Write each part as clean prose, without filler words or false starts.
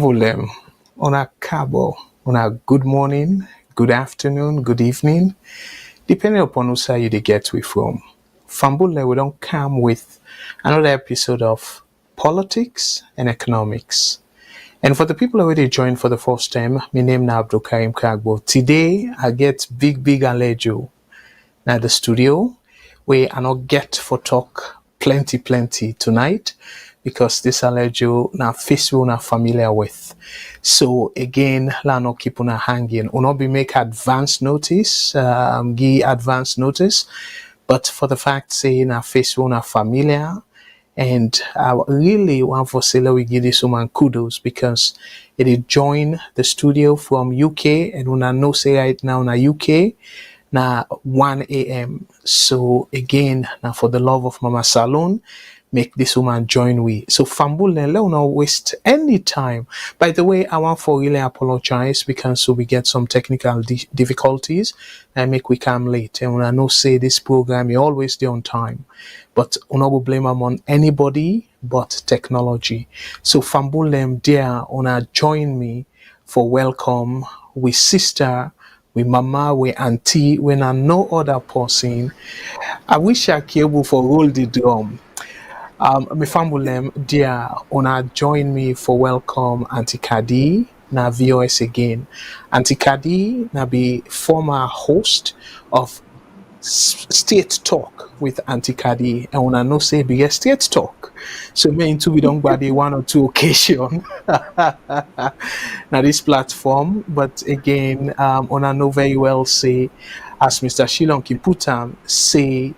Fambulem, una cabo, una good morning, good afternoon, good evening, depending upon who side you dey get we from. Fambule, we don't come with another episode of Politics and Economics. And for the people who already joined for the first time, my name is Abdul Karim Kagbo. Today, I get big Alejo na the studio where I not get for talk plenty tonight because this Alejo na face we na familiar with. So again, la no keep una hanging. Uno be make advance notice, give advance notice. But for the fact say na face we na familiar, and I really want for say we give this woman kudos because it is join the studio from UK, and when I know say right now na UK na 1 a.m. So again, now for the love of Mama Salon, make this woman join we. So Fambule, let not waste any time. By the way, I want for really apologize because so we get some technical difficulties and make we come late. And when I know say this program, you always do on time. But I will blame them on anybody but technology. So Fambule, dear, una join me for welcome with sister, with mama, with auntie, when I no other person. I wish I could able for roll the drum. My family, dear, una join me for welcome Auntie Kadi na VOS again. Auntie Kadi na be former host of State Talk with Auntie Kadi, and una know say be a State Talk. So me into we don't body one or two occasion now this platform, but again, una know very well say as Mr. Shilon Kiputam say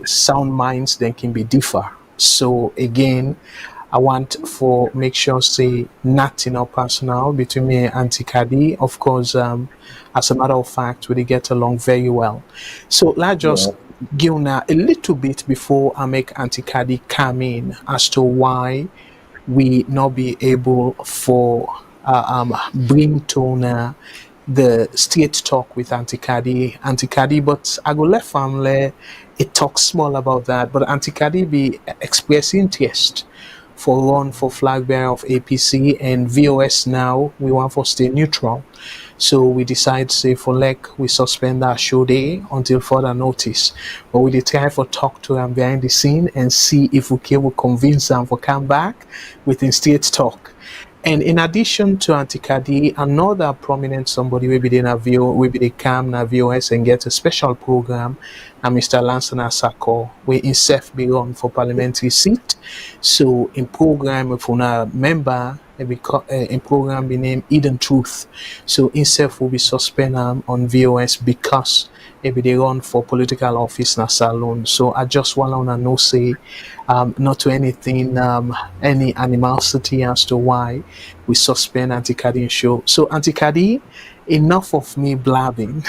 sound minds then can be differ. So again, I want for make sure say nothing or personal between me and Auntie Kadi. Of course, as a matter of fact, we get along very well. So let's just give now a little bit before I make Auntie Kadi come in as to why we not be able for bring to the straight talk with Auntie Kadi, but I go left family it talks small about that, but Auntie Kadi be express interest for run for flag bearer of APC and VOS now we want for stay neutral. So we decide say for like we suspend our show day until further notice. But we dey try for talk to them behind the scene and see if we can convince them for come back within state talk. And in addition to Auntie Kadi, another prominent somebody will be in a VO, will be the cam na VOS and get a special program, and Mr. Lansana Sako, where himself be run for parliamentary seat. So in program if una member, in program be named Eden Truth. So himself will be suspended on VOS because maybe they run for political office na salon. So I just want to know say not to anything any animosity as to why we suspend Auntie Kadi show. So Auntie Kadi, enough of me blabbing.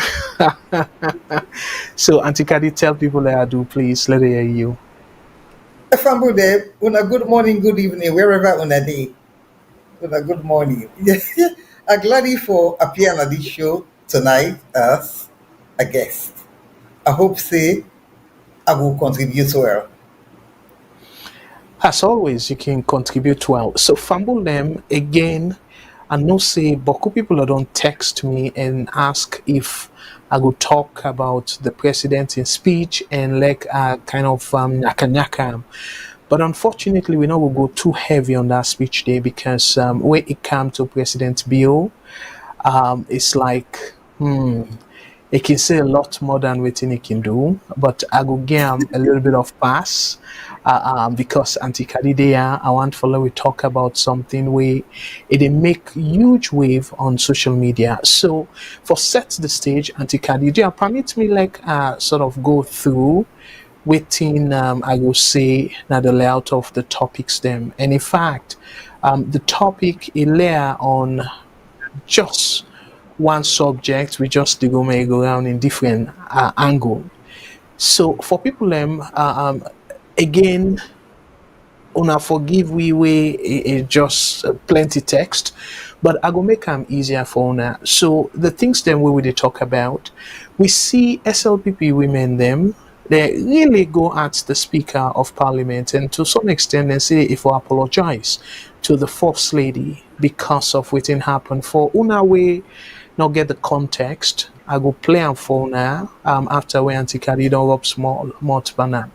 So Auntie Kadi, tell people that I do please let me hear you. Fambude, una good morning, good evening, wherever una day. Una good morning. I'm glad you for appearing on this show tonight as a guest. I hope say I will contribute well. As always, you can contribute well. So fumble them again. I know say Boku people that don't text me and ask if I would talk about the president in speech and like kind of nyaka. But unfortunately, we know we'll go too heavy on that speech day because when it comes to President Bio, it's like it can say a lot more than what it can do. But I will give him a little bit of pass because Auntie Kadi there, I want to we talk about something where it make huge wave on social media. So for set the stage, Auntie Kadi, do you permit me like sort of go through within I will say now the layout of the topics them. And in fact, the topic is layer on just one subject, we just go around in different angle. So for people again, una forgive we just plenty text, but I go make them easier for una. So the things then we will talk about, we see SLPP women them they really go at the Speaker of Parliament, and to some extent they say if I apologize to the First Lady because of what happened. For una way not get the context, I go play am for now after we Auntie Kadi don't rub small mouth banana.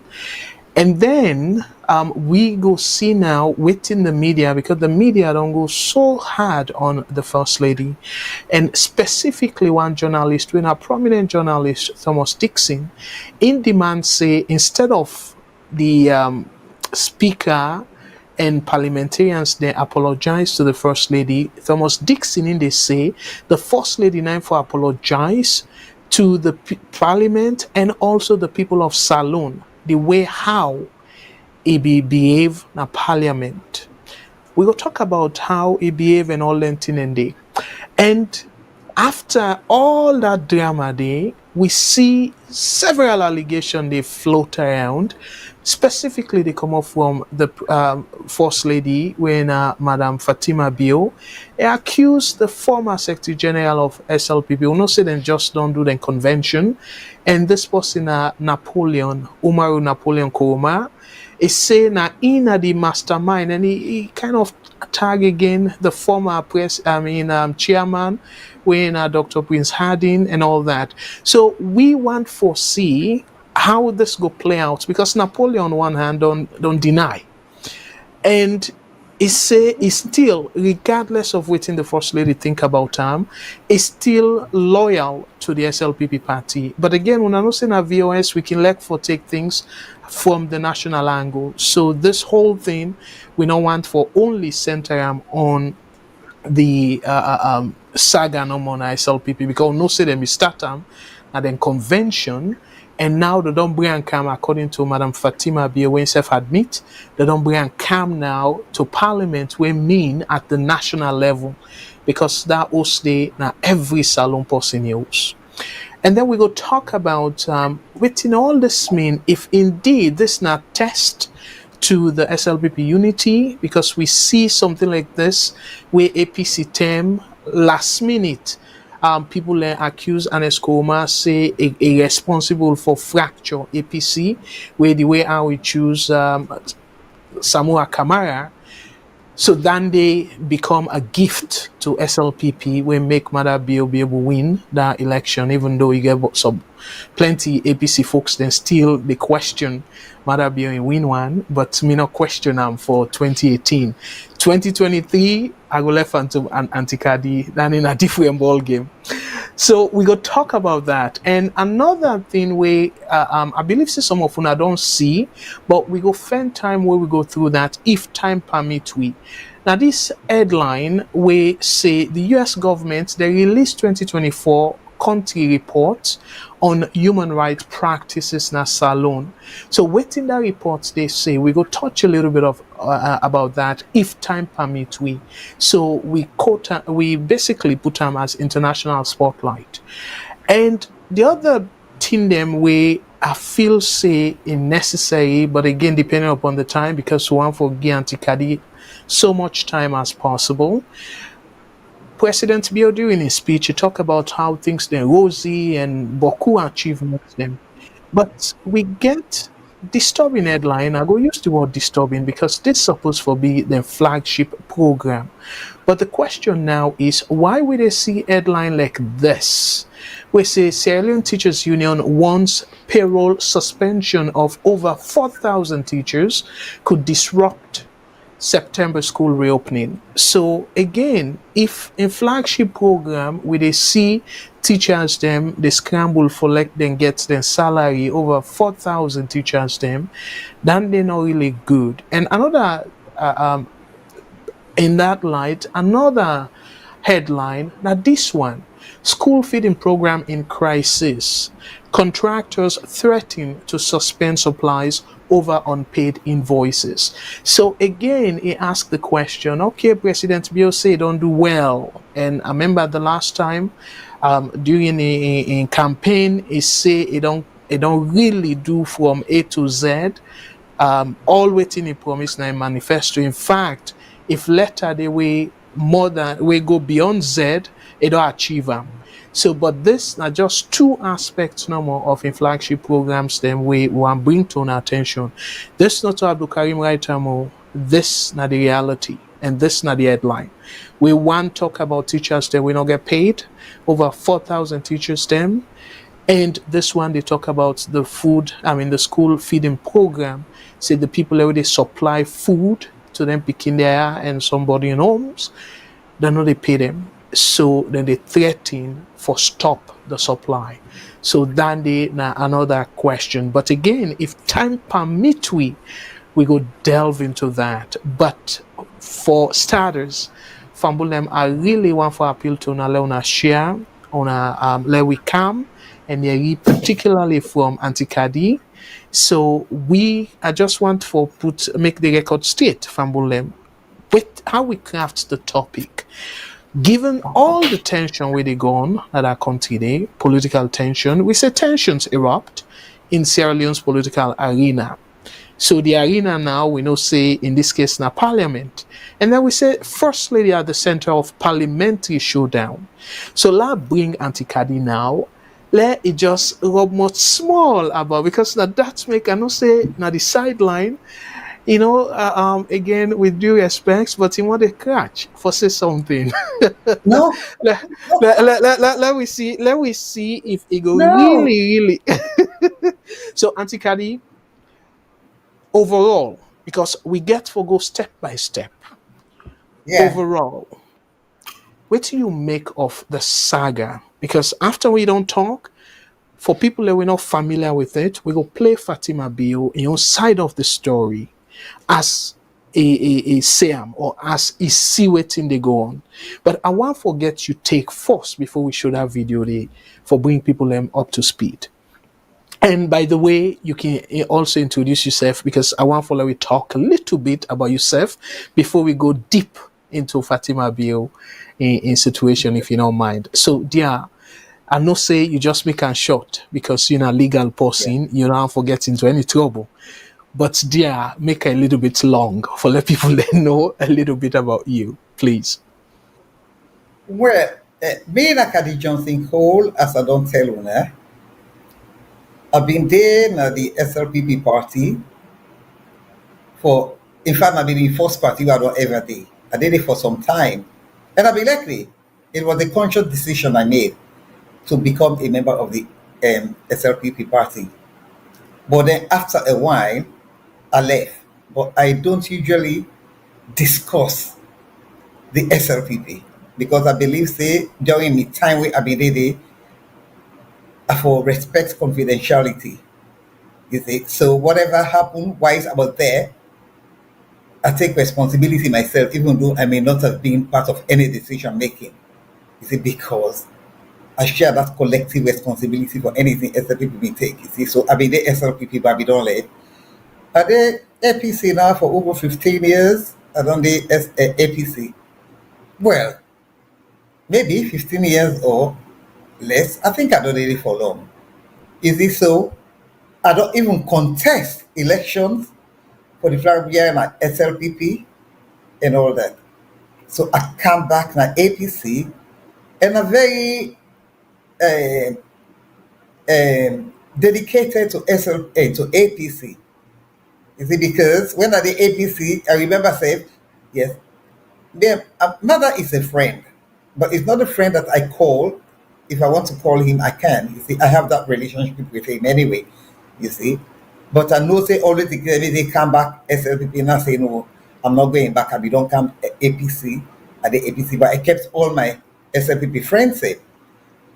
And then we go see now within the media, because the media don't go so hard on the First Lady. And specifically one journalist, when a prominent journalist, Thomas Dixon, in demand say instead of the speaker and parliamentarians they apologize to the First Lady, Thomas Dixon in they say the First Lady now for apologize to the parliament and also the people of Salon, the way how he behave na parliament. We will talk about how he behave and all that thing and day. And after all that drama day, we see several allegations they float around. Specifically, they come up from the First Lady when Madam Fatima Bio accused the former Secretary General of SLPP. We know say they just don't do the convention, and this person Umaru Napoleon Koroma, is saying na in the mastermind, and he kind of tag again the former chairman when Dr. Prince Harding and all that. So we want to see how this go play out, because Napoleon on one hand don't deny, and he say he still, regardless of what the First Lady think about him, is still loyal to the SLPP party. But again, when I know say na VOS, we can like for take things from the national angle. So this whole thing, we don't want for only center on the saga no more na SLPP, because no say them start them and then convention, and now they don't bring and come, according to Madam Fatima Bio, when self admit, they don't bring and come now to Parliament, we mean at the national level, because that also now every salon person use. And then we go talk about what in all this mean, if indeed this not test to the SLPP unity, because we see something like this where APC term last minute people accuse Ernest Koroma say a responsible for fracture APC, where the way how we choose Samura Kamara. So then they become a gift to SLPP when make Mother Bio be able to win that election, even though you get some plenty APC folks then still they question Mother Bio and win one, but me not question them for 2018. 2023, I go left unto an Auntie Kadi, then in a different ball game. So we go talk about that. And another thing we I believe some of una don't see, but we go spend time where we go through that if time permit we. Now this headline we say the US government they released 2024 country report on human rights practices in Salon. So within that report they say we go touch a little bit of about that if time permit we. So we basically put them as international spotlight. And the other thing them we I feel say is necessary, but again depending upon the time, because we want for give Auntie Kadi so much time as possible. President Bio during his speech, he talked about how things are rosy and Boku achievements them. But we get disturbing headline. I go use the word disturbing because this supposed to be the flagship program. But the question now is, why would they see headline like this? We say Sierra Leone Teachers Union wants payroll suspension of over 4,000 teachers could disrupt September school reopening. So again, if in flagship program where they see teachers them they scramble for like them get their salary over 4,000 teachers them, then they're not really good. And another in that light, another headline, now this one, school feeding program in crisis. Contractors threaten to suspend supplies over unpaid invoices. So again, he asked the question, okay, President Bio say don't do well. And I remember the last time during a campaign, he say it don't really do from A to Z. All waiting he promised in manifesto. In fact, if letter they way more than we go beyond Z, it don't achieve them. So, but this are just two aspects no more of in flagship programs then we want bring to our attention. This not to Abdul Karim right more. This not the reality and this not the headline. We want talk about teachers that we not get paid. Over 4,000 teachers them. And this one they talk about the food, the school feeding program. Say the people already supply food to them picking there and somebody in homes. They know they pay them. So then they threaten for stop the supply. So then they now another question. But again, if time permit we go delve into that. But for starters, Fambulem, I really want to appeal to Leona share on a let we come and particularly from Auntie Kadi. So I just want to make the record state, Fambulem, with how we craft the topic. Given all the tension where they go on at our country today, political tension, we say tensions erupt in Sierra Leone's political arena. So the arena now, we know say, in this case, now Parliament. And then we say First Lady at the center of Parliamentary Showdown. So let's bring Auntie Kadi now. Let it just rub more small about, because now that's make, I know say, now the sideline, again, with due respect, but he want to catch for say something. No, let we see if it go no. really. So, Auntie Kadi, overall, because we get to go step by step. Yeah. Overall, what do you make of the saga? Because after we don't talk, for people that we're not familiar with it, we go play Fatima Bio in your side of the story as a Sam or as a see waiting they go on. But I won't forget you take first before we show that video there for bring people up to speed. And by the way, you can also introduce yourself, because I want to follow we talk a little bit about yourself before we go deep into Fatima Bio in situation, if you don't mind. So, dear, I know say you just make a short because you're a legal person, you don't have to get into any trouble. But dear, make a little bit long for let people know a little bit about you, please. Well, me and Kadi Johnson Cole, as I don't tell you now, I've been there na the SLPP party for, in fact, I've been in first party where I don't ever did. I did it for some time. And I've been lucky. It was a conscious decision I made to become a member of the SLPP party. But then after a while, I left. But I don't usually discuss the SLPP because I believe, say, during the time we have been there, I for respect confidentiality. You see, so whatever happened whilst I was there, I take responsibility myself, even though I may not have been part of any decision making. You see, because I share that collective responsibility for anything SLPP may take. You see, so I be the SLPP, but I be don't let. I did APC now for over 15 years. I done the APC. Well, maybe 15 years or less. I think I don't really for long. Is it so? I don't even contest elections for the flag year and SLPP and all that. So I come back na APC and I'm very dedicated to to APC. You see, because when I did APC, I remember saying, yes, mother is a friend, but it's not a friend that I call. If I want to call him, I can. You see, I have that relationship with him anyway. You see, but I know say always they come back SLPP and I say no, I'm not going back. I don't come APC at the APC, but I kept all my SLPP friends safe.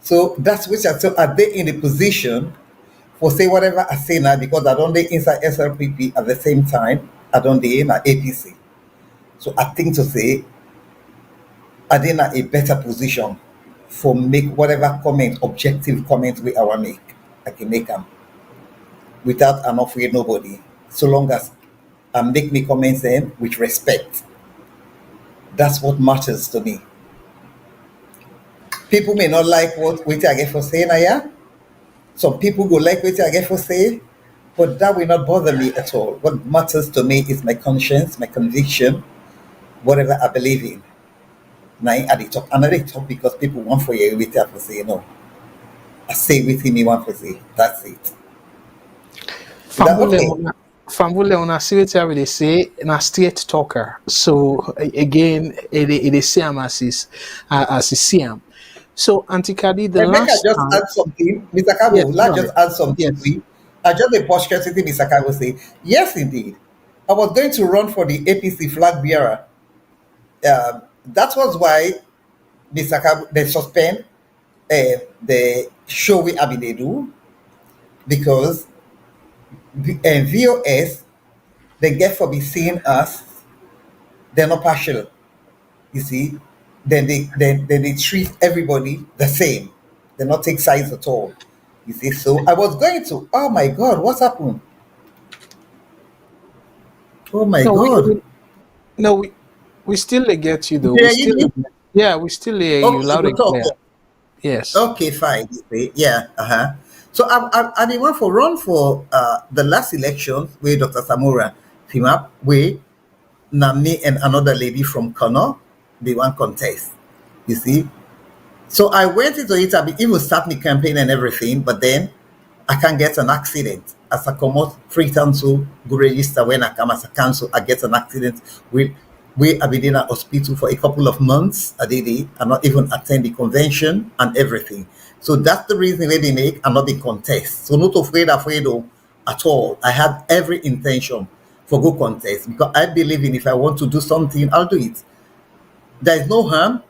So that's which I thought are they in the position for say whatever I say now because I don't dey inside SLPP at the same time I don't dey in APC. So I think to say I dey in a better position for make whatever comment, objective comment we I want make. I can make them without I'm afraid nobody. So long as I make me comments them with respect. That's what matters to me. People may not like what I get for saying yeah. Some people go like what I get for say, but that will not bother me at all. What matters to me is my conscience, my conviction, whatever I believe in. Now I dey talk, and I dey talk because people want for you with for say no. say within me want to say. That's it. Is that Fambule okay? una Fambule una seriously we dey say na straight talker. So again, it is same as is Siam. So Auntie Kadi, the And make I last just time, add something, Mr. yes, Kabo, go let's ahead. just add something to Yes. it. I just a posture Mr. Kabo say, yes, indeed. I was going to run for the APC flag bearer. That was why Mr. Kabo, they suspend the show we have they do because VOS, they get for be seeing us, they're not partial. You see, then they treat everybody the same. They not take sides at all. You see, so I was going to. Oh my God, what's happened? Oh my No, God, no, we still dey get you though. We yeah, you still did. yeah, we still hear you Okay, loud we'll and talk. clear. Yes. Okay, fine. You see, yeah, So I did want for run for the last election where Dr. Samura came up where now me and another lady from Kano, they want contest. You see, so I went into it. I even start my campaign and everything, but then I can get an accident. As I come out free council, go register when I come as a council, I get an accident. We have been in a hospital for a couple of months. I did it. I not even attend the convention and everything. So that's the reason why they make and not the contest. So not afraid of at all. I have every intention for go contest because I believe in if I want to do something, I'll do it. There is no harm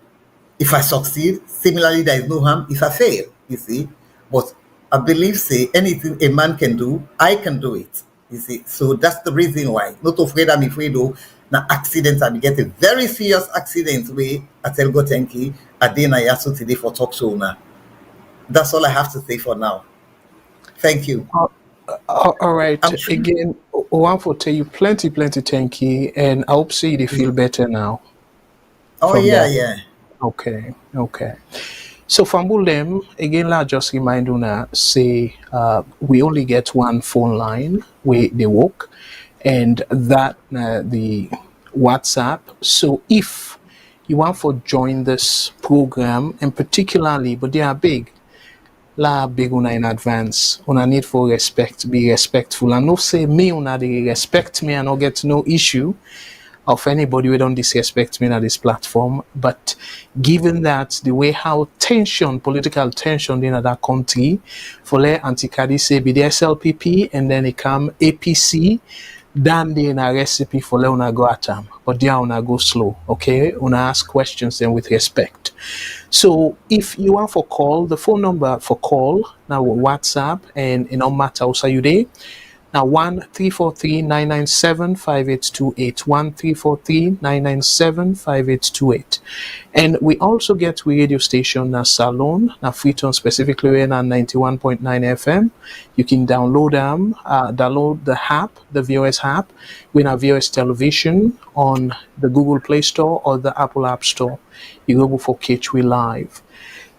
if I succeed. Similarly, there is no harm if I fail, you see. But I believe, say, anything a man can do, I can do it, you see. So that's the reason why. Not afraid I'm afraid of now accidents. I get a very serious accident where I tell God thank you. I didn't I ask today for talk show now. That's all I have to say for now. Thank you. All right. I'm sure. Again, one for tell you plenty thank you, and I hope see you feel better now Oh from yeah, that. yeah. Okay. So Fambulem, again, la just remind you now, say we only get one phone line where they work, and that the WhatsApp. So if you want to join this program, and particularly, but they are big, la big una in advance. Una need for respect, be respectful. And no say me una they respect me and not get no issue of anybody who don't disrespect me at this platform. But given that the way how political tension in that country, for let Auntie Kadi say be the SLPP and then it come APC, then they in a recipe for let una go at them. But there una go slow, okay? Una ask questions then with respect. So if you want for call, the phone number for call now WhatsApp and it no matter also you there. Now 1-343-997-5828. 1-343-997-5828. And we also get we radio station na Salon, na Freetown specifically na 91.9 FM. You can download them, download the app, the VOS app, with a VOS television on the Google Play Store or the Apple App Store. You go for Catch We Live.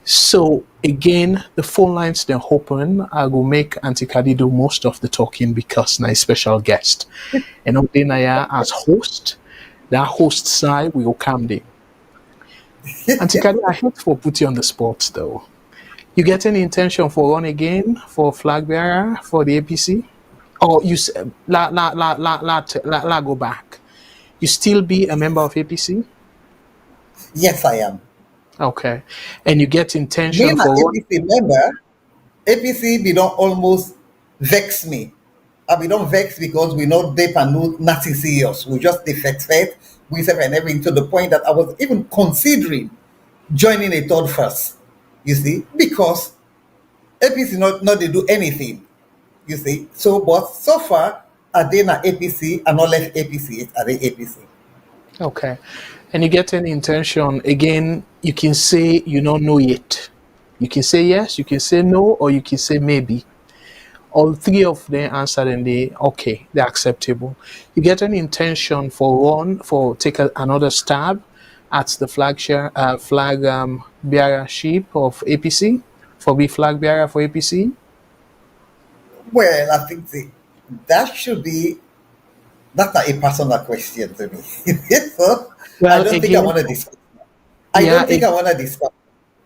So again, the phone lines they're open. I will make Auntie Kadi do most of the talking because na a special guest. And Naya as host, that host side we will come there. Auntie Kadi, I hate for put you on the spot though. You get any intention for run again for flag bearer for the APC? Or you go back. You still be a member of APC? Yes, I am. Okay. And you get Me intention and an for run. APC member, APC be don't almost vex me. And we don't vex because we know deep and know nothing serious. We just defect we say and everything to the point that I was even considering joining a third first. You see, because APC not they do anything. You see, so but so far are they not APC and not left APC are they APC? Okay. And you get any intention, again, you can say you don't know yet. You can say yes, you can say no, or you can say maybe. All three of them answer and they okay, they're acceptable. You get any intention for take another stab at the flag bearership of APC for be flag bearer for APC? Well, I think that should be that's not a personal question to me. So I Well, don't think I again, want to discuss. I yeah, don't think I want to discuss.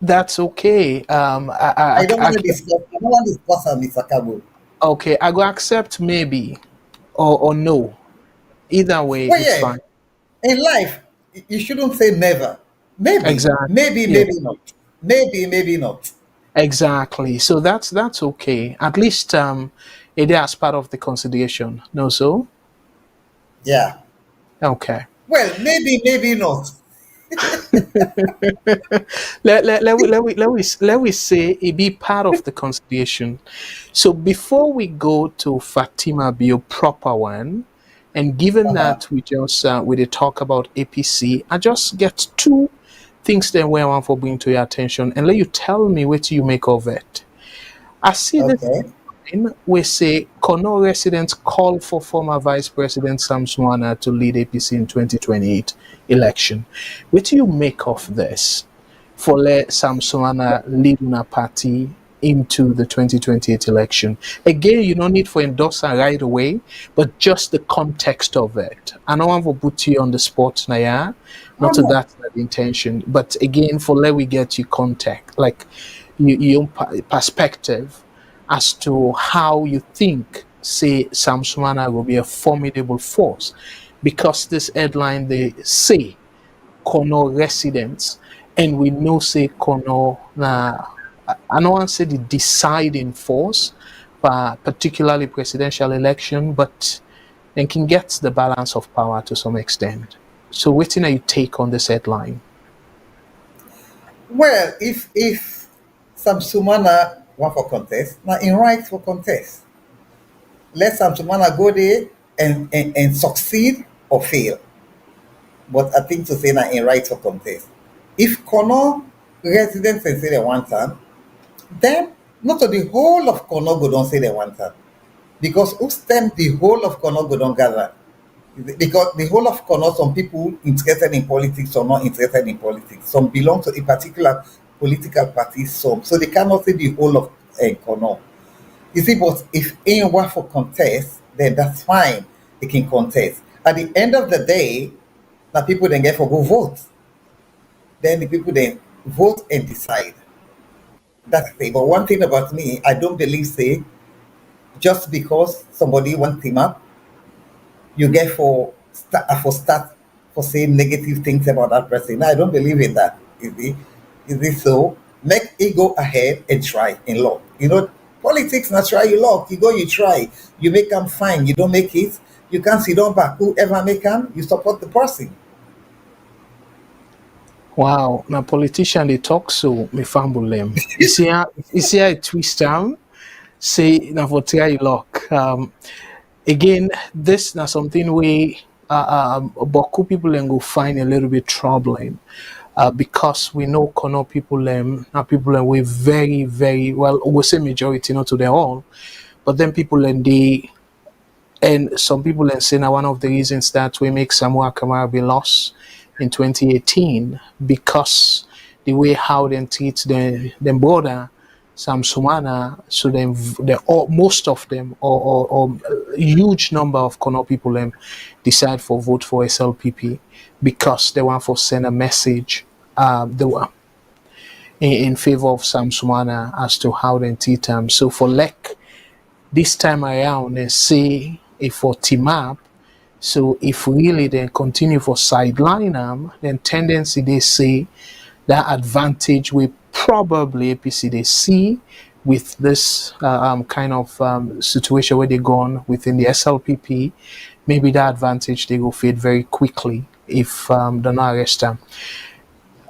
That's okay. I don't want to discuss. I don't want to discuss Mr. Kabo. okay. I go accept maybe or no. Either way, Well, it's yeah, fine. in life, you shouldn't say never. Maybe, Exactly. maybe, Yeah. maybe not. Maybe, maybe not. Exactly. So that's okay. At least it is part of the consideration. No, so Yeah. okay. Well, maybe, maybe not. Let we say it be part of the consideration. So before we go to Fatima Bio proper one, and given Uh-huh. that we did talk about APC, I just get two things then where I want for bring to your attention and let you tell me what you make of it. I see this Okay. we say Kono residents call for former Vice President Sam Swana to lead APC in 2028 election. What do you make of this? For let Sam Swana lead a party into the 2028 election. Again, you don't need for endorsement right away, but just the context of it. I don't want to put you on the spot now, yeah? Oh, Not to no. that intention, but again, for let we get you context, like your perspective as to how you think, say, Samsumana will be a formidable force. Because this headline, they say, Kono residents, and we know, say, Kono, I don't want to say the deciding force, but particularly presidential election, but then can get the balance of power to some extent. So, what do you take on this headline? Well, if Sam Sumana want for contest, now in right for contest. Let Sam Sumana go there and succeed or fail. But I think to say that in right for contest. If Kono residents and say they want time, then not to the whole of Kono go don't say they want time. Because who stem the whole of Kono go don't gather. Because the whole of Kono, some people interested in politics or not interested in politics. Some belong to a particular political party, some. So they cannot say the whole of Kono. You see, but if anyone for contest, then that's fine. They can contest. At the end of the day, the people then get for go vote. Then the people then vote and decide. That's the thing. But one thing about me, I don't believe say just because somebody want team up, you get for start for saying negative things about that person. I don't believe in that. Is it so? Make it go ahead and try in law. Politics not try your luck. You go, you try. You make them fine. You don't make it. You can't sit down back. Whoever make them, you support the person. Wow, now politician they talk so me fumble them. You see how it twist down? Say na for try your luck. Again, this now something we Boku people and go find a little bit troubling. Because we know Kono people now people we very, very well we say majority not to their all, but then people and they and some people and say now one of the reasons that we make Samoa Kamara be lost in 2018 because the way how they treat them border Sam Sumana, so then they all most of them or a huge number of Kono people decide for vote for SLPP because they want to send a message they were in favor of Sam Sumana as to how they treat them. So for Lek this time around they say if for team up, so if really they continue for sideline them, then tendency they say that advantage we probably APC they see with this kind of situation where they gone within the SLPP, maybe that advantage they will fade very quickly if they not arrest them.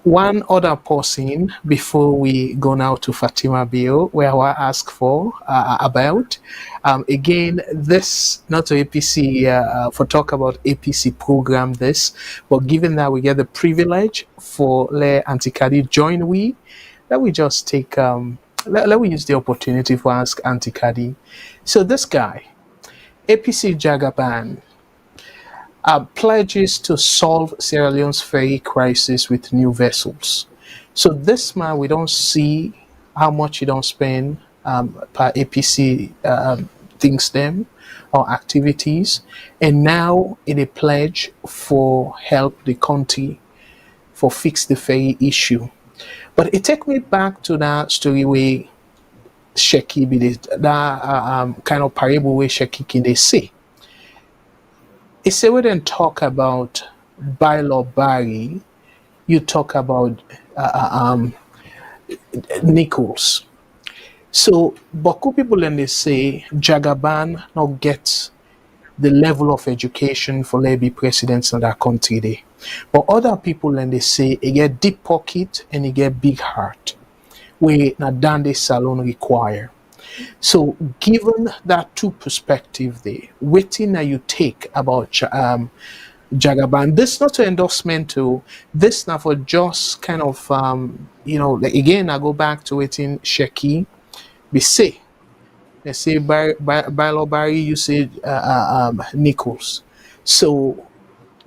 One other person before we go now to Fatima Bio, where I ask for about again this not to APC for talk about APC program this, but given that we get the privilege for let Auntie Kadi join let we just take let we use the opportunity for ask Auntie Kadi. So this guy APC Jagaban pledges to solve Sierra Leone's ferry crisis with new vessels. So this man, we don't see how much he don't spend per APC things them or activities, and now it a pledge for help the country for fix the ferry issue. But it take me back to that story where Sheki be that kind of parable where Sheki can they say. It's a we then talk about Bailo Bari, you talk about uh, uh, um, Nichols. So Boku people then they say Jagaban not get the level of education for let be presidents in that country there. But other people then they say he get deep pocket and he get big heart. Where na Dande Salon require. So, given that two perspective there, waiting that you take about Jagaban, this not an endorsement to this now for just kind of like again I go back to waiting Sheki, we say they say by Barry you say Nichols. So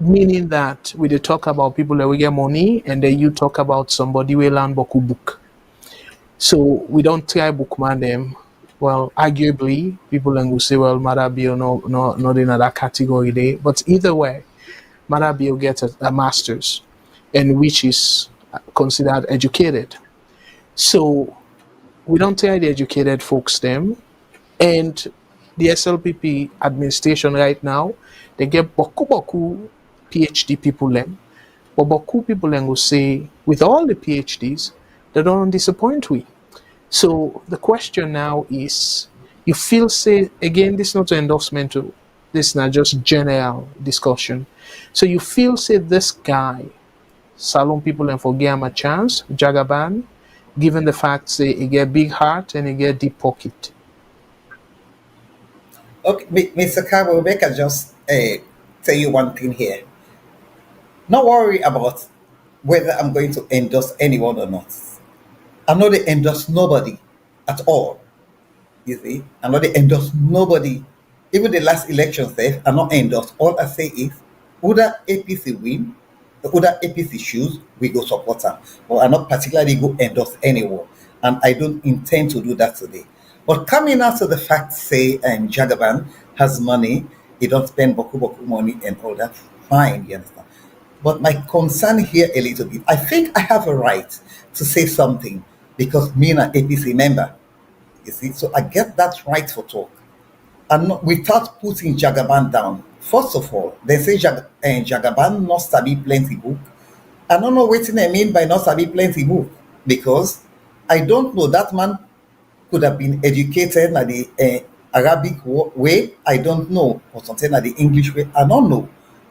meaning that we dey talk about people that we get money and then you talk about somebody we learn boku book. So we don't try bookman them. Well, arguably, people then will say, well, Madabio not in that category there. But either way, Madabio gets a master's, and which is considered educated. So we don't try the educated folks them. And the SLPP administration right now, they get boku PhD people them. But boku people then will say, with all the PhDs, they don't disappoint we. So the question now is, you feel say again, this is not an endorsement to this is not just general discussion. So you feel say this guy, Salon people and forget him a chance, Jagaban, given the fact say he get big heart and he get deep pocket. Okay, Mr. Cabo, make I just tell you one thing here. Not worry about whether I'm going to endorse anyone or not. I'm not to endorse nobody at all. You see, I'm not to endorse nobody. Even the last election says I'm not endorse. All I say is, whether APC win, whether APC choose, we go support them. But I'm not particularly go endorse anyone, and I don't intend to do that today. But coming out to the fact, say, Jagaban has money, he don't spend boku money and all that. Fine, you understand. But my concern here a little bit, I think I have a right to say something because me and an APC member, you see, so I get that right for talk. And not, without putting Jagaban down. First of all, they say Jagaban not study plenty book. I don't know what I mean by not study plenty book because I don't know that man could have been educated at the Arabic way. I don't know, or something like the English way. I don't know.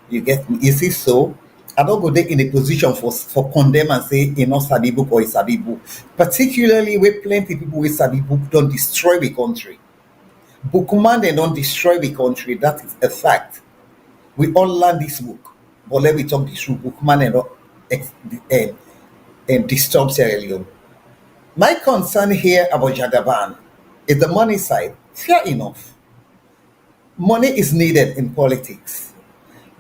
You get me? You see, so I don't go there in a position for condemn and say you know sabi book or a sabi book. Particularly where plenty people with sabi book don't destroy the country. Bookman they don't destroy the country. That is a fact. We all learn this book, but let me talk this truth. Bookman and not disturb Sierra Leone. My concern here about Jagaban is the money side. Fair enough. Money is needed in politics.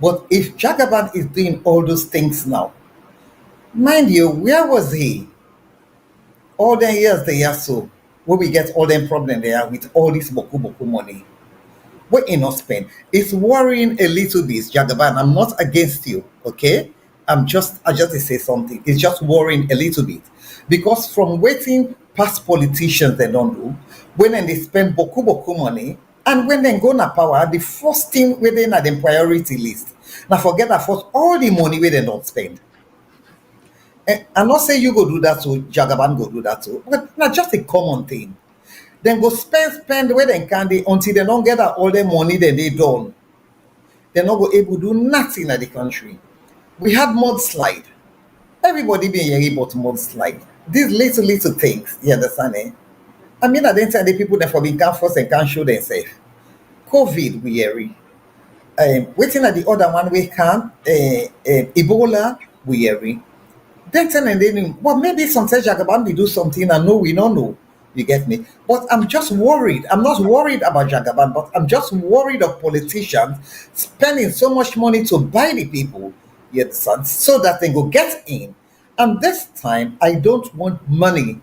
But if Jagaban is doing all those things now, mind you, where was he all the years they are so? Where we get all them problems there with all this boku money. What in not spend? It's worrying a little bit, Jagaban. I'm not against you, okay? I just to say something. It's just worrying a little bit. Because from waiting past politicians they don't do, when they spend boku money, and when they go na power, the first thing within the priority list. Now forget that first all the money where they don't spend. I'm not saying you go do that so Jagaban go do that so, but not just a common thing. Then go spend where they can they until they don't get that all the money that they done. They're not go able to do nothing at the country. We had mudslide. Everybody being hearing about mudslide. These little things, you understand? Eh? I mean, I didn't tell the people that for being can't force and can't show themselves. COVID, we hearing. Waiting at the other one, we can. Ebola, we hearing. Then and then, well, maybe sometimes Jagaban will do something and no, we don't know. You get me? But I'm just worried. I'm not worried about Jagaban, but I'm just worried of politicians spending so much money to buy the people, you understand, so that they go get in. And this time, I don't want money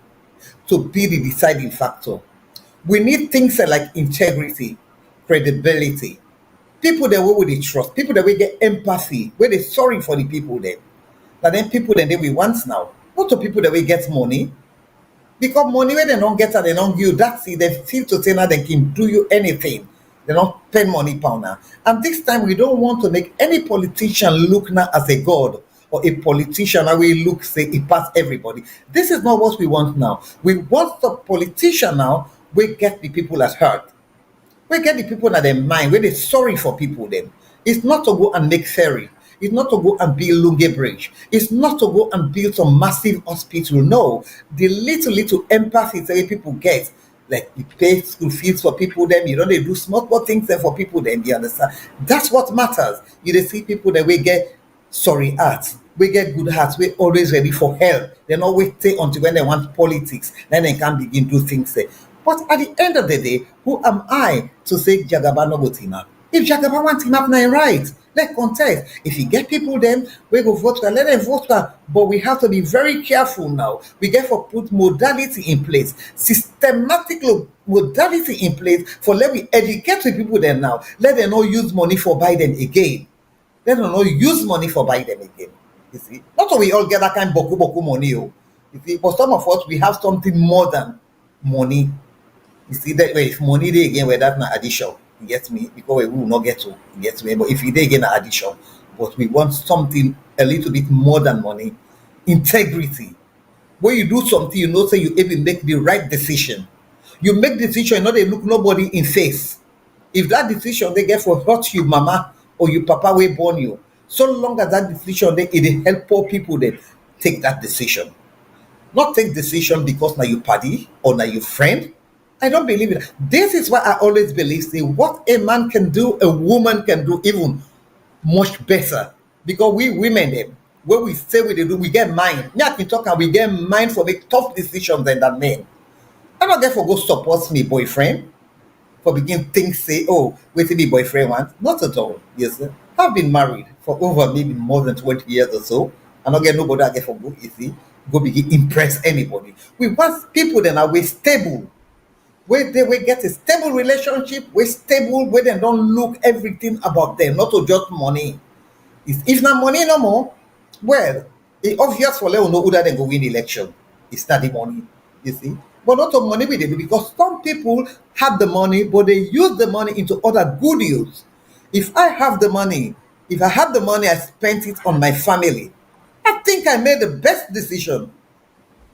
to be the deciding factor. We need things like integrity, credibility, people that we will trust, people that we get empathy, where they sorry for the people there. But then people then they we want now. Not to people that will get money. Because money when they don't get and they don't give you, that's it. They feel to say now they can do you anything. They don't spend money pound now. And this time we don't want to make any politician look now as a god or a politician how we look say he pass everybody. This is not what we want now. We want the politician now we get the people at heart. We get the people that they mind, where they sorry for people then. It's not to go and make ferry. It's not to go and build Lunge Bridge. It's not to go and build some massive hospital. No. The little empathy that people get, like you pay school fees for people, then you know they do small things there for people, then you understand. That's what matters. You see people that we get sorry hearts. We get good hearts. We're always ready for help. They not wait till until when they want politics. Then they can begin to do things there. But at the end of the day, who am I to say Jagaba no go team up? If Jagaba want team up, now right. Let's contest. If you get people then, we go vote for, let them vote for. But we have to be very careful now. We get for put modality in place, systematic modality in place for let we educate the people then now. Let them not use money for buy them again. Let them not use money for buy them again. You see, not so we all get that kind of boku money. Oh. You see, but some of us we have something more than money. You see that way if money dey again where that's not addition. You get me? Because we will not get to get me. But if you dey again addition, but we want something a little bit more than money. Integrity. When you do something, you know say you even make the right decision. You make decision, you know they look nobody in face. If that decision they get for hurt you, mama, or you papa will born you, so long as that decision they it help poor people, then take that decision. Not take decision because now you party or now you friend. I don't believe it. This is why I always believe say what a man can do, a woman can do even much better. Because we women them, when we say we do, we get mind. Me I can talk and we get mind for make tough decisions than that man. I don't get for go support me boyfriend for begin think say, oh, wait till me boyfriend want. Not at all. Yes, sir. I've been married for over maybe more than 20 years or so. I don't get nobody I get for go easy, go begin impress anybody. We want people that are we stable. Where they will get a stable relationship, we're stable, where they don't look everything about them, not to just money. If not money no more, well, it's obvious for them know who that they go win the election. It's not the money, you see. But not of money we did because some people have the money, but they use the money into other good use. If I have the money, if I have the money, I spent it on my family. I think I made the best decision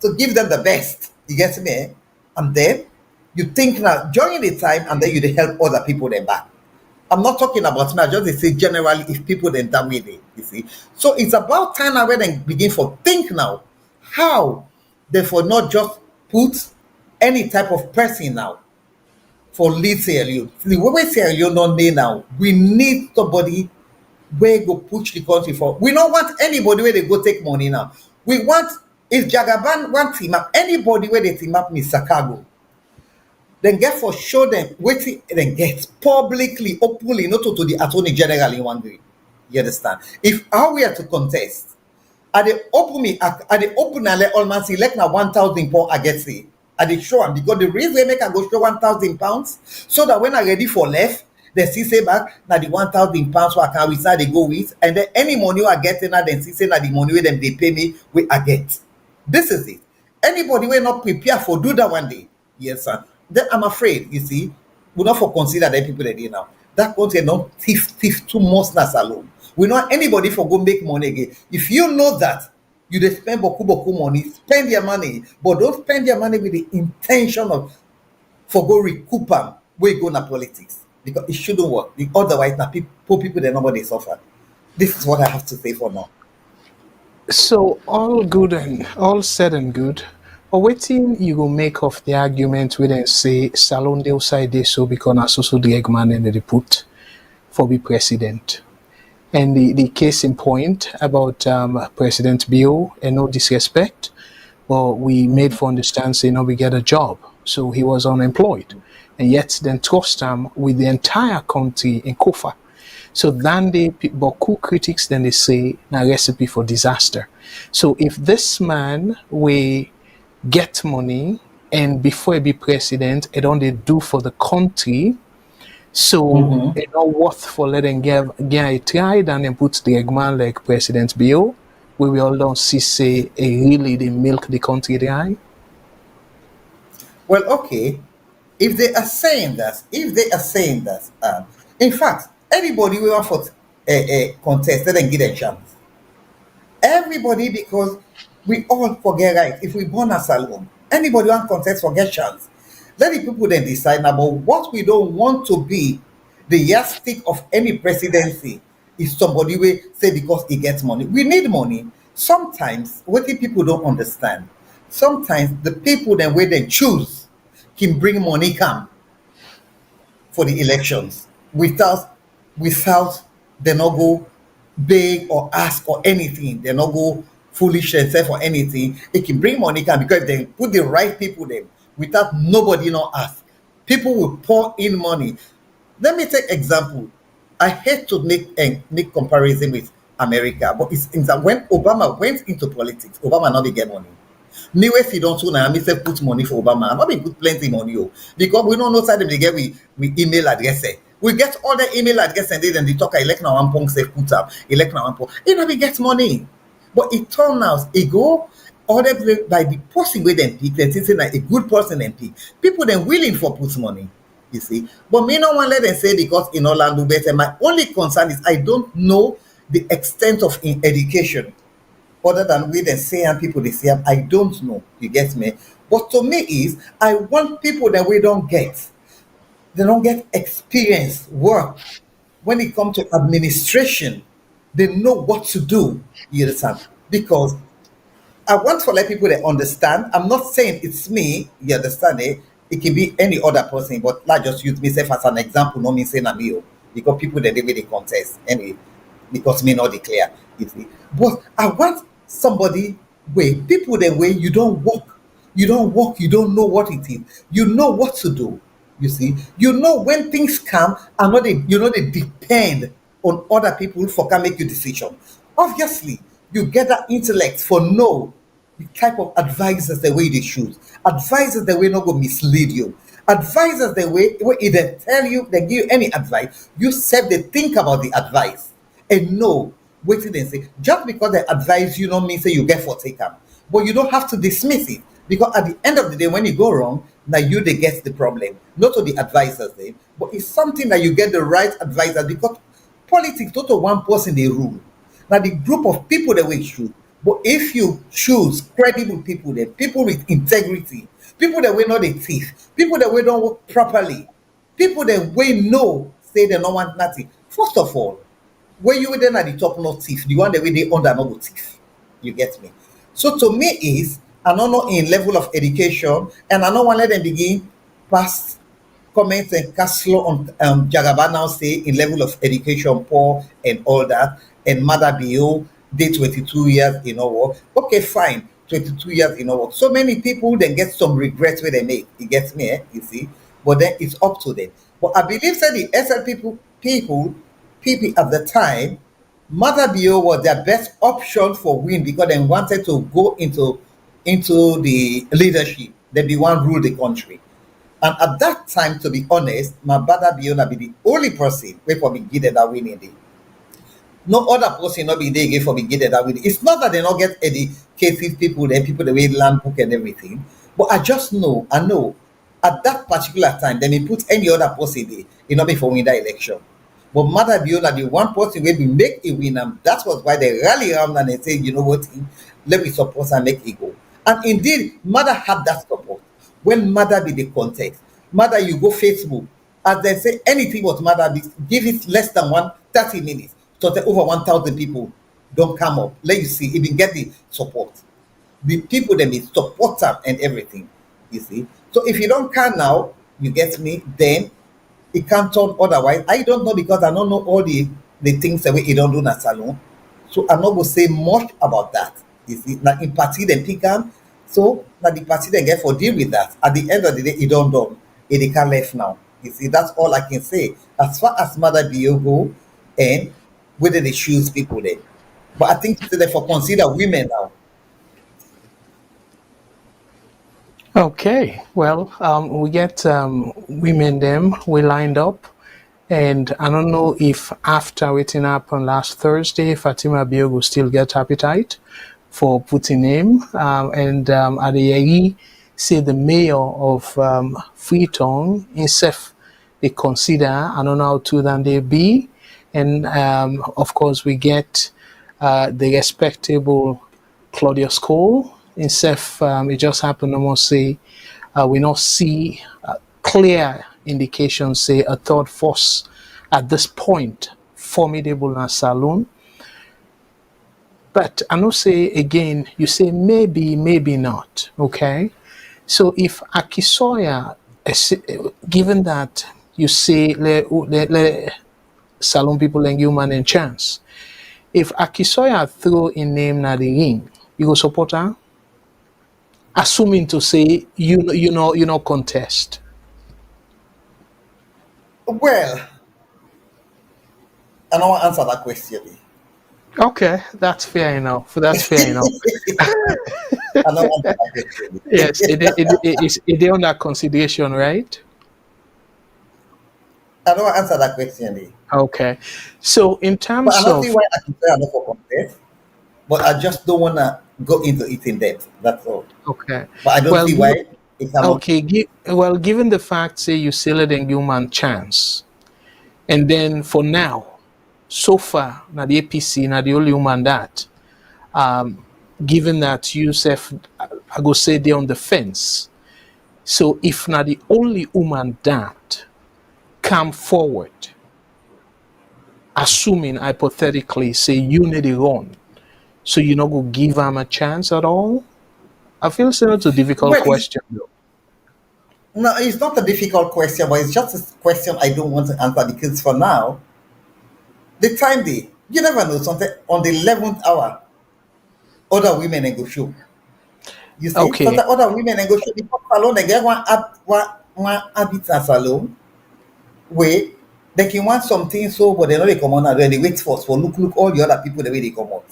to give them the best. You get me? Eh? And then you think now during the time and then you dey help other people then back. I'm not talking about now, just they say generally if people then that way they you see. So it's about time now when they begin for think now how therefore not just put any type of person now for lead Sierra Leone. The way Sierra Leone not need now, we need somebody where go push the country for. We don't want anybody where they go take money now. We want if Jagaban want team up, anybody where they team up Mr. Cargo. Then get for show them waiting then get publicly, openly, not to the attorney general in one way. You understand? If how we are to contest, are they open me are they open and let all man see like now 1,000 pounds I get say. Are they show am because the reason they make I go show 1,000 pounds so that when I ready for left, they see say back now the 1,000 pounds so I can which side they go with, and then any money I get now then see say now the money where them they pay me we I get. This is it. Anybody will not prepare for do that one day. Yes, sir. Then I'm afraid, you see, we not for consider the people that they now. That country not thief too much alone. We not anybody for go make money again. If you know that you dey spend boku money, spend your money, but don't spend your money with the intention of for go recoup them where you go na politics. Because it shouldn't work. Otherwise, now people they nobody suffer. This is what I have to say for now. So all good and all said and good. But waiting you will make of the argument we then say Salon de outside this so because na so the Eggman and they put for be president. And the case in point about President Bio and no disrespect, well, we made for understand say no we get a job. So he was unemployed. And yet then trust him with the entire country in Kofa. So then Boku critics then they say a recipe for disaster. So if this man we get money and before he be president, it only do for the country. So it's not worth for letting get a try and then put the Eggman like President Bio we all don't see say a really they milk the country they are. Well, okay. If they are saying that, in fact, anybody will want for a contest, let them give a chance. Everybody, because we all forget right. If we born as alone, anybody want contest forget chance. Let the people then decide now. But what we don't want to be the yardstick of any presidency is somebody will say because he gets money. We need money. Sometimes what the people don't understand. Sometimes the people then where they choose can bring money come for the elections without they not go beg or ask or anything. They not go foolish and say for anything. It can bring money can because they put the right people there without nobody not ask. People will pour in money. Let me take example. I hate to make comparison with America, but it's that when Obama went into politics, Obama not dey get money. Me wey sit down so na me say put money for Obama. I no be put plenty money o because we no know side dem dey get we email address. We get all the email address and then they talk elect na one pong say put am, elect na one pong. E no be get money. But it turn out e go other by the person wey dem pick, dem think say na a good person dem pick. People dem willing for put money. You see, but me no wan let them say because in Orlando better. My only concern is I don't know the extent of in education other than we then say and people they say I don't know. You get me? But to me is I want people that we don't get. They don't get experience, work. When it comes to administration, they know what to do. You understand? Because I want to let people that understand. I'm not saying it's me, you understand it? It can be any other person, but not just use myself as an example, not me saying I'm you. Because people that they really contest. Anyway, because me not declare. You see. But I want somebody way, people that way you don't walk. You don't walk, you don't know what it is. You know what to do. You see, you know when things come and not they, you know they depend on other people for can make you decision. Obviously, you get that intellect for know the type of advisors the way they choose. Advisors the way not go mislead you. Advisors the way if they tell you, they give you any advice, you self they think about the advice and know what they say. Just because they advise you don't mean say you get for take them. But you don't have to dismiss it. Because at the end of the day, when you go wrong, now you they get the problem. Not to the advisors then, but it's something that you get the right advisor because politics not to one person they rule. Now the group of people that we choose. But if you choose credible people, then people with integrity, people that we know the thief, people that we don't work properly, people that we know say they don't want nothing. First of all, when you then at the top not thief, the one that we they under not go thief. You get me? So to me is I don't know in level of education, and I don't want to let them begin past comments and cast slow on Jagaba now say in level of education poor and all that, and Mother Bio did 22 years in our work. Okay, fine, 22 years in our work. So many people then get some regrets where they make. It gets me, you see. But then it's up to them. But I believe that the people at the time, Mother Bio was their best option for win because they wanted to go into the leadership. They be one rule the country. And at that time, to be honest, my brother Biona be the only person where for me get that winning day. No other person not be there again for me get that winning. It's not that they not get educated people, the people the way land book and everything. But I know at that particular time, they may put any other person there, it not be for win that election. But Mother Biola, the one person where we make a win, and that was why they rally around and they say, you know what, let me support and make it go. And indeed, Mother had that support. When Mother be the context, Mother, you go Facebook, as they say anything what Mother be, give it less than 30 minutes. So that over 1,000 people don't come up. Let you see, even get the support. The people that may support them and everything. You see. So if you don't come now, you get me, then it can't turn otherwise. I don't know because I don't know all the things that we don't do in a salon. So I'm not gonna say much about that. You see, now in party then pick am. So now the party then get for deal with that. At the end of the day, it don't done. It can't left now. You see, that's all I can say. As far as Mother Bio go and whether they choose people there. But I think they for consider women now. Okay, well, we get women them we lined up, And I don't know if after waiting happened last Thursday, Fatima Bio will still get appetite for putting name. And Adeyemi say the mayor of Freetown himself, they consider, I don't know how true than they be. And of course, we get the respectable Claudius Cole himself. It just happened, I must say, we not see clear indications, say, a third force at this point, formidable as Salon. But I know say again, you say maybe, maybe not. Okay. So if Akisoya, given that you say le Salon people and human and chance, if Akisoya throw a name na the ring, you go support her? Assuming to say you know contest. Well, I don't want to answer that question. Okay, that's fair enough. That's fair enough. I don't want to answer that question. Yes, it under consideration, right? I don't want to answer that question. Okay. So in But I terms don't see of why I can say I'm not for contest. But I just don't want to go into it in depth. That's all. okay, But I don't well, see why it cannot. okay, well, given the fact, say you still let human chance, and then for now, so far, now the APC, now the only human that, um, given that Yousef, I go say they on the fence. So if now the only woman that come forward, assuming hypothetically, say you need to run, so you not go give him a chance at all? I feel it's not a difficult Well, question though. no, it's not a difficult question, but it's just a question I don't want to answer because for now, the time they, you never know, something on the 11th hour, other women and go show. You see, Okay, sometimes other women and go show because alone they get one habitat alone. Wait, they can want something so, but they know they come on and then they wait for look all the other people the way they come out.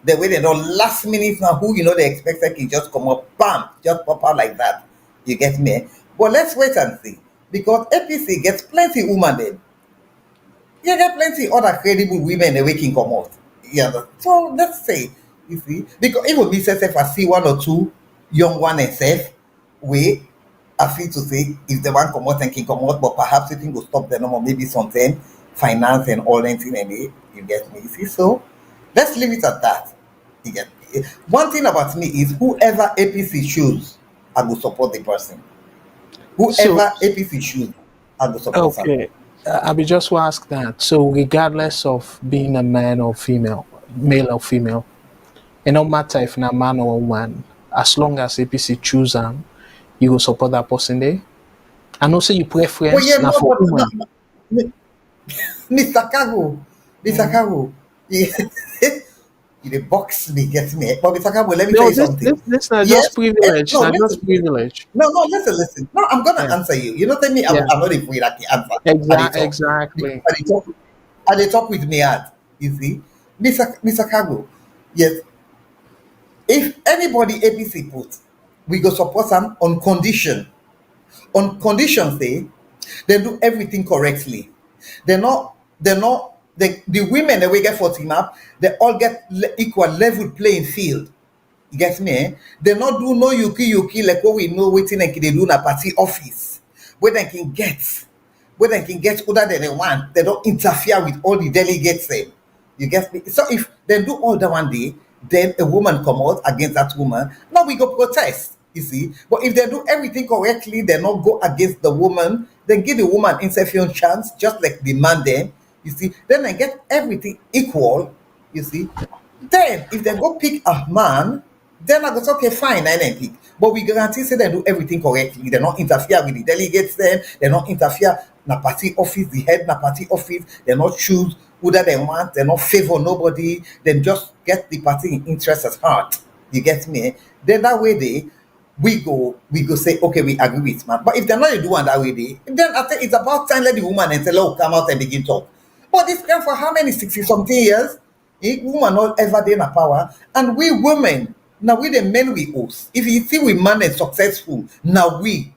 The way they don't last minute now, who you know they expect they can just come up, bam, just pop out like that. You get me? But let's wait and see. Because APC gets plenty women then. You get plenty other credible women the way can come out. Yeah. So let's say, you see, because it would be safe if I see one or two young one and safe way. I feel to say if the one come out and can come out, but perhaps it will stop the number, maybe something, finance and all that thing and you get me. You see, so let's leave it at that. You get me. One thing about me is whoever APC choose, I will support the person. so Whoever APC choose, I will support them. okay, I will just ask that. So regardless of being a man or female, male or female, it no matter if na man or woman, as long as APC choose them, you will support that person there. I know say you But yeah, preference now no, for but woman. no, Mr. Kago, Mr. Mm. Kago, you, you dey box me, get me. But Mr. Kago, let me tell No, you something. this not just Yes, privilege. no, Not just listen. privilege. No, no, listen. No, I'm gonna Yeah, answer you. You know, tell me yeah. I'm not afraid I can answer. I dey talk. Because Exactly. I dey talk with me heart. You see, Mr. Kago, yes. If anybody APC put, we go support them on condition. On condition say they do everything correctly. The women that we get for team up, they all get equal level playing field. You get me? Eh? They not do no yuki like what we know waiting and they do in a party office. Where they can get other than they want. They don't interfere with all the delegates. You get me? So if they do all that one day, then a woman come out against that woman. Now we go protest. You see, but if they do everything correctly, they not go against the woman. Then give the woman insufficient chance, just like the man. Then you see, then they get everything equal. You see, then if they go pick a man, then I go say, okay, fine, I then pick. But we guarantee say they do everything correctly. They not interfere with the delegates. Then they not interfere na party office, the head na party office. They not choose who that they want. They not favor nobody. Then just get the party in interest at heart. You get me? Then that way we go say, okay, we agree with man. But if they're not doing that way, then I think it's about time let the woman and say, oh, come out and begin talk. But this guy for how many 60 something years? Woman not ever dey in a power. And we women, now we the men we host. If you see we man is successful, now we.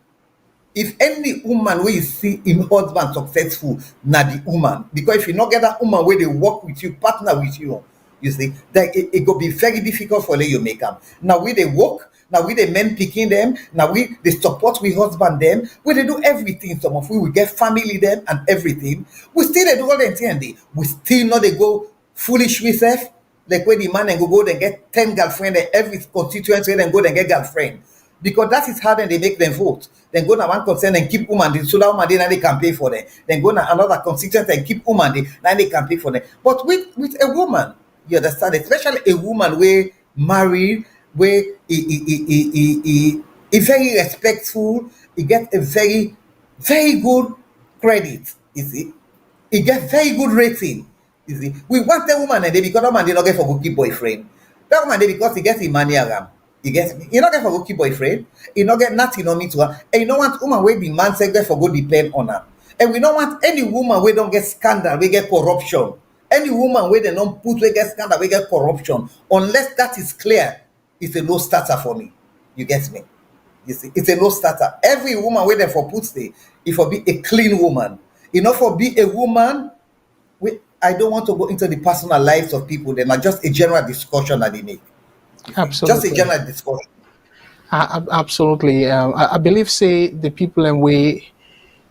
if any woman wey you see im husband successful na the woman, because if you no get that woman wey dey work with you, partner with you, you see, then it go be very difficult for you make am. Na we dey work, na we dey men pikin dem, na we dey support we husband dem, we dey do everything. Some of we get family dem and everything. We still dey do all dem thing dey. We still no dey go foolish we sef. Like when the man and go then get 10 girlfriend and every constituency then go then get girlfriend. Because that is how then they make them vote. Then go to one concern and keep woman, so that woman then they can pay for them. Then go to another constituency and keep woman, then they can pay for them. But with a woman, you understand, especially a woman where married, where he very respectful, he get a very, very good credit, you see. He get very good rating. You see, we want a woman and they because that man they not get for good keep boyfriend. That woman they because he gets the money around. He not get for good keep boyfriend. He not get nothing on me to her. And you don't want woman where the man say get for good depend on her. And we don't want any woman where don't get scandal, we get corruption. Any woman where they don't put we get scandal, we get corruption. Unless that is clear, it's a no starter for me. You get me? You see, it's a no starter. Every woman where they for put stay, if for be a clean woman, enough for be a woman. I don't want to go into the personal lives of people. They're not just a general discussion that they make. Just a Absolutely. general discussion. Absolutely. I believe say the people and we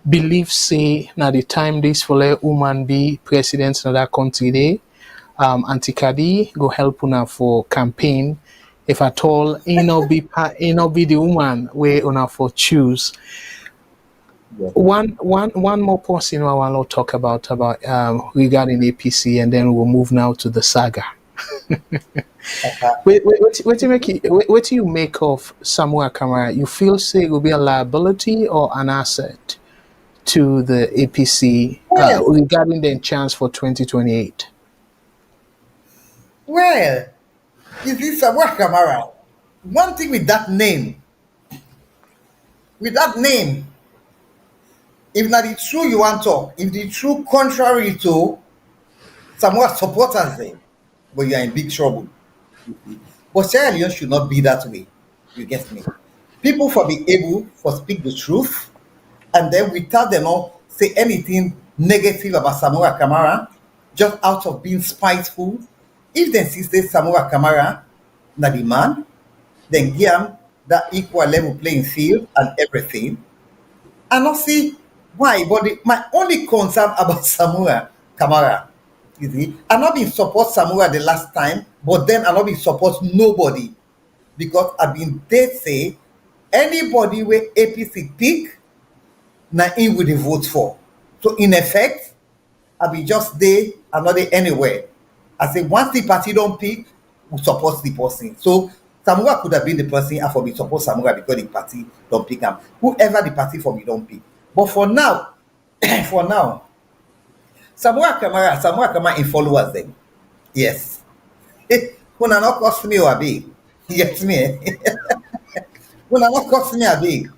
believe say now the time this for let woman be president in that country day. Auntie Kadi go help una for campaign. If at all, you know be the woman where una for choose. Yeah. One more person I want to talk about regarding APC, and then we'll move now to the saga. What do you make of Samuel Kamara? You feel say it will be a liability or an asset to the APC Well, regarding the chance for 2028? well, you see, Samuel Kamara, one thing with that name, if not the true you want to talk, if the true contrary to Samuel supporters them, but you are in big trouble. But Sierra Leone should not be that way. You get me? People for be able for speak the truth, and then without them not say anything negative about Samoa Kamara, just out of being spiteful. If they see say Samoa Kamara, na the man, then give him that equal level playing field and everything. And not see why, but my only concern about Samoa Kamara, you see, I not been support Samoa the last time, but then I not been support nobody because I've been dead say anybody where APC pick, na him will they vote for. So in effect, I be just there, I'm not there anywhere. I say once the party don't pick, we support the person. So Samura could have been the person I for me support Samura because the party don't pick him. Whoever the party for me don't pick. But for now, for now, Samura Kamara in followers them. Yes. Una not cost me or big. Yes me. Una not cost me a big.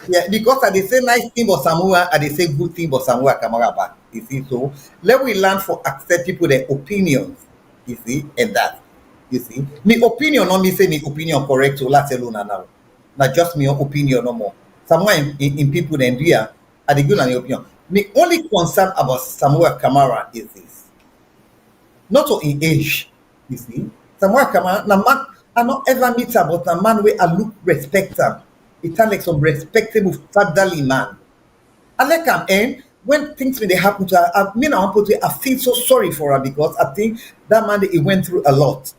Yeah, because I they say nice thing about Samoa, and they say good thing about Samoa Kamara back. You see, so let we learn for accept people their opinions. You see, and that. You see, me opinion not me say me opinion correct to let alone now. Not just me opinion no more. Samoa in people then do ya, are the good and the opinion. Me only concern about Samoa Kamara is this. Not to in age, you see. Samoa Kamara, na man, I not ever meet about a man where I look respect him. It sounds like some respectable fatherly man. I like him, and when things when they happen to her, I feel so sorry for her because I think that man he went through a lot.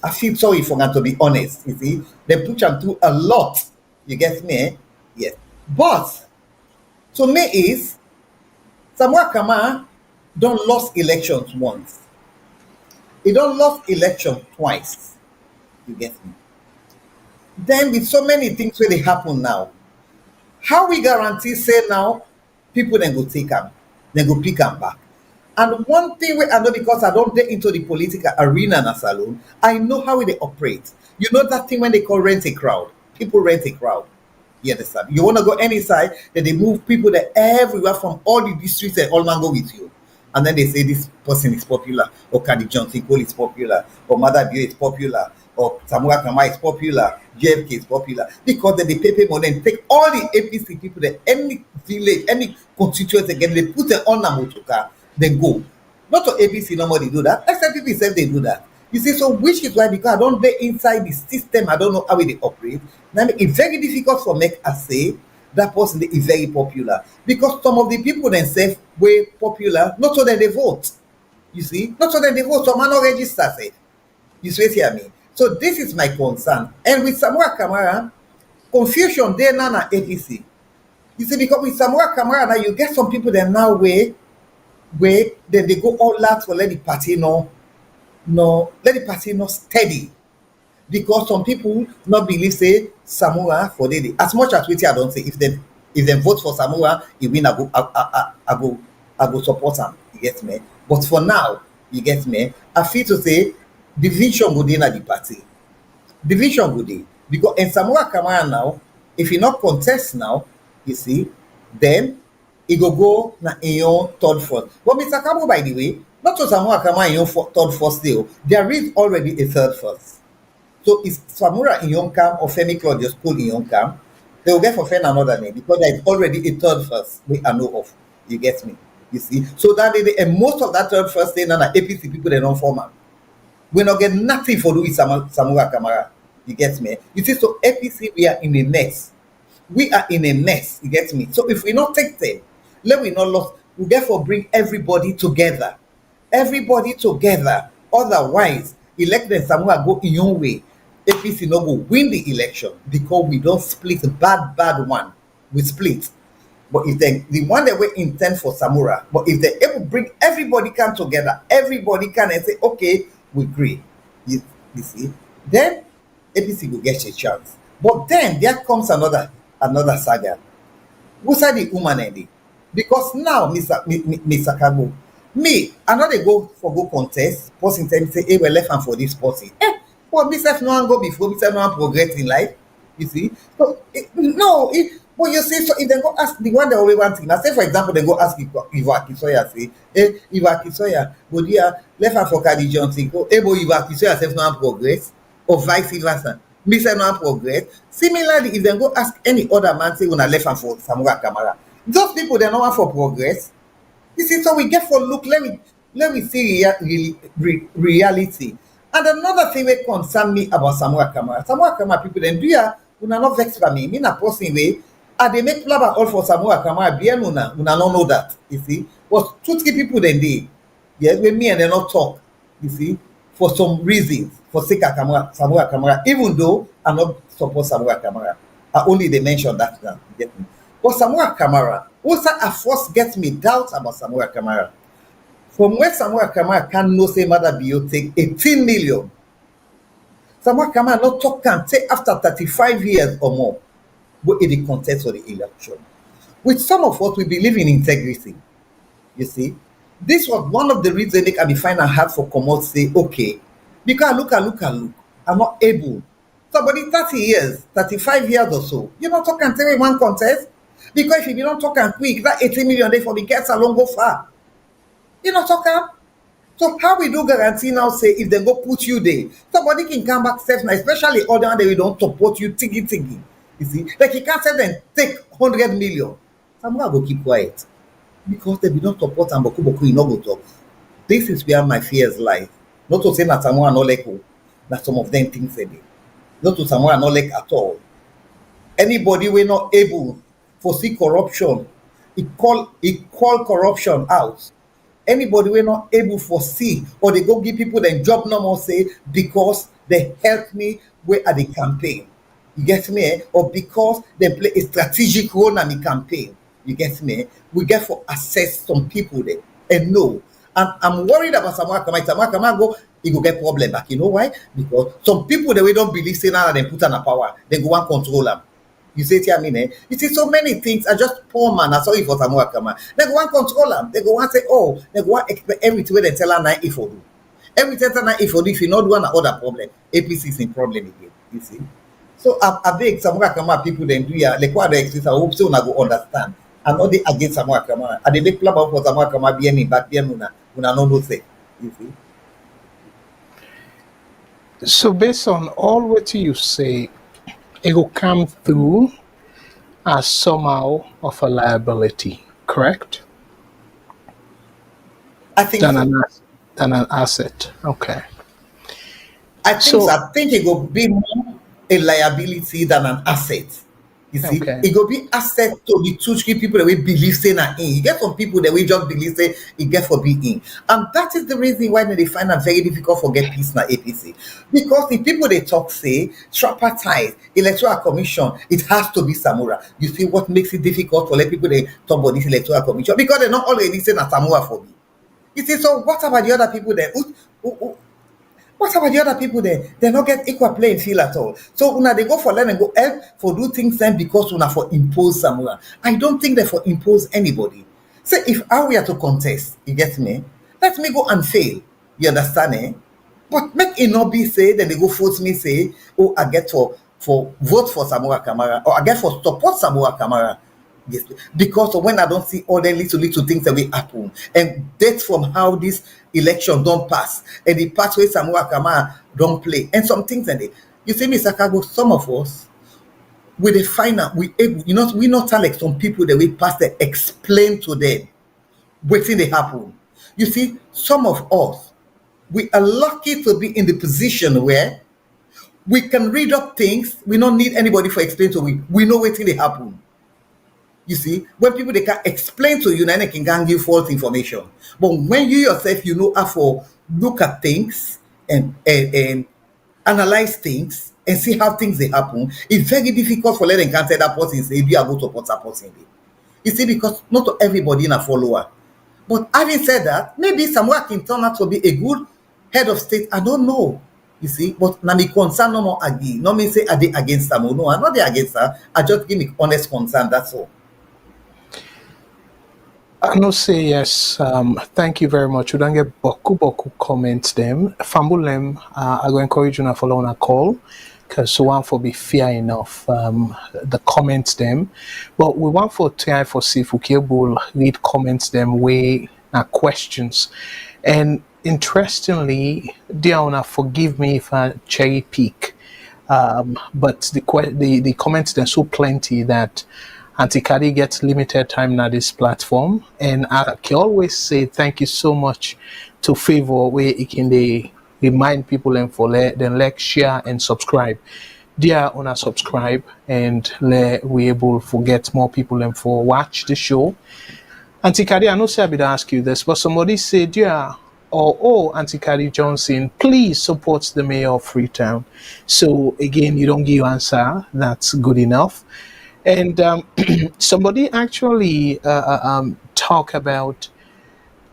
I feel sorry for her to be honest. You see, they put him through a lot. You get me? Eh? Yes. But to me is Samuel Kamara don't lost elections once. He don't lost election twice. You get me? Then with so many things where they happen now, how we guarantee say now people then go take them, then go pick them back. And one thing where I know because I don't get into the political arena in a salon, I know how they operate. You know that thing when they call rent a crowd. People rent a crowd. You understand? You want to go any side, then they move people that everywhere from all the districts and all man go with you. And then they say this person is popular, or Kadi Johnson Cole is popular, or Mother Bio is popular, or Samura Kamara is popular, JFK is popular, because then they pay money and take all the APC people, that any village, any constituent again, they put them on a motor car, then go. Not to APC, nobody do that. SLPP said they do that. You see, so which is why, because I don't get inside the system, I don't know how they operate. Now make it very difficult for make us say that person is very popular. Because some of the people themselves were popular, not so that they vote. You see, not so that they vote, some are not registered. Say. You see what I mean? So this is my concern. And with Samura Kamara, confusion there now na APC. You see, because with Samura Kamara now you get some people that now where then they go all out for let the party let the party not steady. Because some people not believe say Samura for the as much as I don't say if they vote for Samura, he win I go support him. You get me? But for now, you get me? I feel to say division go in at the party. Division go dey. Because in Samura Kamara now, if he not contest now, you see, then he go na in your third force. But Mr. Kabo, by the way, not to Samura Kamara in your third force still, there is already a third force. So if Samura in Yonkam or Femi Claudius school in Yonkam, they will get for friend another name because there is already a third first we I know of. You get me? You see? So that is and most of that third first thing and APC people they don't form am. We not get nothing for do with Samura Kamara. You get me? You see, so APC we are in a mess. We are in a mess. You get me? So if we not take them, let we not lost. We therefore bring everybody together. Everybody together. Otherwise, elect them Samura go in your way. APC no go win the election because we don't split a bad one. We split. But if the one that we intend for Samura, but if they able bring everybody come together, everybody can and say, okay, we agree. You see, then APC will get a chance. But then there comes another saga. Who's the Umaru? Because now, Mr. Kabo, me, I know they go contest, person tell me say, hey, we left hand for this person. But myself no one go before, myself no one progress in life. You see? So but you see, so if they go ask the one that always want to, say for example, they go ask Iva Kisoya, say, hey, Iva Kisoya, go there, left hand for Kadi Johnson, go, hey, boy, Iva Kisoya self no one progress, or vice versa. Myself no one progress. Similarly, if they go ask any other man, say, when I left hand for Samura Kamara, those people, they're not one for progress. You see, so we get for look, let me see reality. And another thing that concern me about Samura Kamara people, then do ya, una not vex for me. Me na person way, they make plaba all for Samura Kamara, bien una not know that, you see. But two people then they, yeah, with me and they not talk, you see, for some reasons, for sake of Samura Kamara, even though I not support Samura Kamara. I only they mention that now, get me. But Samura Kamara, also at first gets me doubts about Samura Kamara. From where Samura Kamara can no say Mother Bio take 18 million. Samura Kamara not talk can say after 35 years or more, but in the contest of the election. With some of us, we believe in integrity. You see, this was one of the reasons they can be find hard for Komot say, okay, because look, I'm not able. Somebody 30 years, 35 years or so, you don't talk and tell me one contest. Because if you don't talk and quick, that 18 million they for the gets along go far. You know, talk. So how we do guarantee now say if they go put you there, somebody can come back safe now, especially all the one that we don't support you tiggy. You see, like you can't say then take 100 million. Someone go keep quiet because they be not support and boku you not go talk. This is where my fears lie. Not to say that someone not like who, that some of them things say they. Not to someone not like at all. Anybody we not able for see corruption, he call corruption out. Anybody we're not able for see or they go give people their job normal say because they help me where at the campaign. You get me? Or because they play a strategic role in the campaign. You get me? We get for assess some people there. And no. And I'm worried about Samura Kamara. Samura Kamara go, he go get problem back. You know why? Because some people that we don't believe say now they put on a power, they go and control them. You say to me, you see so many things are just poor man. I sorry for Samura Kamara. They go and control them. They go and say, oh, they go and expect everything where they tell her now if you do. Everything tell her if you do, if you not do another problem, APC is in problem again. You see. So I beg Samura Kamara people then do ya like what they exist. I hope so una go understand. I'm not against Samura Kamara. And they make plan for Samura Kamara be any back there una no say. You see. So based on all what you say, it will come through as somehow of a liability, correct? I think Than an so. than an asset. Okay. I So think it will be more a liability than an asset. You see, okay. it will be asset to the two three people that we believe say na in. You get some people that we just believe say it get for be in. And that is the reason why they find it very difficult for get peace na APC. Because the people they talk say tripartite, electoral commission, it has to be Samura. You see what makes it difficult for let people they talk about this electoral commission? Because they're not already saying na Samura for me. You see, so what about the other people then? What about the other people there? They not get equal playing field at all. So una they go for learn and go help for do things then because una for impose someone. I don't think they for impose anybody. Say if I were to contest, you get me? Let me go and fail. You understand, eh? But make it not be say then they go force me say, oh, I get for vote for Samora Kamara or I get for support Samora Kamara. Yes, because of when I don't see all the little things that will happen, and that's from how this election don't pass, and the pathway Samuel Kamara don't play, and some things and they, you see, Mr. Kago, some of us with the final, we able, we not tell like some people that we pass the explain to them waiting they happen. You see, some of us we are lucky to be in the position where we can read up things. We don't need anybody for explain to we know waiting they happen. You see, when people they can explain to you, then they can give false information. But when you yourself, you know how to look at things and analyze things and see how things they happen, it's very difficult for letting can tell that person say you are going to support that person. You see, because not everybody in a follower. But having said that, maybe Samuel can turn out to be a good head of state. I don't know. You see, but now me concern no more agree. No me say are they against them or no, I'm not they against her. I just give me honest concern. That's all. I know say yes. Thank you very much. We don't get boku comments them. Fambulem, I go encourage you to follow on a call because we want for be fair enough. The comments them, but we want for try for see if we can read comments them way questions. And interestingly, dear owner, forgive me if I cherry pick. But the comments they're so plenty that Auntie Kadi gets limited time now this platform, and I can always say thank you so much to Favor where it can they remind people and for then like share and subscribe. Dear owner subscribe and let we able to get more people and for watch the show. Auntie Kadi, I know say I be to ask you this, but somebody said, yeah, oh, Auntie Kadi Johnson, please support the mayor of Freetown. So again, you don't give answer. That's good enough. And somebody actually talk about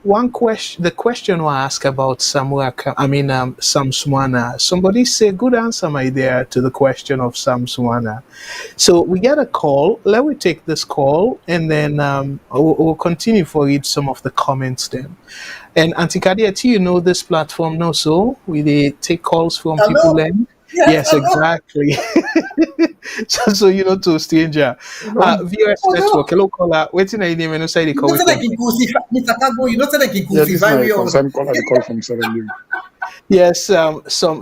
one question. The question was asked about Sam Swana. Somebody say good answer, my dear, to the question of Sam Swana. So we get a call. Let me take this call, and then we'll continue for read some of the comments then. And Auntie Kadiati, you know this platform now, so we they take calls from people Hello? then. Yes, Yes, hello? exactly. So you know to stranger. Hello? VOS Hello? network, hello caller. Waiting a name and no say the You call know, we say like come in from. crucify, Mr. Kago, you know, say like in Yeah, this is crucify my we all. concern call. I call from Sierra Leone. Yes,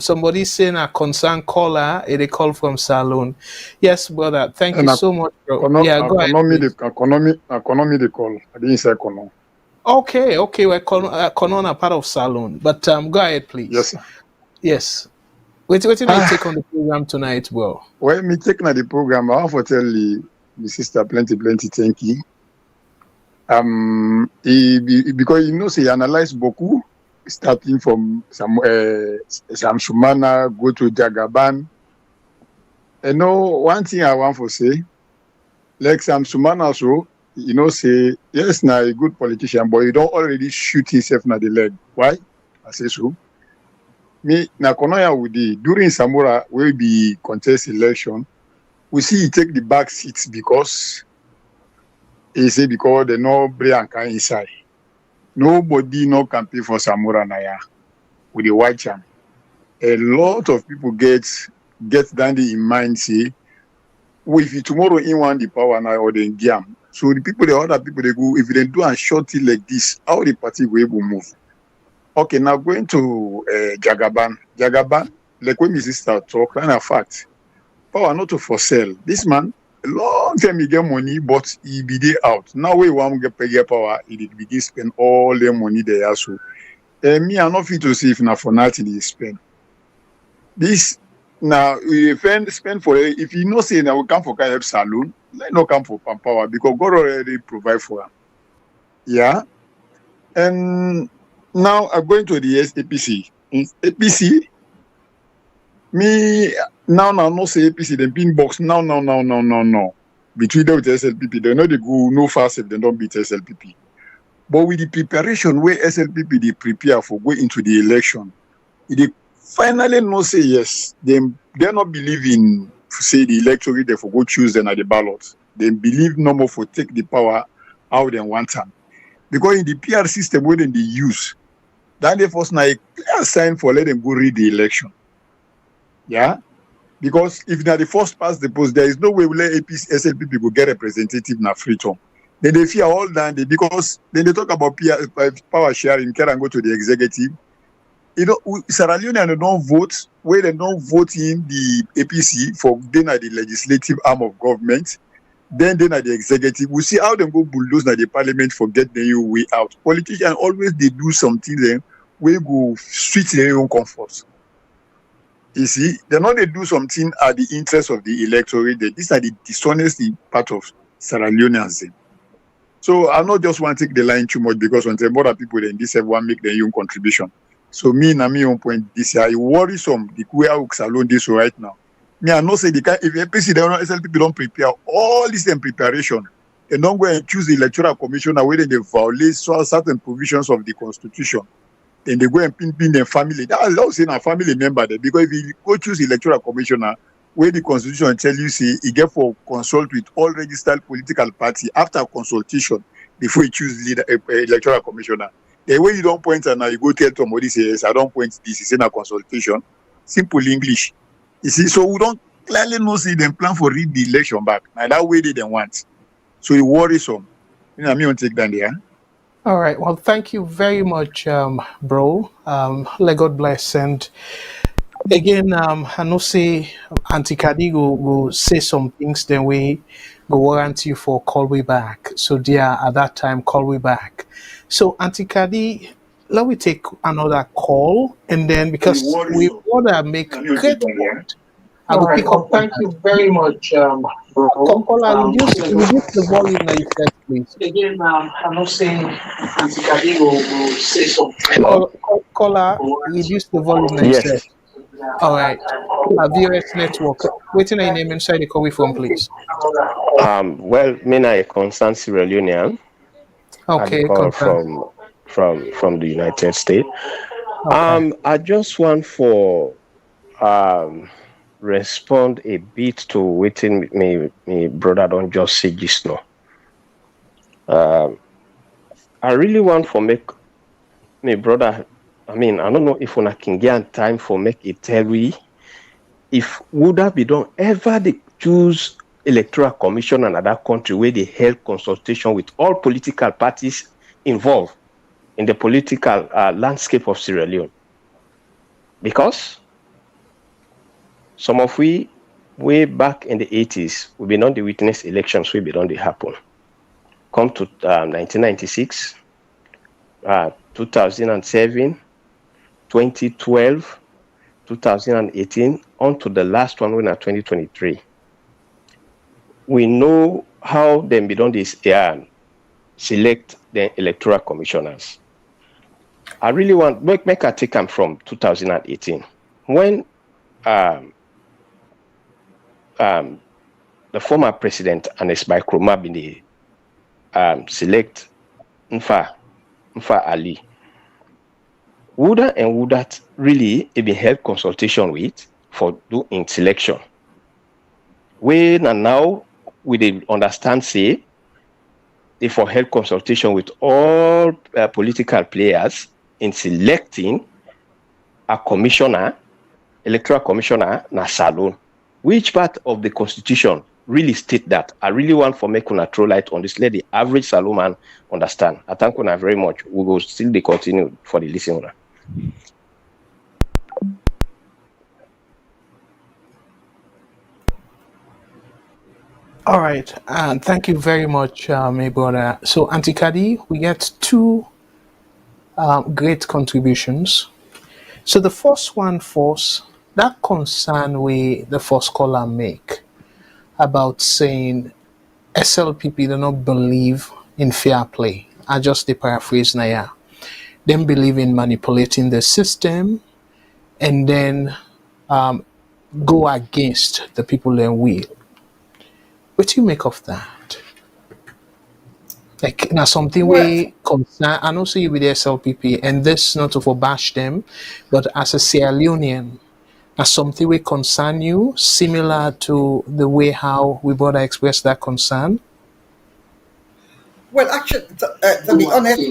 somebody saying a concern caller, they call from Salon. Yes, brother. Thank you And so much, bro. Yeah, go ahead, please. economy the call. I didn't say economy. Okay, we're con a part of Salon. But go ahead, Yes, please. sir. Yes. Waiting I take Ah, on the program tonight, bro. when me taking the program, I want to tell the sister plenty thank you. Because you know, say analyze beaucoup, starting from some Shumana, go to Jagaban. And know one thing I want to say, like some Shumana also, you know, say yes, now a good politician, but you don't already shoot himself na the leg. Why? I say so. Me na konoya wudi during Samora will be contest election. We see he take the back seats because he say because they no Brianka inside. Nobody no campaign for Samora Naya with the white charm. A lot of people get dandy in mind say, well, if you tomorrow in one the power now or the jam. So the other people they go if they do and short it like this, how the party will able move. Okay, now going to Jagaban. Jagaban, like when my sister talk, and a fact, power not to for sale. This man, a long time he get money, but he be there out. Now we want to get power, he did begin spend all the money there. So, me, I'm not fit to see if na for nothing he spend. This now if spend for if you know say now we come for kind of saloon, let not come for power because God already provide for him. Yeah. And now I'm going to the SLPC. In APC, me now no say APC, the pin box now. Between them with SLPP, they know they go no fast if they don't beat SLPP. But with the preparation where SLPP they prepare for going into the election, they finally no say yes. They're not believing say the electorate they for go choose them at the ballot. They believe no more for take the power out than one time. Because in the PR system where they use, that they first now a clear sign for let them go read the election. Yeah? Because if they're the first past the post, there is no way we let SLPP go get representative na free term. Then they fear all that because then they talk about power sharing, can go to the executive. You know, Sierra Leone they don't vote, where they don't vote in the APC for then at the legislative arm of government, then at the executive. We see how they go bulldoze at the parliament for get their way out. Politicians always they do something then where go switch their own comfort. You see, they know they do something at the interest of the electorate. These are the dishonesty part of Sierra Leone'S. So I'm not just want to take the line too much because when there are people then this everyone make their own contribution. So me own point this year, it worrisome the way I alone this right now. Me I know say the if APC SLPP don't prepare all this in preparation, they don't go and choose the electoral commissioner where they violate certain provisions of the constitution. Then they go and pin their family. That allows in a family member there because if you go choose electoral commissioner where the constitution tell you say you get for consult with all registered political party after consultation before you choose leader electoral commissioner. The way you don't point and now you go tell somebody say yes, I don't point this, it's in a consultation. Simple English. You see, so we don't clearly know say them plan for read the election back. Now that way they don't want. So it worries some. You know, me won't take that there. All right. Well, thank you very much, bro. Let God bless. And again, I know say Auntie Kadi go say some things, then we go warrant you for call way back. So dear, at that time, call way back. So Auntie Kadi, let me take another call, and then because we want to make great point, I will pick up. Thank you very much, bro. Caller, reduce the volume that you said, please. Again, I'm not saying Auntie Kadi will say something. Caller, reduce the volume that you said. All right. VOS Network. Waiting your name inside the call from, please. Well, me I concern Sierra Leone. Okay, from the United States. Okay. I just want for respond a bit to waiting me brother don't just say this now. I really want for make me brother. I mean, I don't know if I can get time for make it tell we if would have be done ever they choose electoral commission in another country where they held consultation with all political parties involved in the political landscape of Sierra Leone. Because some of we way back in the 80s, we've been on the witness elections, we've been on the happen. Come to 1996, 2007, 2012, 2018, on to the last one when at 2023. We know how them be done this select the electoral commissioners. I really want make a take them from 2018 when the former president Auntie Koroma been the select Mfa Ali. Would that really it be held consultation with for doing selection? When and now we did understand say if for held consultation with all political players in selecting a commissioner, electoral commissioner na salon. Which part of the constitution really state that? I really want for make una throw light on this. Let the average salon man understand. I thank you very much. We will still continue for the listener. All right, and thank you very much, my brother. So, Auntie Kadi, we get two great contributions. So, the first one first, that concern we the first caller make about saying SLPP do not believe in fair play. I just the paraphrase now. Yeah. Them believe in manipulating the system and then um, go against the people they will. What do you make of that? Like now something Well, we concern. I know say you with the SLPP, and this not to bash them, but as a Sierra Leonean, as something we concern you, similar to the way how we brother express that concern. well, actually, to be honest,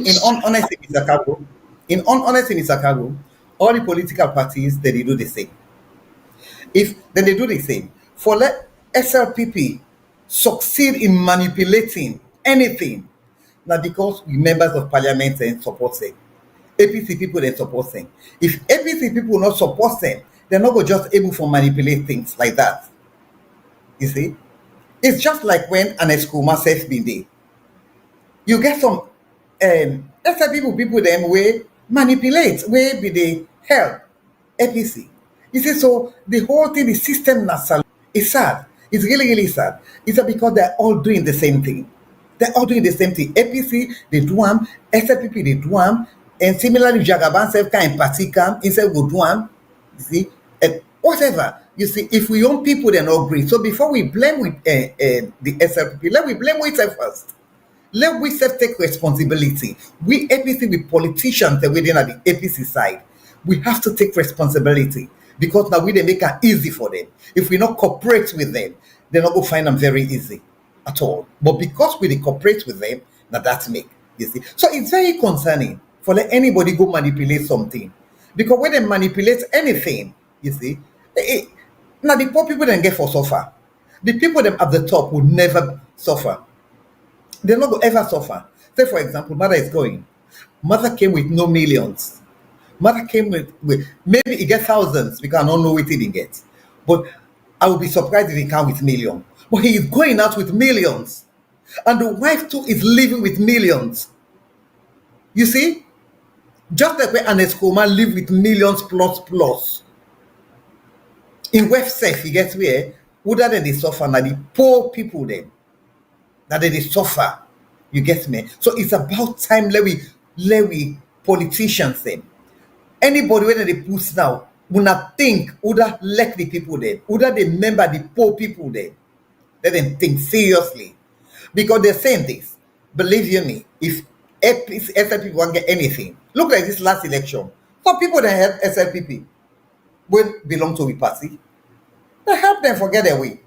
honest in Chicago, honest in Chicago, all the political parties they do the same. If then they do the same. For let SLPP succeed in manipulating anything, now because we members of parliament and support them, APC people then support them. If APC people not support them, they're not go just able to manipulate things like that. You see, it's just like when an Eskuma self been there. You get some people them way manipulate, way be they help APC. You see, so the whole thing, the system na it's sad. It's really, really sad. It's because they're all doing the same thing. They're all doing the same thing. APC, they do them, SLPP, they do them, and similarly, Jagaban self can party come, instead go do them. You see, and whatever. You see, if we own people, they're not great. So before we blame with the SLPP, let we blame with them first. Let we self take responsibility. We APC, we politicians that within at the APC side, we have to take responsibility because now we they make it easy for them. If we not cooperate with them, they're not going to find them very easy at all. But because we dey cooperate with them, now that's make you see. So it's very concerning for let anybody go manipulate something because when they manipulate anything, you see, now the poor people then get for suffer. The people them at the top would never suffer. They're not going to ever suffer. Say, for example, mother is going. Mother came with no millions. Mother came with maybe he get thousands because I don't know what he didn't get. But I would be surprised if he come with millions. But he is going out with millions. And the wife too is living with millions. You see? Just like when Anes Koma live with millions plus plus. In West Safe, you get where? Whether they suffer, now the poor people then. That they suffer. You get me? So it's about time let we politicians them. Anybody when they push now, will not think, would let the people there, would they remember the poor people there. Let them think seriously. Because they're saying this. Believe you me, if SLPP won't get anything, look like this last election. Some people that help SLPP will belong to the party. They help them forget their way.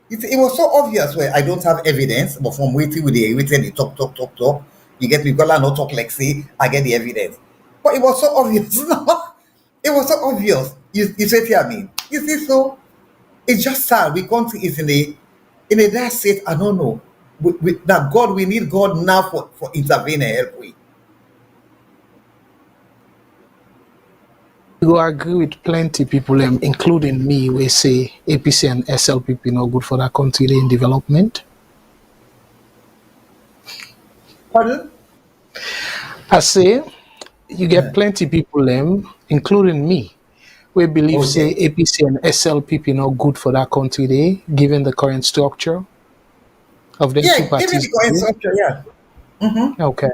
It was so obvious where I don't have evidence, but from waiting with the waiting, the talk. You get me because I not talk like say I get the evidence. But it was so obvious. It was so obvious. You say here, I mean. You see, so it's just sad. We can't is in a that state, I don't know. Now God, we need God now for intervene and help we. You agree with plenty people, including me, we say APC and SLPP not good for that country in development. Pardon? I say you get plenty people, including me, we believe say Okay. APC and SLPP not good for that country there, given the current structure of them two Yeah, give me parties. the current structure, yeah. Okay.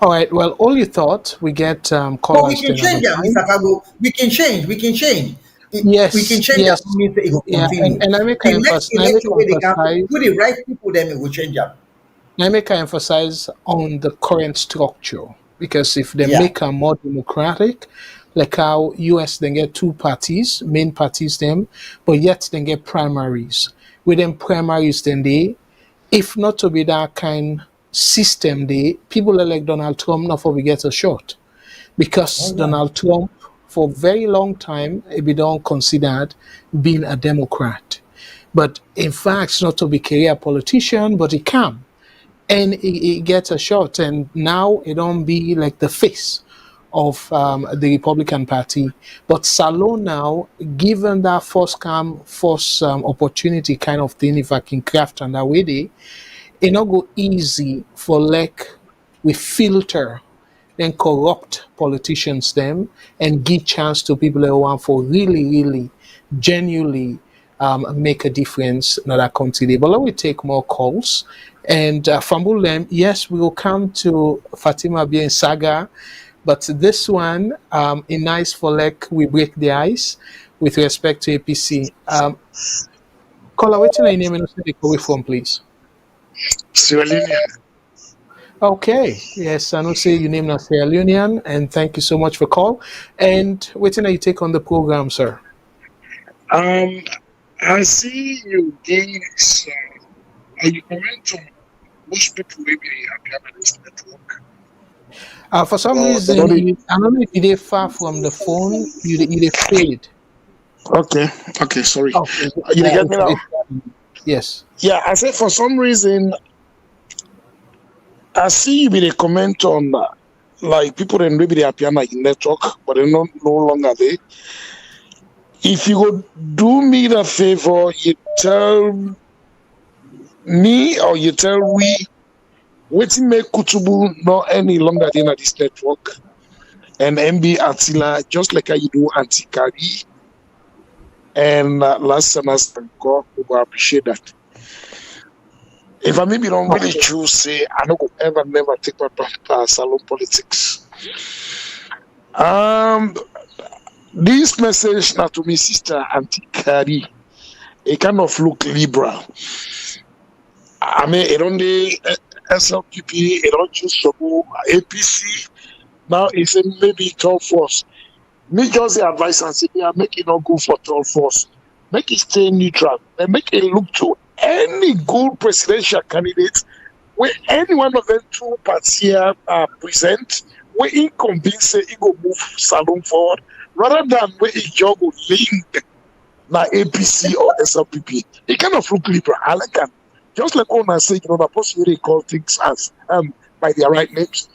All right. Well, all you thought we get But we callers can to another change them, time. Mr. Kago. We can change. We can Yes, change them. yes, Means it will yeah, and, continue. and I make The I next emphasize, election where they can put the right people, then it will change them. I make I emphasize on the current structure because if they Yeah. make a more democratic, like how US then get two parties, main parties them, but yet then get primaries. Within primaries, then they, if not to be that kind system, they people like Donald Trump not for we get a shot because Oh yeah. Donald Trump for a very long time he be don't considered being a Democrat. But in fact, not to be career politician, but he can. And he gets a shot. And now it don't be like the face of the Republican Party. But Salon now, given that first come, first opportunity kind of thing, if I can craft and that way, it not go easy for like we filter then corrupt politicians them and give chance to people who want for really genuinely make a difference in that country. But let me take more calls. And from Bulem, yes, we will come to Fatima Bio and Saga, but this one, in nice for like we break the ice with respect to APC. Caller, what's your name and where you from, please? Sierra Leone. Okay, yes, I know say your name is Sierra Leone, and thank you so much for call. And waiting you take on the program, sir. I see you gave and you comment on most people maybe have this network. For some reason, I don't know if you're far from the phone, you fade. Okay, sorry. Okay. You get me now? Yes. Yeah, I said for some reason, I see you be a comment on like people in maybe they appear like network, but they're no longer there. If you would do me the favor, you tell me or you tell we waiting make Kutubu not any longer than this network and MB Attila just like how you do Auntie Kadi and last semester God will appreciate that. If I maybe don't really choose, say I don't ever never take my part salon politics. This message now to me sister Auntie Kadi, it kind of look liberal. I mean, it only SLPP, it don't choose support APC. Now it's a maybe 12 force. Me just the advice and say, yeah, make it not go for 12 force. Make it stay neutral and make it look to any good presidential candidate where any one of them two parties here present, where he convince he go move Salon forward, rather than where he just go link na APC or SLPP. It kind of look liberal. I like that. Just like when I say, you know, the person really call things as by their right names.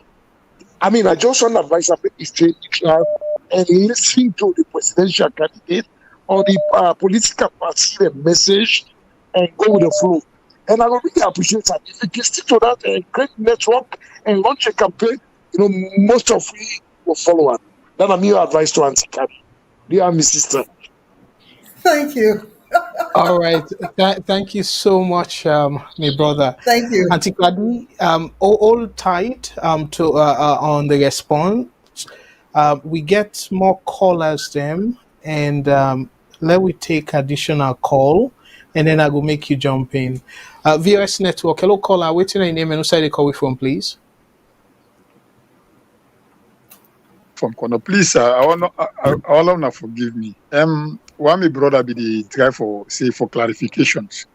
I mean, I just want to advise them to stay neutral and listen to the presidential candidate or the political party message and go with the flow. And I would really appreciate that. If you can stick to that great network and launch a campaign, you know, most of we will follow up. Then I'm your advice to Auntie Kadi. You are my sister. Thank you. All right. Thank you so much, my brother. Thank you. Auntie Kadi, all tight to on the response. We get more callers then, and let we take additional call, and then I will make you jump in. VOS Network, hello caller, what's your name and where you call from, please? From corner, please, I want to forgive me. One my brother be the try for clarifications.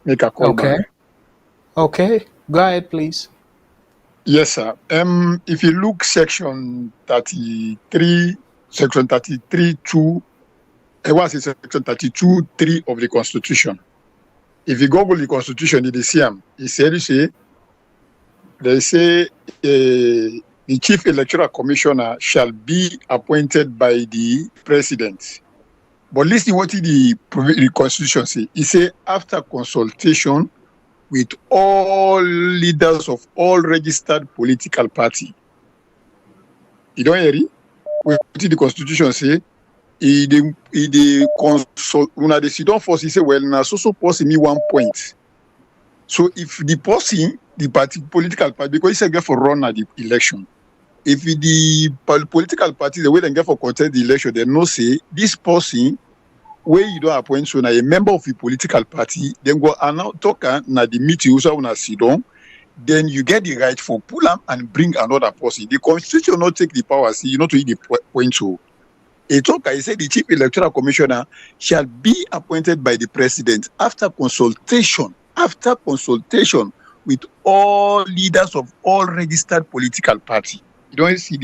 Make a call. Okay. Back. Okay. Go ahead, please. Yes, sir. If you look section 33, section 33(2), was it section 32(3) of the Constitution? If you Google the Constitution, it is here. It says they say the Chief Electoral Commissioner shall be appointed by the President. But listen what the Constitution says. It says after consultation with all leaders of all registered political party. You don't hear it? What the Constitution say? He consult when they sit down first, he say, well, now so person me 1 point. So if the person, the party political party, because he get for run at the election. If the political party, the way they get for contest the election, they no say this person where you don't appoint so now a member of the political party, then go and now talk na the meeting also when I sit down, then you get the right for pull up and bring another person. The Constitution not take the power, see, you know to eat the point so. A talker, he said the Chief Electoral Commissioner shall be appointed by the President after consultation with all leaders of all registered political party. You don't see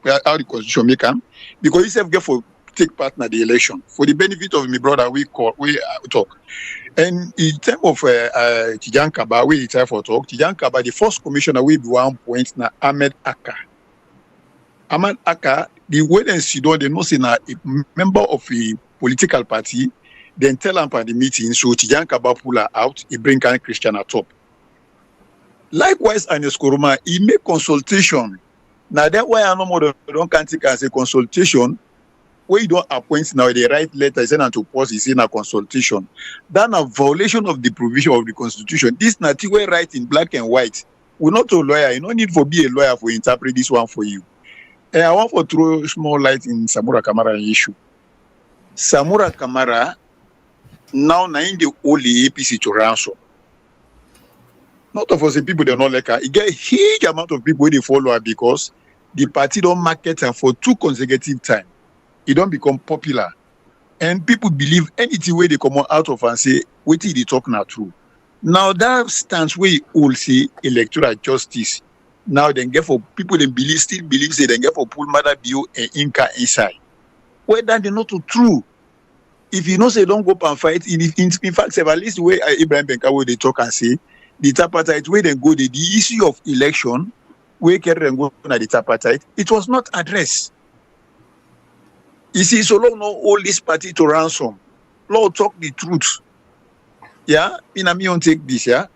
how the Constitution make them because he said get for take part in the election for the benefit of my brother. We talk, and in terms of Tijan Kaba, we retire for talk. Tijan Kaba, the first commissioner will be 1 point na Ahmed Akka. Ahmad Aka, the way they sit down, they know say na a member of a political party, then tell him at the meeting, so Tijan Kaba pull her out, he bring Khan Christian at top. Likewise, Agnes Koroma, he make consultation. Now that why I no more don't can't take as a consultation, where you don't appoint now, they write letter, send and to pause, he say a consultation. That's a violation of the provision of the constitution. This nothing we write in black and white. We're not a lawyer. You don't need to be a lawyer for interpret this one for you. And I want to throw small light in Samura Kamara issue. Samura Kamara now in the only APC to ransom. Not of us the people they not like her. It get a huge amount of people they follow her because the party don't market her for 2 consecutive times. It don't become popular. And people believe anything where they come out of and say, wait till they talk now true. Now that stance where you all say electoral justice. Now then get for people they believe still believe say they get for pull mother bio and inca inside. Well that they not true. If you know say don't go up and fight, in fact, at least the way Ibrahim Benkawe they talk and say the tripartite where they go the issue of election where carry and go na the tripartite, it was not addressed. You see, so long no all this party to ransom. Lord talk the truth. Yeah, in a me on take this, yeah.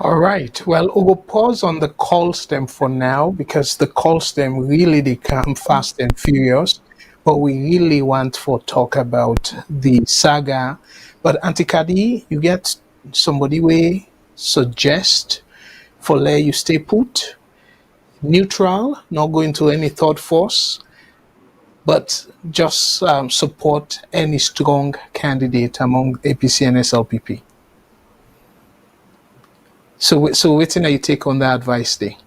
All right. Well, we'll pause on the call stem for now because the call stem really they come fast and furious. But we really want to talk about the saga. But Auntie Kadi, you get somebody we suggest for let you stay put, neutral, not going to any third force, but just support any strong candidate among APC and SLPP. So waiting you take on that advice day.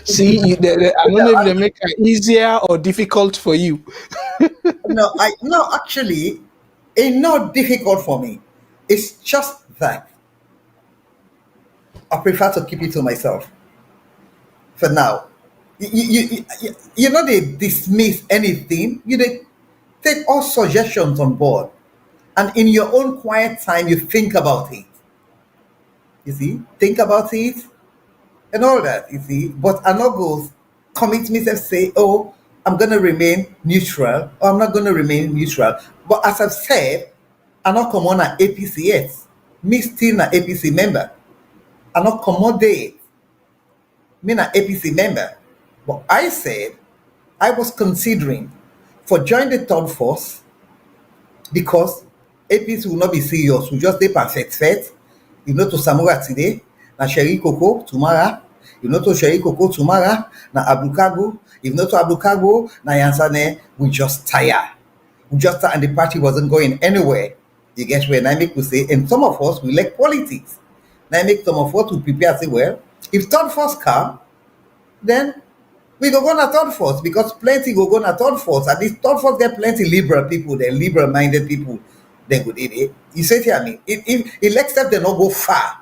See, I don't know if they make it easier or difficult for you. No, actually, it's not difficult for me. It's just that I prefer to keep it to myself for now. You know, they dismiss anything. They take all suggestions on board, and in your own quiet time, you think about it. You see, think about it and all that. You see, but I'm not going to commit myself say, oh, I'm going to remain neutral, or I'm not going to remain neutral. But as I've said, I'm not come on an APC yet. Me still an APC member. I'm not come on there. Me an APC member. But I said I was considering for join the third force because APC will not be serious. We just dey perfect fit. You know to Samura today, na Sherry Coco tomorrow. You know to Sherry Coco tomorrow, na Abdukago. If not to Abdukago, na Yansane, we just tired. We just tired and the party wasn't going anywhere. You get where I make we say, and some of us we like politics. Now I make some of us to prepare say, well, if third force come, then we go on a third force because plenty go on a third force. And this third force get plenty liberal people, they're liberal minded people. They go it. You say to me, if except they not go far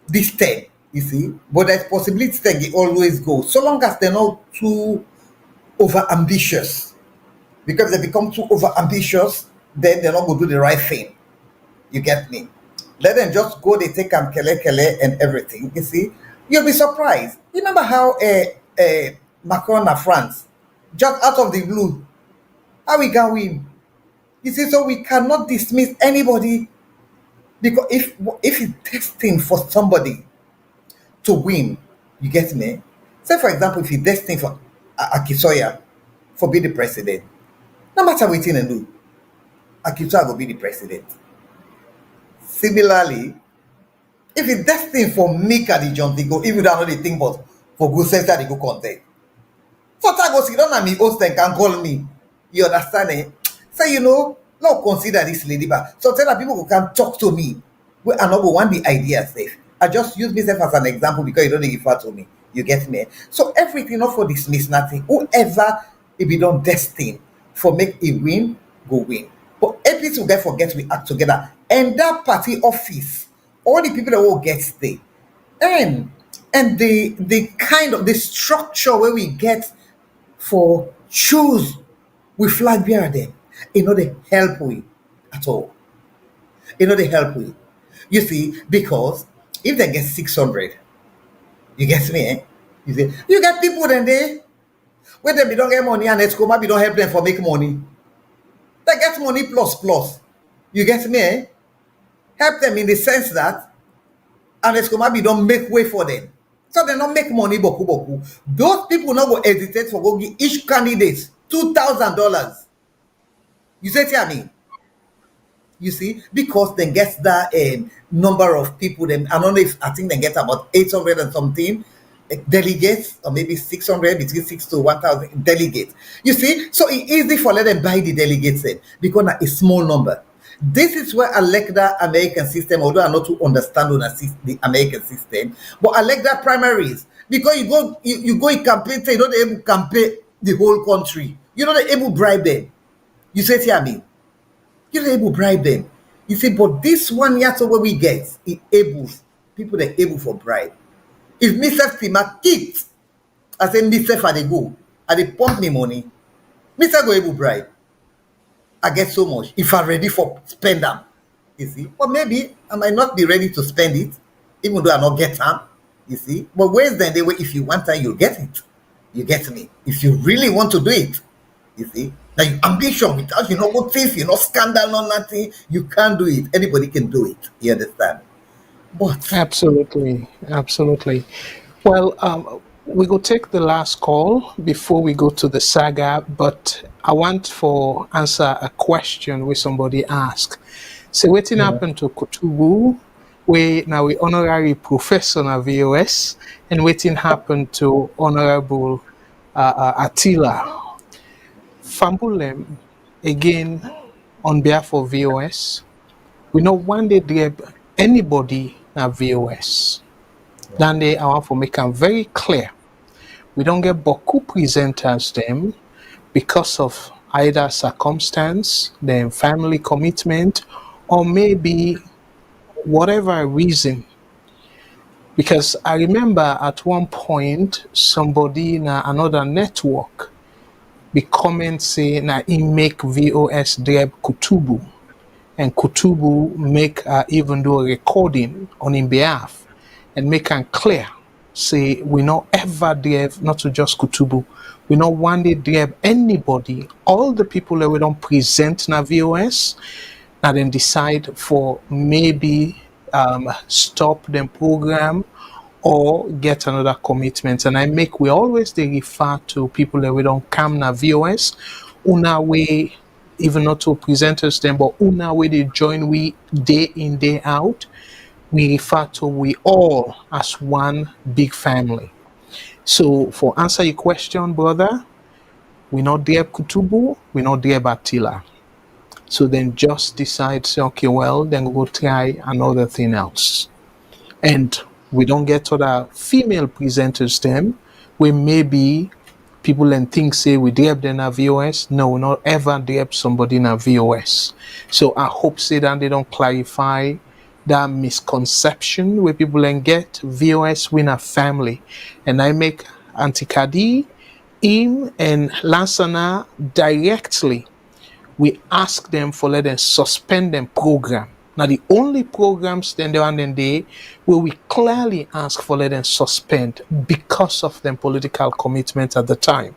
this time, you see, but there's possibility that they always go, so long as they're not too over ambitious. Because they become too over ambitious, then they're not going to do the right thing. You get me? Let them just go, they take kele and everything. You see, you'll be surprised. You remember how Macron of France, just out of the blue, how we can win? You see, so we cannot dismiss anybody because if it's destined for somebody to win, you get me? Say, for example, if it's destined for Akisoya for be the president, no matter what you do, Akisoya will be the president. Similarly, if it's destined for me, Kadi John, they go, if you don't know the thing, but for good sense, they go contact. So I go sit down and me host and can call me. You understand it? Say, not consider this lady, but so tell that people who can talk to me. We are not want the idea safe. I just use myself as an example because you don't refer to me. You get me? So everything not for dismiss nothing. Whoever if you don't destined for make a win, go win. But everything will get forget we act together. And that party office, all the people that will get there. And the kind of the structure where we get for choose we flag bearer them, they help we at all. They help we. You see, because if they get 600, you get me, eh? You see, you get people then they when they don't get money and Escoma be don't help them for make money. They get money plus plus. You get me, eh? Help them in the sense that and Escoma be don't make way for them. So they don't make money boku boku. Those people not go hesitate for go give each candidate $2,000. You see what I mean? You see, because they get that number of people. Them, I don't know if I think they get about 800 and something delegates, or maybe 600, between 6 to 1,000 delegates. You see, so it's easy for let them buy the delegates in because na a small number. This is where I like that American system, although I not to understand the American system, but I like that primaries because you go in campaign, say you don't able to campaign the whole country. You're not able to bribe them. You say what I mean? You're not able to bribe them. You see, but this one yet what we get, it able people that able for bribe. If Mr. Stima kicked, I say Mr. I dey go, I dey pump me money. Mr. go able bribe. I get so much. If I'm ready for spend them, you see. But maybe I might not be ready to spend it, even though I not get them, you see. But where's then the way if you want time, you'll get it. You get me? If you really want to do it, you see. Now your ambition without no thief, scandal, no nothing, you can't do it. Anybody can do it. You understand? But Absolutely, absolutely. Well, we go take the last call before we go to the saga, but I want for answer a question where somebody asked. So what happened to Kutubu, where now we honorary professor na VOS, and what happened to Honorable Attila? Fambulem, again, on behalf of VOS, we know one day there anybody at VOS. Then they I want to make them very clear. We don't get Boku presenters them because of either circumstance, then family commitment, or maybe whatever reason. Because I remember at one point somebody in another network be comment say na he make VOS Dreb Kutubu, and Kutubu make even do a recording on his behalf and make him clear. Say we not ever Dreb, not to just Kutubu, we not one day Dreb anybody, all the people that we don't present na VOS, now then decide for maybe stop them program or get another commitment. And we always they refer to people that we don't come na VOS, una way, even not to presenters them, but una way they join we day in, day out. We refer to we all as one big family. So for answer your question, brother, we not there Kutubu, we not there Attila. So then just decide, say, okay, well, then we'll go try another thing else. And we don't get other female presenters them, where maybe people and think say we drep them at VOS. No, we not ever drep somebody in a VOS. So I hope say that they don't clarify that misconception where people and get VOS win a family. And I make Auntie Kadi, him and Lansana directly. We ask them for let them suspend them program. Now the only programs then they and they where we clearly ask for let them suspend because of them political commitment at the time.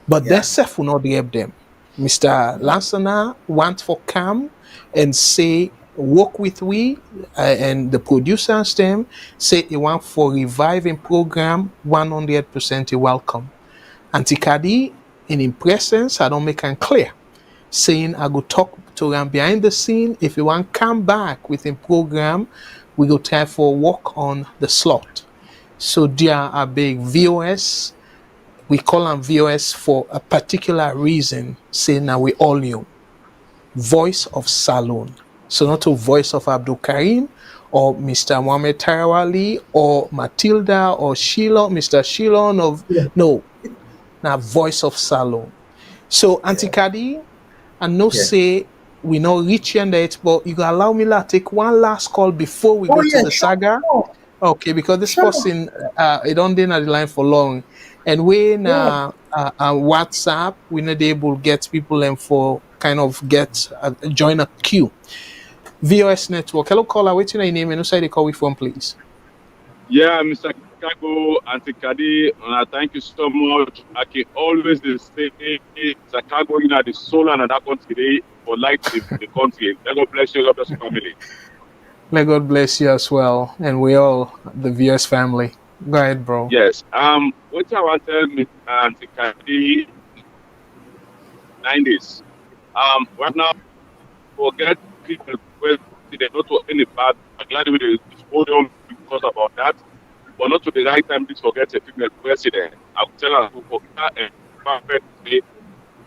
But they self will not help them. Mr. Lansana want for come and say work with we and the producers them say he want for reviving program 100% welcome. Auntie Kadi in presence I don't make him clear, saying I go talk to him behind the scene. If you want come back with a program, we go try for work on the slot. So there are big VOS. We call them VOS for a particular reason, saying now we all you. Voice of Salon. So not a voice of Abdul Karim or Mr. Mohammed Tarawali or Matilda or Sheila, Mr. Shilon of no. Now voice of Salon. So Auntie Kadi, I know say we not reach end it, but you can allow me to take one last call before we go to the saga. Okay, because this person it don't been at the line for long. And when WhatsApp, we're not able to get people and for kind of get join a queue. VOS Network. Hello, caller. What's your name and who side they call we from, please? Yeah, Mr. Chicago, Auntie Kadi, thank you so much. I can always say, Chicago, the soul and that country for life the country. God bless you, God bless your family. May God bless you as well, and we all the VS family. Go ahead, bro. Yes. What I wanted, Mr. Auntie Kadi, 90s. Right now, forget people where they not to any bad. I'm glad we did this podium because about that. But not to the right time, please forget a female president. I will tell her to forget and perfect way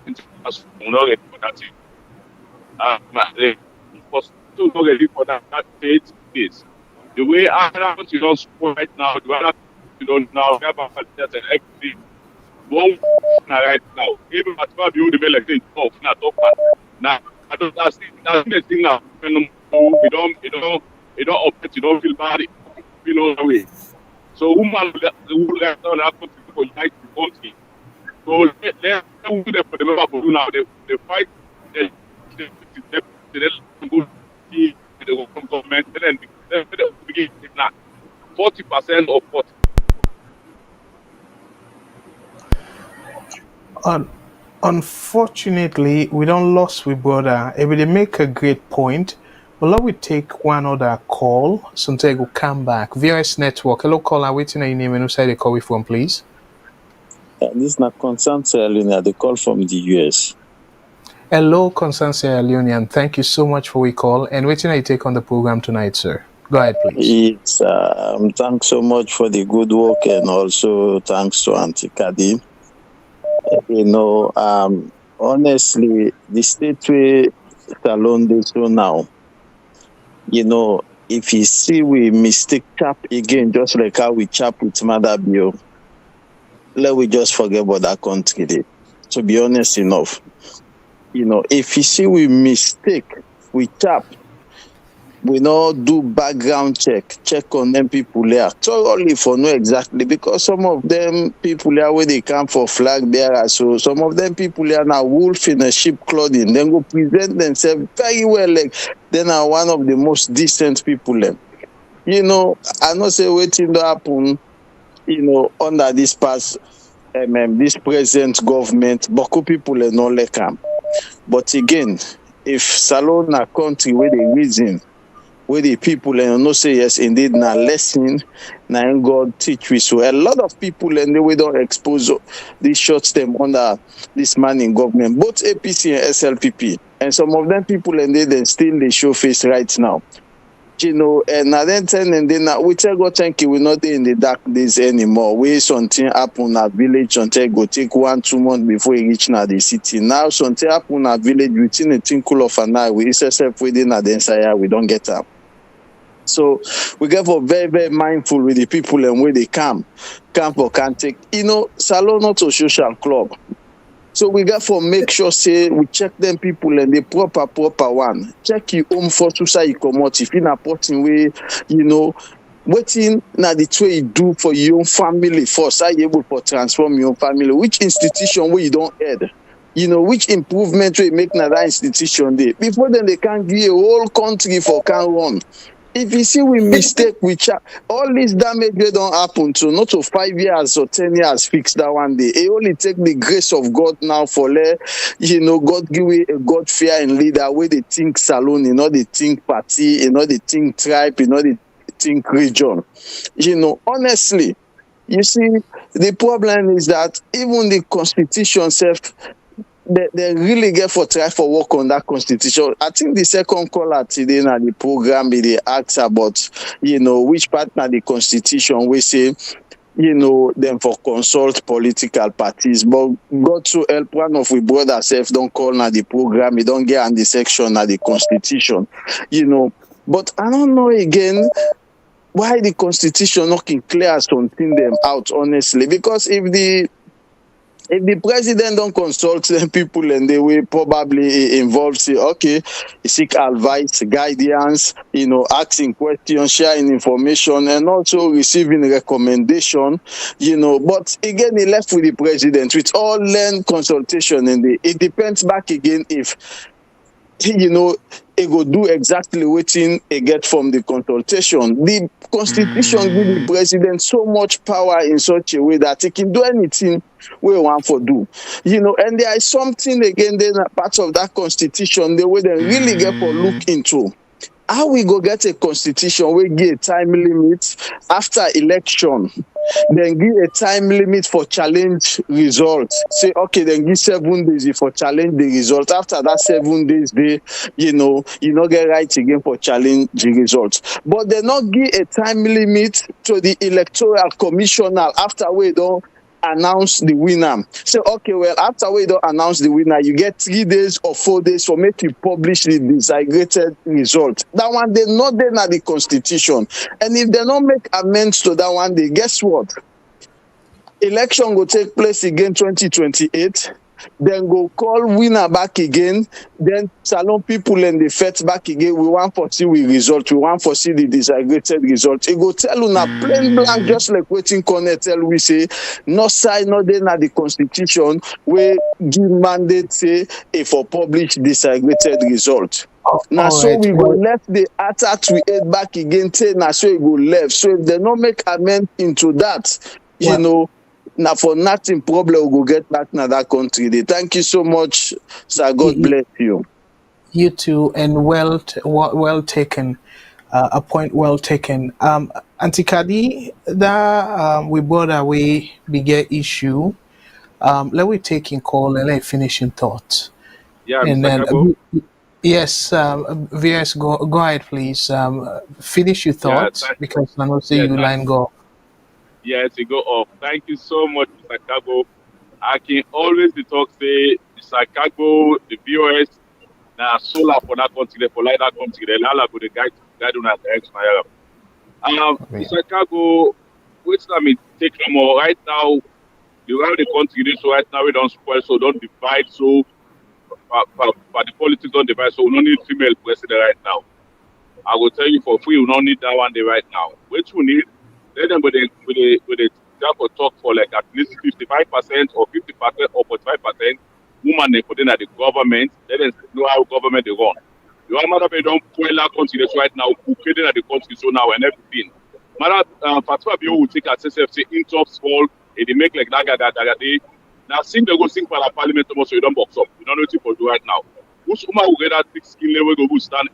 not ready for that thing. For still not ready for that state is the way other countries don't support right now, the other you don't now have a and everything. One right now, even at 12 you will like this talk now. I don't that's the thing now. You don't operate, you don't feel bad, you know the way. So woman will have done that country for unite the country. So let them for the member for now. They fight they go to the government and then they begin now. 40% or 40. Unfortunately, we don't lost we brother. If they make a great point, well, let we take one other call. Sometimes will come back. VOS Network. Hello, caller. Waiting on your name and who side they call we from, please. This is not concerned Sierra Leone. They call from the US. Hello, concerned Sierra Leone, and thank you so much for we call. And waiting on you take on the program tonight, sir. Go ahead, please. It's thanks so much for the good work, and also thanks to Auntie Kadi. Honestly, the state way Salon they so now, if you see we mistake chap again, just like how we chap with Mother Bio, let we just forget about that country day. To be honest enough, if you see we mistake, we chap, we not do background check on them people there thoroughly for know exactly, because some of them people there where they come for flag bearers, so some of them people there now wolf in a sheep clothing, then go present themselves very well, like they are one of the most decent people them. I not say waiting to happen, under this past this present government, Boko people are not like them. But again, if Salon a country where they reason, where the people and no say yes indeed na lesson na God teach we, so a lot of people and they don't expose these short term under this man in government, both APC and SLPP, and some of them people and they still they show face right now. And then and then we tell God thank you, we're not in the dark days anymore. We something happen at village until go take 1-2 months before you reach now the city. Now something happen at village within a tinkle of an eye. We yourself within at the inside, we don't get up. So we get for very, very mindful with the people and where they camp or can take. Salon not a social club. So we got for make sure say we check them people and the proper one. Check your home for suicide commodity. If in a porting way, waiting now the way you do for your own family first. Are you able to transform your own family? Which institution where you don't head? Which improvement will make that institution there? Before then they can give a whole country for can run. If you see we mistake, all this damage they don't happen to not to 5 years or 10 years fix that one day. It only take the grace of God now for God give you a God fear and leader where they think Salon, they think party, they think tribe, they think region. Honestly, you see, the problem is that even the constitution self, they really get for try for work on that constitution. I think the second caller today in the program they ask about, which part of the constitution we say, them for consult political parties. But God to help one of we brother self don't call now the program, he don't get on the section of the constitution, But I don't know again why the constitution not can clear something them out, honestly, because if the president don't consult them people and they will probably involve, say, okay, seek advice, guidance, asking questions, sharing information, and also receiving recommendation, but again, he left with the president with all land consultation, and it depends back again if, it go do exactly what it get from the consultation. The constitution give the president so much power in such a way that he can do anything we want for do. And there is something again, then part of that constitution, the way they really get for look into. How we go get a constitution we give a time limit after election, then give a time limit for challenge results. Say, okay, then give 7 days for challenge the result. After that 7 days, you not get right again for challenge the results. But they not give a time limit to the electoral commissioner after we don't announce the winner. So, okay, well, after we don't announce the winner, you get 3 days or 4 days for me to publish the disaggregated result. That one, they not then at the constitution. And if they don't make amends to that one, they guess what? Election will take place again 2028. Then go call winner back again. Then salon people and the fet back again. We want to see the result. We want to see the disaggregated result. It go tell you now plain blank, just like waiting corner tell we say no side, no then at the constitution we give mandate say if for publish disaggregated result. Now so we go left the attack we head back again. Say now so we go left. So if they not make amend into that, now for nothing problem we go get back in that country. Thank you so much, sir. God bless you. You too, and well taken. A point well taken. Auntie Kadi, that we brought away bigger issue. Let we take in call and let finishing thoughts. Yeah, and Mr. then yes, VS, go ahead, please. Finish your thoughts because I know say you line go. Yes, you go off. Thank you so much, Mr. Kago. I can always talk say Mr. Kago, the VOS, now solar for that country, for like that country, the Lala go the guide on that direction. Mr. Kago, which I mean take no more right now. You have the country, so right now we don't spoil, so don't divide, so but the politics don't divide, so we don't need female president right now. I will tell you for free, we don't need that one day right now. Which we need. Let them with the talk for like at least 55% or 50% or 45% women they put in at the government. Let them know how government they run. You are they don't pull that country right now, who created at the country so now and everything. Mother Fatima Bio will take at SFC in top small, and they make like that they now sing they go sing for the parliament so you don't box up. You don't know what you do right now. Who's Umaru get that thick skin level go stand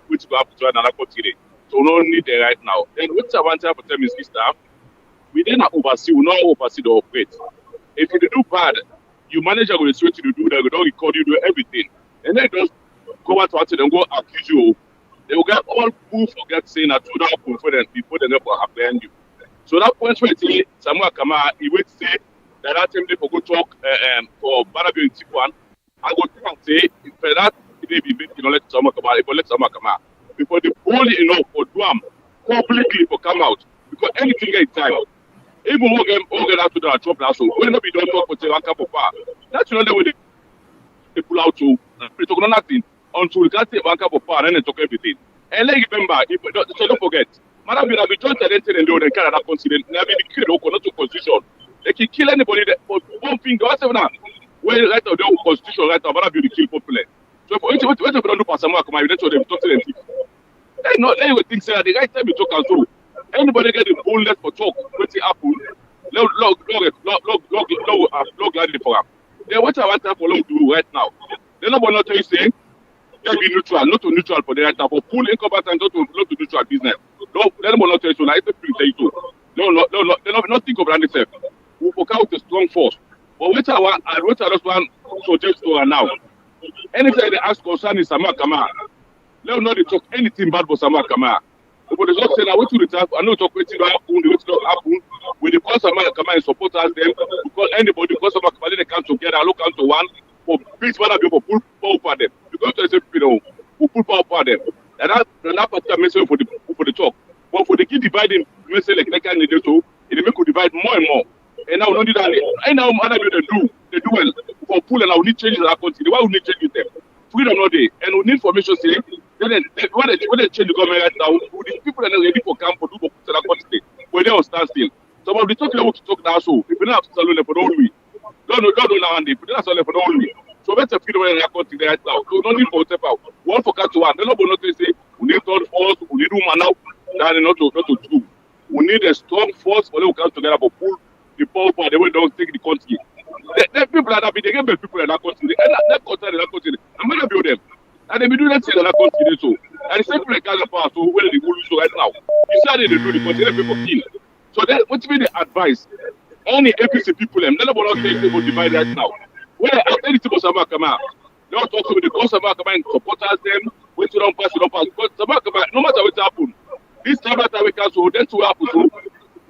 which go have to try another country. So we don't need it right now. Then what I want to tell me is that we then oversee, we not oversee the operate. If you do bad, your manager will swear to do that, we don't record you, do everything. And then just go out to them, go accuse you. They will get all who forget saying that to that before they never append you. So that point where say Samuel Kama, he would say that time they for go talk for Barabio in Tikwan. I go to and say if that they be let Samuel Kama, if let Samuel Kama. Because the bold enough for Duam publicly for come out. Because anything at time. Even when we get out to the top now, so when we don't talk for Tewanka Papa, that's another way they pull out to talk nothing until we can't take Wanka Papa and then talk everything. And let you remember, so don't forget, Madam, you have been joined talented and they Canada consider never be killed or not to constitution. They can kill anybody that for one finger, whatever now. When right of the constitution, right of Madam, you kill popular. So what if we don't do for someone come out, that's what they talk to them. They would think that the right time you talk and so anybody get the boldness for talk, what's it happen? Log gladly for them. Then what I want to follow do right now. They're not going to tell you saying be neutral, not to neutral for the right now, for full incompetent, not to neutral business. No, let them not tell you so like the tell you so. No, they not think of that themselves. We work out a strong force. But what I just want to suggest to her now. Anytime they ask concerning Samuel Kama, let them not talk anything bad for Samuel Kama. But they just say that what to return, I know talk waiting to happen, the waiting to happen. When they call Samuel Kama and supporters them, because anybody, because Samuel Kama, they come together, look into one for peace, one of you for pull power for them. Because they say, who pull power for them. And that particular message for the talk. But for the key dividing message like can they do so, it make you divide more and more. And now we don't do that. And now other people they do well for pull and now we need changes in our country. Why we need changes them? Freedom not there. And we need information saying when they change the government right now, the people are not ready for camp for do for that country. But they will stand still. Some of the talk they want to talk now so if you don't have to salute them for the whole week. Don't know now and they put that salute for the whole week. So So let's feel when I got to the right now. So no need for step out. One for catch one. Then no not say we need third force, we need woman now. That is not to do. We need a strong force for them to come together but pull the power for the way don't take the country. The people that have been the people in that country, and that country, I'm gonna build them. And they be doing that thing in that country so. And the same people can power so where they will so right now. You see how they do the country, people kill. So then what's be the advice? Any APC people, none of us take people divide right now. When I tell you to Sabah come out, they don't talk to me. The cause Sabah come and supporters them. When you don't pass, Because Sabah come out, no matter what happen, this Sabah that we can so then to happen. So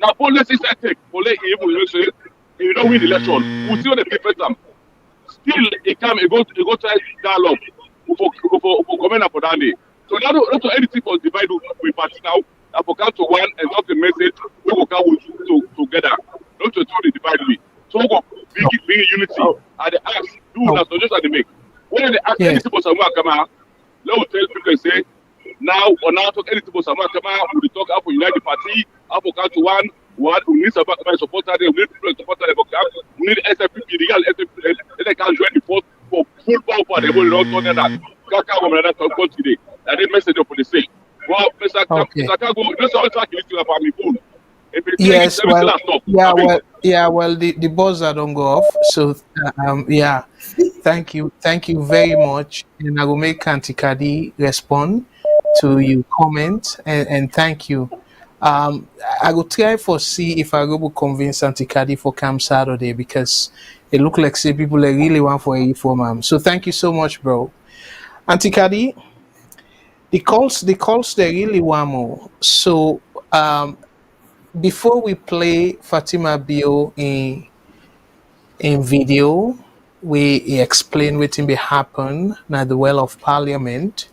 now policy is take. Police even you say if you don't win the election, we still the people them. Still, it go try dialogue for comment for that day. So now not to anything for divide we party now. I for come to one and talk the message. We will come together. Not to the divide we. So we go big unity. And the acts do that so just at the make. When the act anything for someone come out, let us tell people say now or now talk anything for someone come out. We talk up for unite the party. Up for come to one. We need some supporter there. We need people supporter there. We need SLPP, the real SLPP. They can join the force for full power for the whole lot of that. Kaka woman that come today. And they message up for the same. Well, Mr. Kago, let's always talk to about me phone. Yes, well, the buzz that don't go off. So, thank you very much, and I will make Auntie Kadi respond to your comment, and thank you. I will try for see if I will convince Auntie Kadi for Camp Saturday because it look like say people are really want for a reform. So thank you so much, bro. Auntie Kadi, the calls they really want more. So before we play Fatima Bio in video, we explain what will happen at the well of Parliament.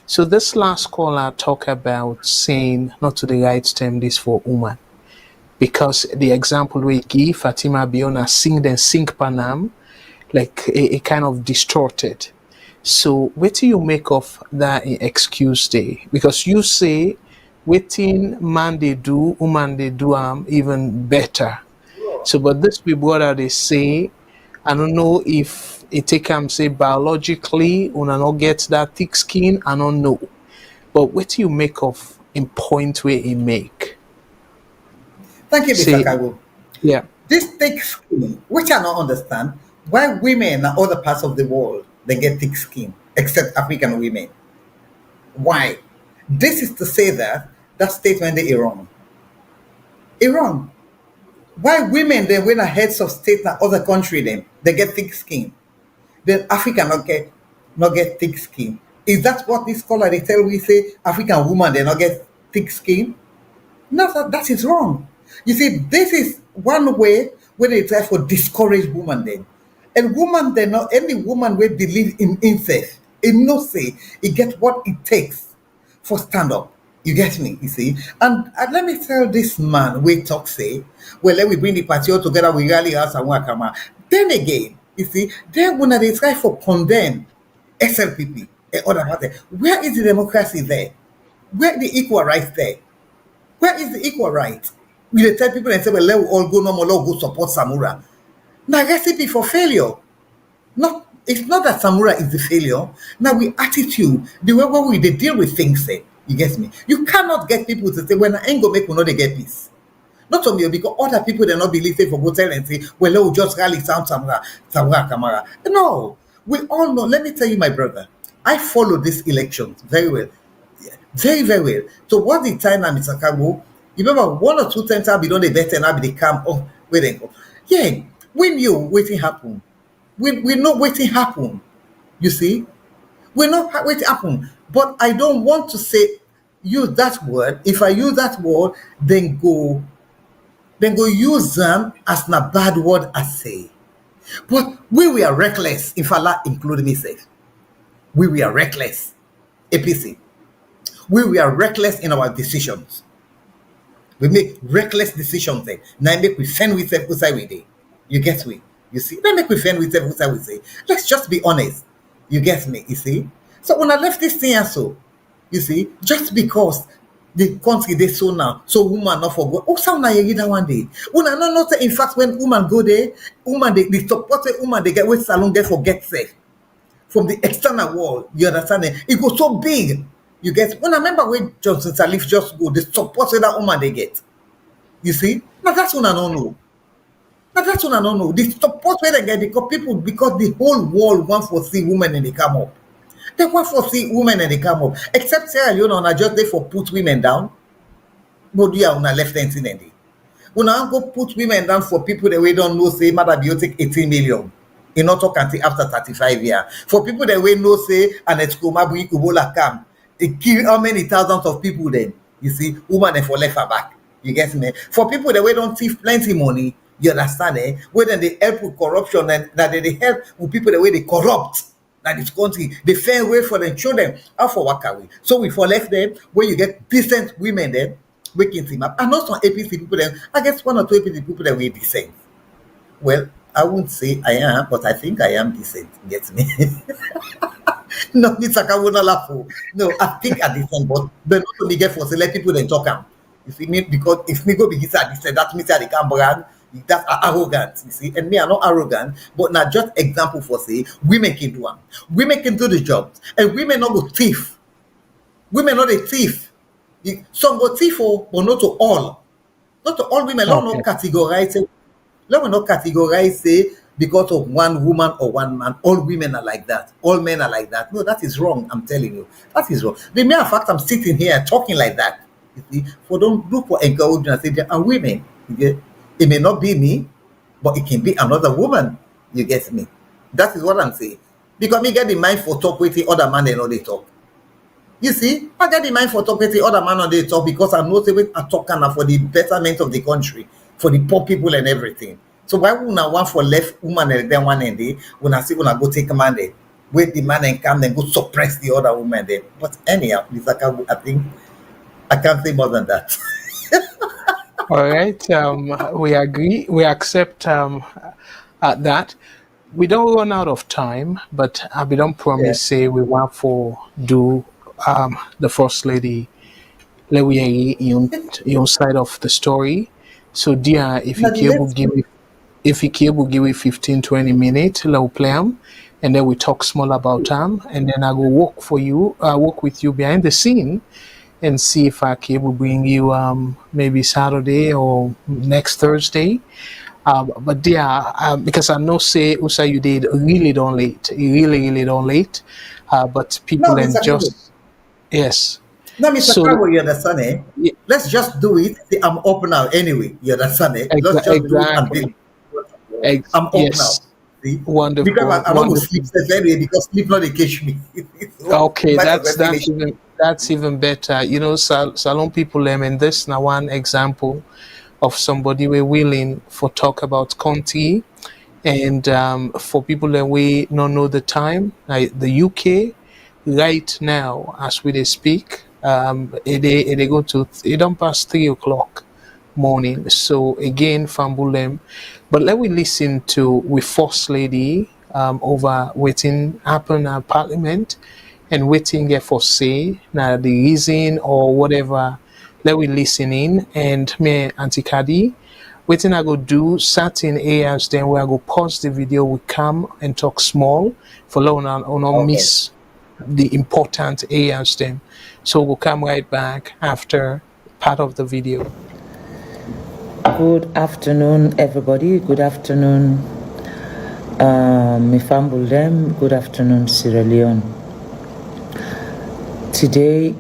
So this last caller talk about saying not to the right term this for woman. Because the example we give Fatima Bio na sing Panam like a kind of distorted. So what do you make of that excuse day? Because you say waiting man they do, woman they do even better. So but this big brother they say, I don't know if it take say biologically una not get that thick skin, I don't know. But what do you make of in point where he make? Thank you, Mr. Kago. Yeah. This thick skin, which I don't understand, why women in other parts of the world they get thick skin, except African women. Why? This is to say that statement they Iran. Iran. Why women then when are heads of state in other country then they get thick skin? Then Africa not get thick skin. Is that what this scholar they tell we say African woman they not get thick skin? No, that is wrong. You see, this is one way where they try to discourage women then. And woman they not any woman will believe in incest. It no say it get what it takes for stand up. You get me, you see? And let me tell this man, we talk say, well, let we bring the party all together, we rally us and work. Then again, you see, then when they try for condemn SLPP and other party, where is the democracy there? Where the equal rights there? Where is the equal right? We tell people and say, well, let we all go no more, go support Samura. Now, recipe for failure. It's not that Samura is the failure. Now, we attitude, the way they deal with things, say, you get me? You cannot get people to say, when I ain't gonna make we know they get peace. Not only because other people they not believe say for go tell and say, well, let we just rally sound Samura Kamara. No, we all know. Let me tell you, my brother, I follow this election very well. Yeah, very, very well. So what the time now, Mr. Kago, you remember 1 or 2 times I'll be done the better and I'll be the camp. Oh, where they go. Yeah, we knew waiting happen. We know waiting happen. You see? We know waiting happen. But I don't want to say use that word. If I use that word, then go use them as a bad word I say. But we were reckless, if Allah include me safe. We were reckless. APC. We were reckless in our decisions. We make reckless decisions then. Now make we fend with them with day. You get me? You see? Now make we fend with them we say. Let's just be honest. You get me? You see? So when I left this thing so, you see, just because the country they so now, so woman not for go. Oh, sound like you that one day. Una not in fact when woman go there, woman they support woman they get with salon get forget say from the external world. You understand it? It goes so big. You get when I remember when Johnson Salif just go, the support that woman they get. You see? Now that's one I don't know. Now that's one I don't know. The support where they get because people because the whole world want to see women and they come up. They want to see women and they come up. Except Sierra Leone, I just there for put women down. But yeah, on a left hand thing. When I go put women down for people that we don't know, say, Mother Biotic 18 million. In not country after 35 years. For people that we know, say, and it's Kumabu Ebola come. It kill how many thousands of people then? You see, woman and for left her back. You get me? For people that we don't thief plenty money, you understand, eh? Whether they help with corruption and that they help with people the way they corrupt. That this country, they fair way for them children, how for work away. So we for left them where you get decent women then waking him up. And not some APC people then, I guess 1 or 2 APC people that we decent. Well, I won't say I am, but I think I am decent. Get me? No, it's like I won't laugh. No, I think I'm decent, but not to me get for select people then talk am. You see me? Because if me go be decent, that means they can't brag. That's arrogant, you see. And me, I'm not arrogant, but not just example for say women can do them. Women can do the job, and women not go thief. Women not a thief. Some go thief, but not to all. Not to all women. Let me not categorize. Let me not categorize say because of one woman or one man. All women are like that. All men are like that. No, that is wrong. I'm telling you, that is wrong. The mere fact I'm sitting here talking like that, you see, for don't look for encouragement. I say there are women. You get. It may not be me, but it can be another woman. You get me? That is what I'm saying. Because me get the mind for talk with the other man and all they talk. You see, I get the mind for talk with the other man and they talk because I'm not even a talker for the betterment of the country, for the poor people and everything. So why would I want for left woman and then one and day when I see when I go take a man there, wait the man and come and go suppress the other woman there. But anyhow, I think I can't say more than that. All right, we agree, we accept that. We don't run out of time, but we don't promise say we want for do the First Lady your side of the story. So dear, if you can give it 15-20 minutes, we'll play them, and then we talk small about them, and then I will work with you behind the scene and see if I can bring you maybe Saturday or next Thursday. But yeah, because I know say Usa you did really don't late. You really don't late. But people and just yes. No, Mr. Carbo, you understand it? Yeah. Let's just do it. I'm up now anyway. You understand it? Let's just do it and I'm up now. See? Wonderful. Because I want to sleep anyway because sleep not they catch me. Okay, that's even better. You know, salon people and this now one example of somebody we're willing for talk about Conti, and for people that we don't know the time, like the UK right now as we speak, they go to it don't pass 3:00 morning. So again, Fambulem. But let we listen to with First Lady over waiting happen at Parliament and waiting there for say now the reason or whatever. Let we listen in, and me Auntie Kadi waiting I go do certain areas then where I go pause the video, we come and talk small for not miss the important areas then. So we'll come right back after part of the video. Good afternoon, everybody. Good afternoon, Mifambulem. Good afternoon, Sierra Leone. Today,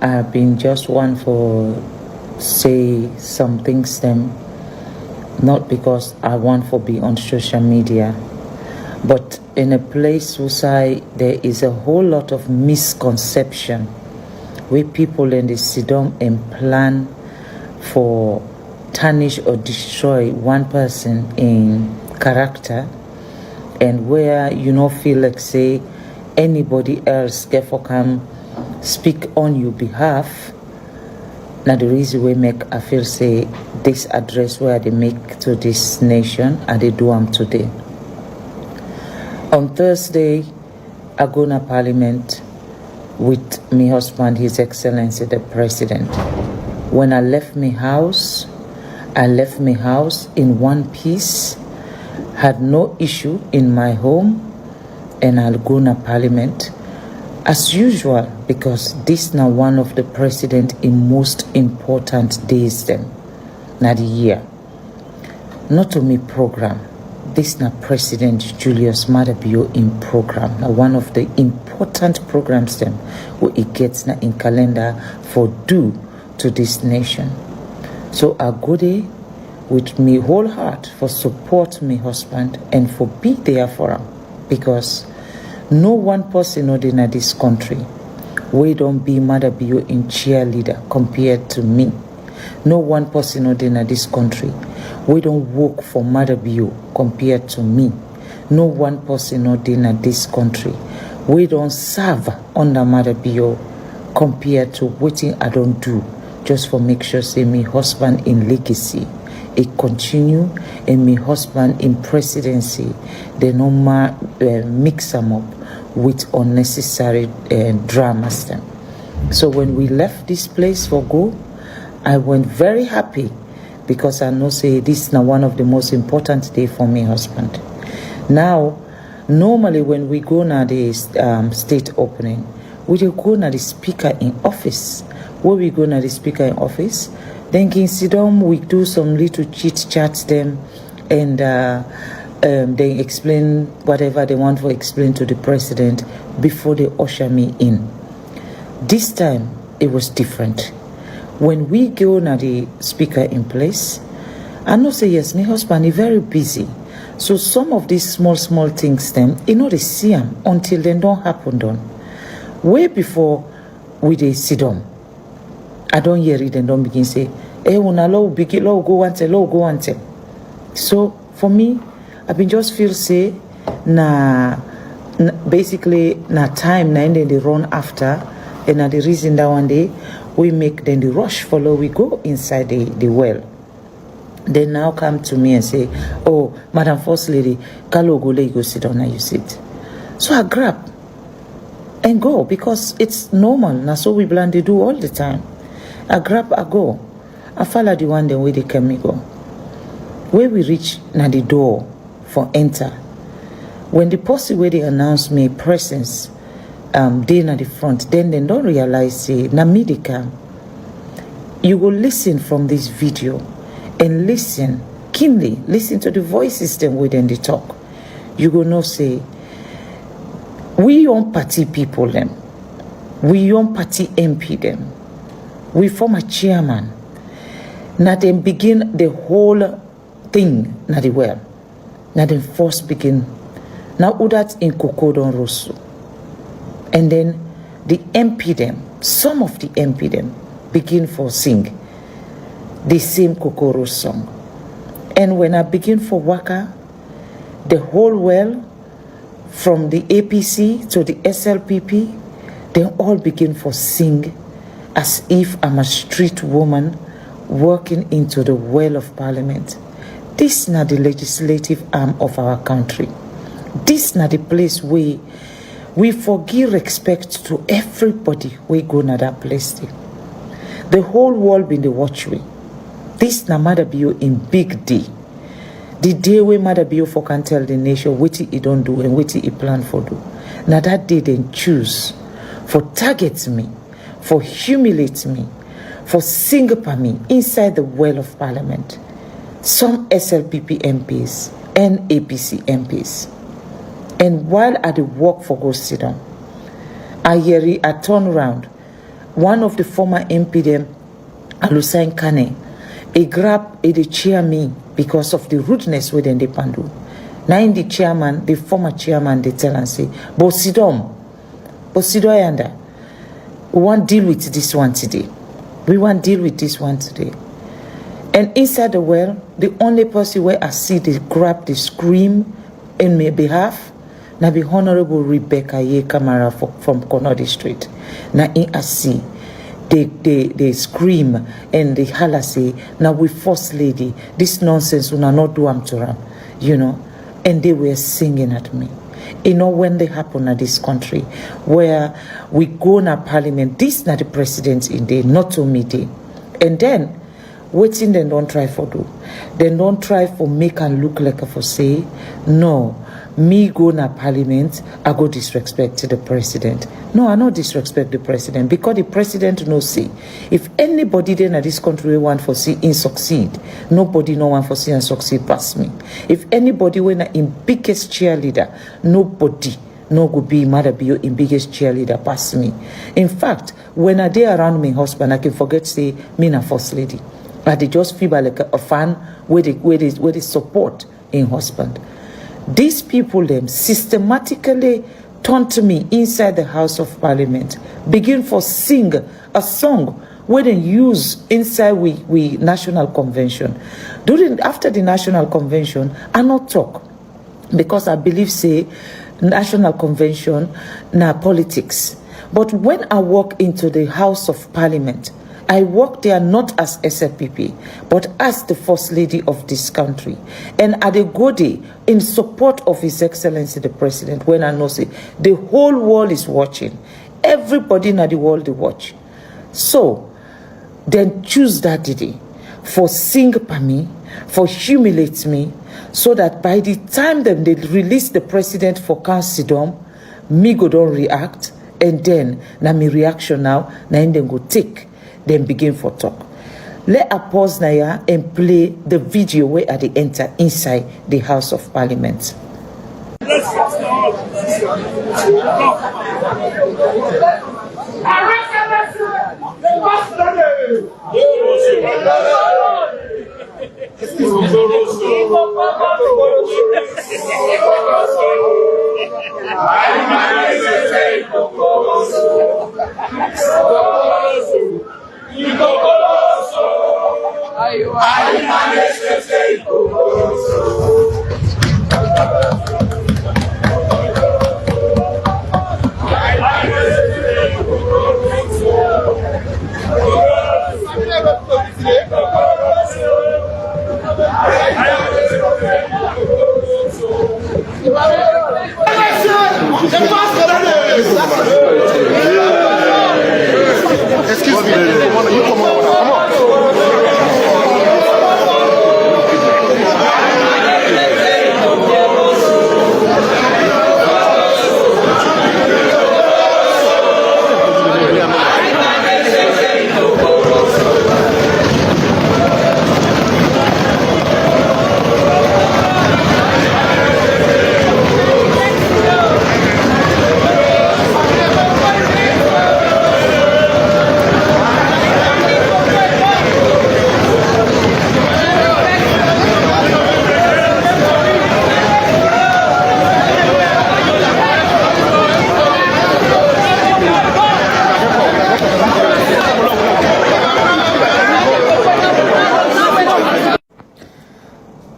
I've been just one for say some things them, not because I want for be on social media, but in a place where there is a whole lot of misconception where people in the sit down and plan for tarnish or destroy one person in character, and where you don't feel like say anybody else get for come speak on your behalf. Now the reason we make I feel say this address where they make to this nation and they do them today. On Thursday, I go to Parliament with my husband, His Excellency the President. When I left my house in one piece, had no issue in my home, and I'll go to Parliament as usual, because this now one of the president in most important days them, na the year. Not to me program. This na President Julius Maada Bio in program. Now one of the important programs them where it gets na in calendar for due to this nation. So I go there with me whole heart for support my husband and for be there for him, because no one person in this country we don't be Maada Bio in cheerleader compared to me. No one person in this country we don't work for Maada Bio compared to me. No one person in this country we don't serve under Maada Bio compared to what I don't do just for make sure say my husband in legacy it continue and my husband in presidency they no mix them up with unnecessary dramas them. So when we left this place for go, I went very happy because I know say this is now one of the most important day for my husband. Now, normally when we go na the state opening, we do go na the speaker in office. Where we go na the speaker in office, then in sit down we do some little chit chats them and they explain whatever they want to explain to the president before they usher me in. This time it was different. When we go na the speaker in place, I know say yes, my husband is very busy. So some of these small things them, they see them until they don't happen done. Way before we they sit down, I don't hear it and don't begin say, una low big low go ante low go ante. So for me, I've been just feel say basically time na then they run after, and the reason that one day we make then the rush follow we go inside the well. They now come to me and say, oh, Madam First Lady, Kalo go go sit down and you sit. So I grab and go because it's normal. Now so we plan to do all the time. I grab, I go. I follow the one the way they can me go. Where we reach na the door for enter. When the posse where they announce me presence, they na the front, then they don't realize say na me they come. You will listen from this video and listen keenly, listen to the voices them within the talk. You will know say we young party people them, we young party MP them, we form a chairman. Now then begin the whole thing na the well. Now then first begin. Now that in Coco Roast. And then the MP them, some of the MP them begin for sing the same Coco Roast song. And when I begin for waka, the whole well, from the APC to the SLPP, they all begin for sing as if I'm a street woman walking into the well of Parliament. This is not the legislative arm of our country. This is not the place where we forgive respect to everybody we go to that place. The whole world been the watchway. This na Maada Bio in big day. The day where Maada Bio for can tell the nation what he don't do and what he plan for do. Now that day then choose for target me, for humiliate me, for sing upon me inside the well of Parliament. Some SLPP MPs and APC MPs. And while I did walk for go sit down, I turn around. One of the former MP them, Alusain Kane, he grab the chair me because of the rudeness within the pandu. Now in the chairman, the former chairman, they tell and say, Bosidom yanda, we want deal with this one today. We want deal with this one today. And inside the well, the only person where I see they grab the scream in my behalf, now the Honorable Rebecca Ye Kamara from Konodi Street. Now in I see they scream and they holler say, now we First Lady, this nonsense will not do am to them, and they were singing at me. When they happen in this country, where we go na Parliament, this is not the president in day, not to me day. And then, waiting they don't try for do. They don't try for make and look like a for say, no, me go na parliament, I go disrespect the president. No, I not disrespect the president because the president no say. If anybody then in this country want for see in succeed, nobody no want for see and succeed past me. If anybody when in biggest cheerleader, nobody no go be mother be in biggest cheerleader past me. In fact, when I dey around my husband, I can forget say me na first lady. I dey just feel like a fan where they support in husband. These people them systematically turn to me inside the House of Parliament, begin for sing a song where they use inside we national convention. After the national convention, I not talk because I believe say national convention na politics. But when I walk into the House of Parliament, I work there not as SLPP, but as the First Lady of this country. And I go there in support of His Excellency the President when I know say the whole world is watching. Everybody in the world they watch. So, then choose that day for sing for me, for humiliate me, so that by the time them they release the President for councildom, me go don't react, and then na me reaction now, na in them go take. Then begin for talk. Let us pause now and play the video where they enter inside the House of Parliament. Excuse me, you come on.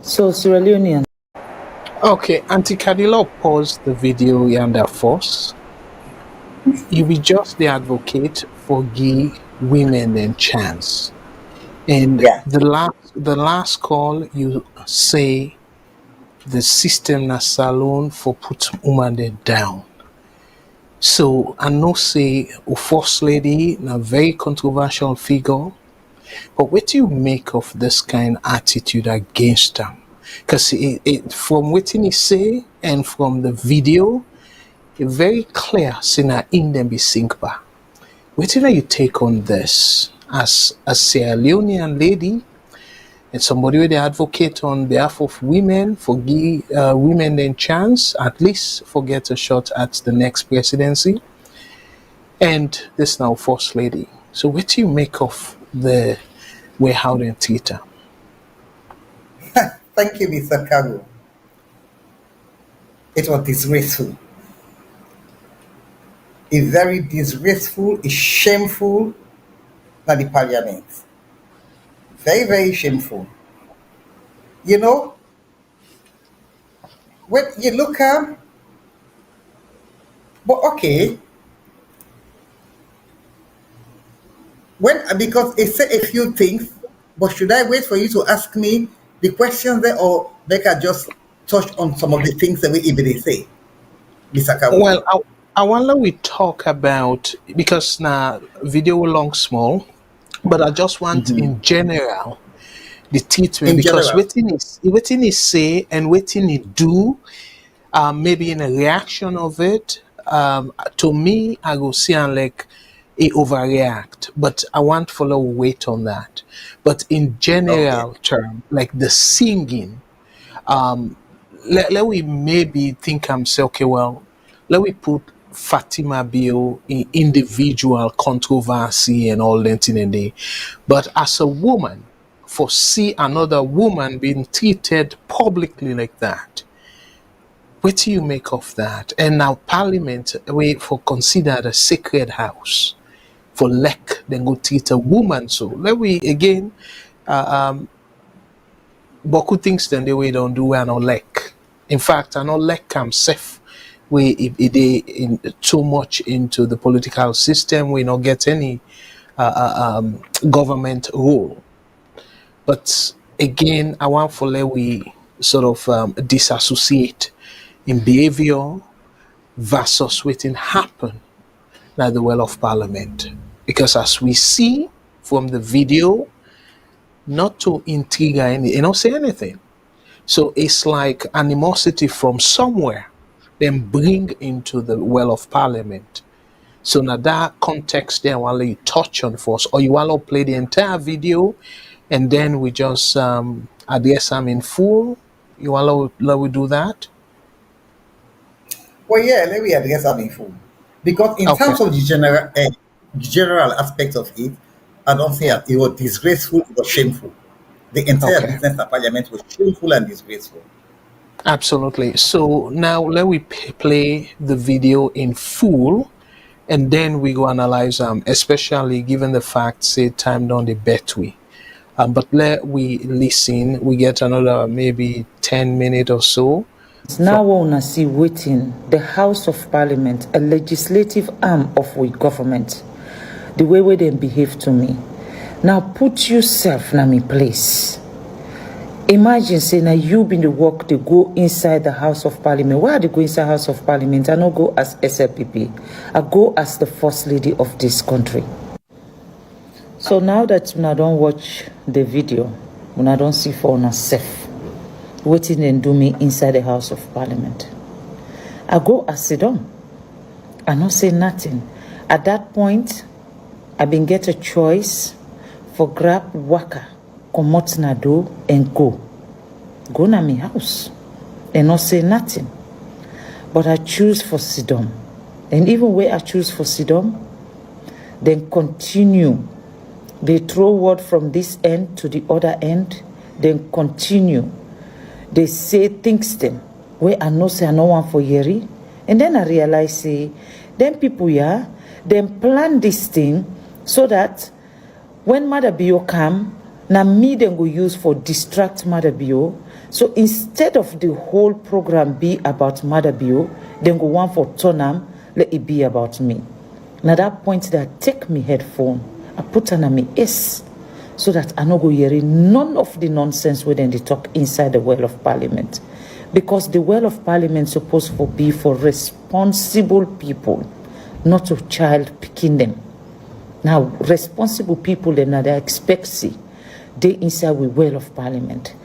So, Sierra Leonean. Okay, Auntie Kadi, pause the video yonder first. You be just the advocate for give women a chance. And Yeah. the last call you say the system na salon for put women down. So I know say a first lady na very controversial figure. But what do you make of this kind of attitude against them? Because from what he say and from the video, it's very clear saying in them be sinkba. What do you take on this as a Sierra Leonean lady and somebody with the advocate on behalf of women for give women a chance, at least for get a shot at the next presidency, and this now first lady. So what do you make of the way how they treat her? Thank you, Mr. Kago. It was disgraceful. It's very disgraceful, it's shameful at the parliament. Very, very shameful. You know, when you look at, but okay, because it said a few things, but should I wait for you to ask me the questions there, or make I just touch on some of the things that we even say, Mr. Kago? Well, I wonder we talk about, because now video long small, But I just want in general the treatment In because general. waiting is say and waiting is do, maybe in a reaction of it. To me, I go see and like it overreact, but I want follow weight on that. But in Okay. general term, like the singing, um, let we maybe think I'm say, okay, well, let we put Fatima Bio in individual controversy and all that in a day. But as a woman, for see another woman being treated publicly like that, what do you make of that? And now Parliament, we for considered a sacred house. For lek, then go treat a woman. So let we again, Boku things then the way don't do and not lek. In fact, I not lek safe. We if they in too much into the political system, we not get any government role. But again, I want for let we sort of disassociate in behavior versus waiting happen at the well of parliament. Because as we see from the video, not to intrigue any, you know, say anything. So it's like animosity from somewhere, then bring into the well of parliament. So now that context there, while you touch on for us, or you want to play the entire video, and then we just address them in full. You want to let we do that? Well, yeah, let me address that in full. Because in Okay. terms of general aspect of it, I don't think Yeah. it was disgraceful, it was shameful. The entire Okay. business of parliament was shameful and disgraceful. Absolutely. So now let we play the video in full, and then we go analyze especially given the fact say time down the bet we. But let we listen. We get another maybe 10 minutes or so. Now we wanna see waiting the House of Parliament, a legislative arm of we government, the way they behave to me. Now put yourself in my place. Imagine saying now you been the work they go inside the House of Parliament. Why they go inside House of Parliament? I don't go as SLPP. I go as the First Lady of this country. So now that when I don't watch the video, when I don't see for myself, waiting and do me inside the House of Parliament, I go as sit down. I not say nothing. At that point, I been get a choice for grab waka, come out na do and go. Go na me house and not say nothing. But I choose for sit down. And even where I choose for sit down, then continue. They throw word from this end to the other end, then continue. They say things them where I know say I no one for Yeri. And then I realize say, them people yeah, then plan this thing so that when Mother Bio come, now me then go use for distract Mother Bio. So instead of the whole program be about Mother Bio, then go one for Tonam, let it be about me. Now that point that I take me headphone, I put on my ears so that I no go hearing none of the nonsense when they talk inside the well of parliament. Because the well of parliament is supposed to be for responsible people, not a child picking them. Now, responsible people, then they expect see, they inside the well of parliament.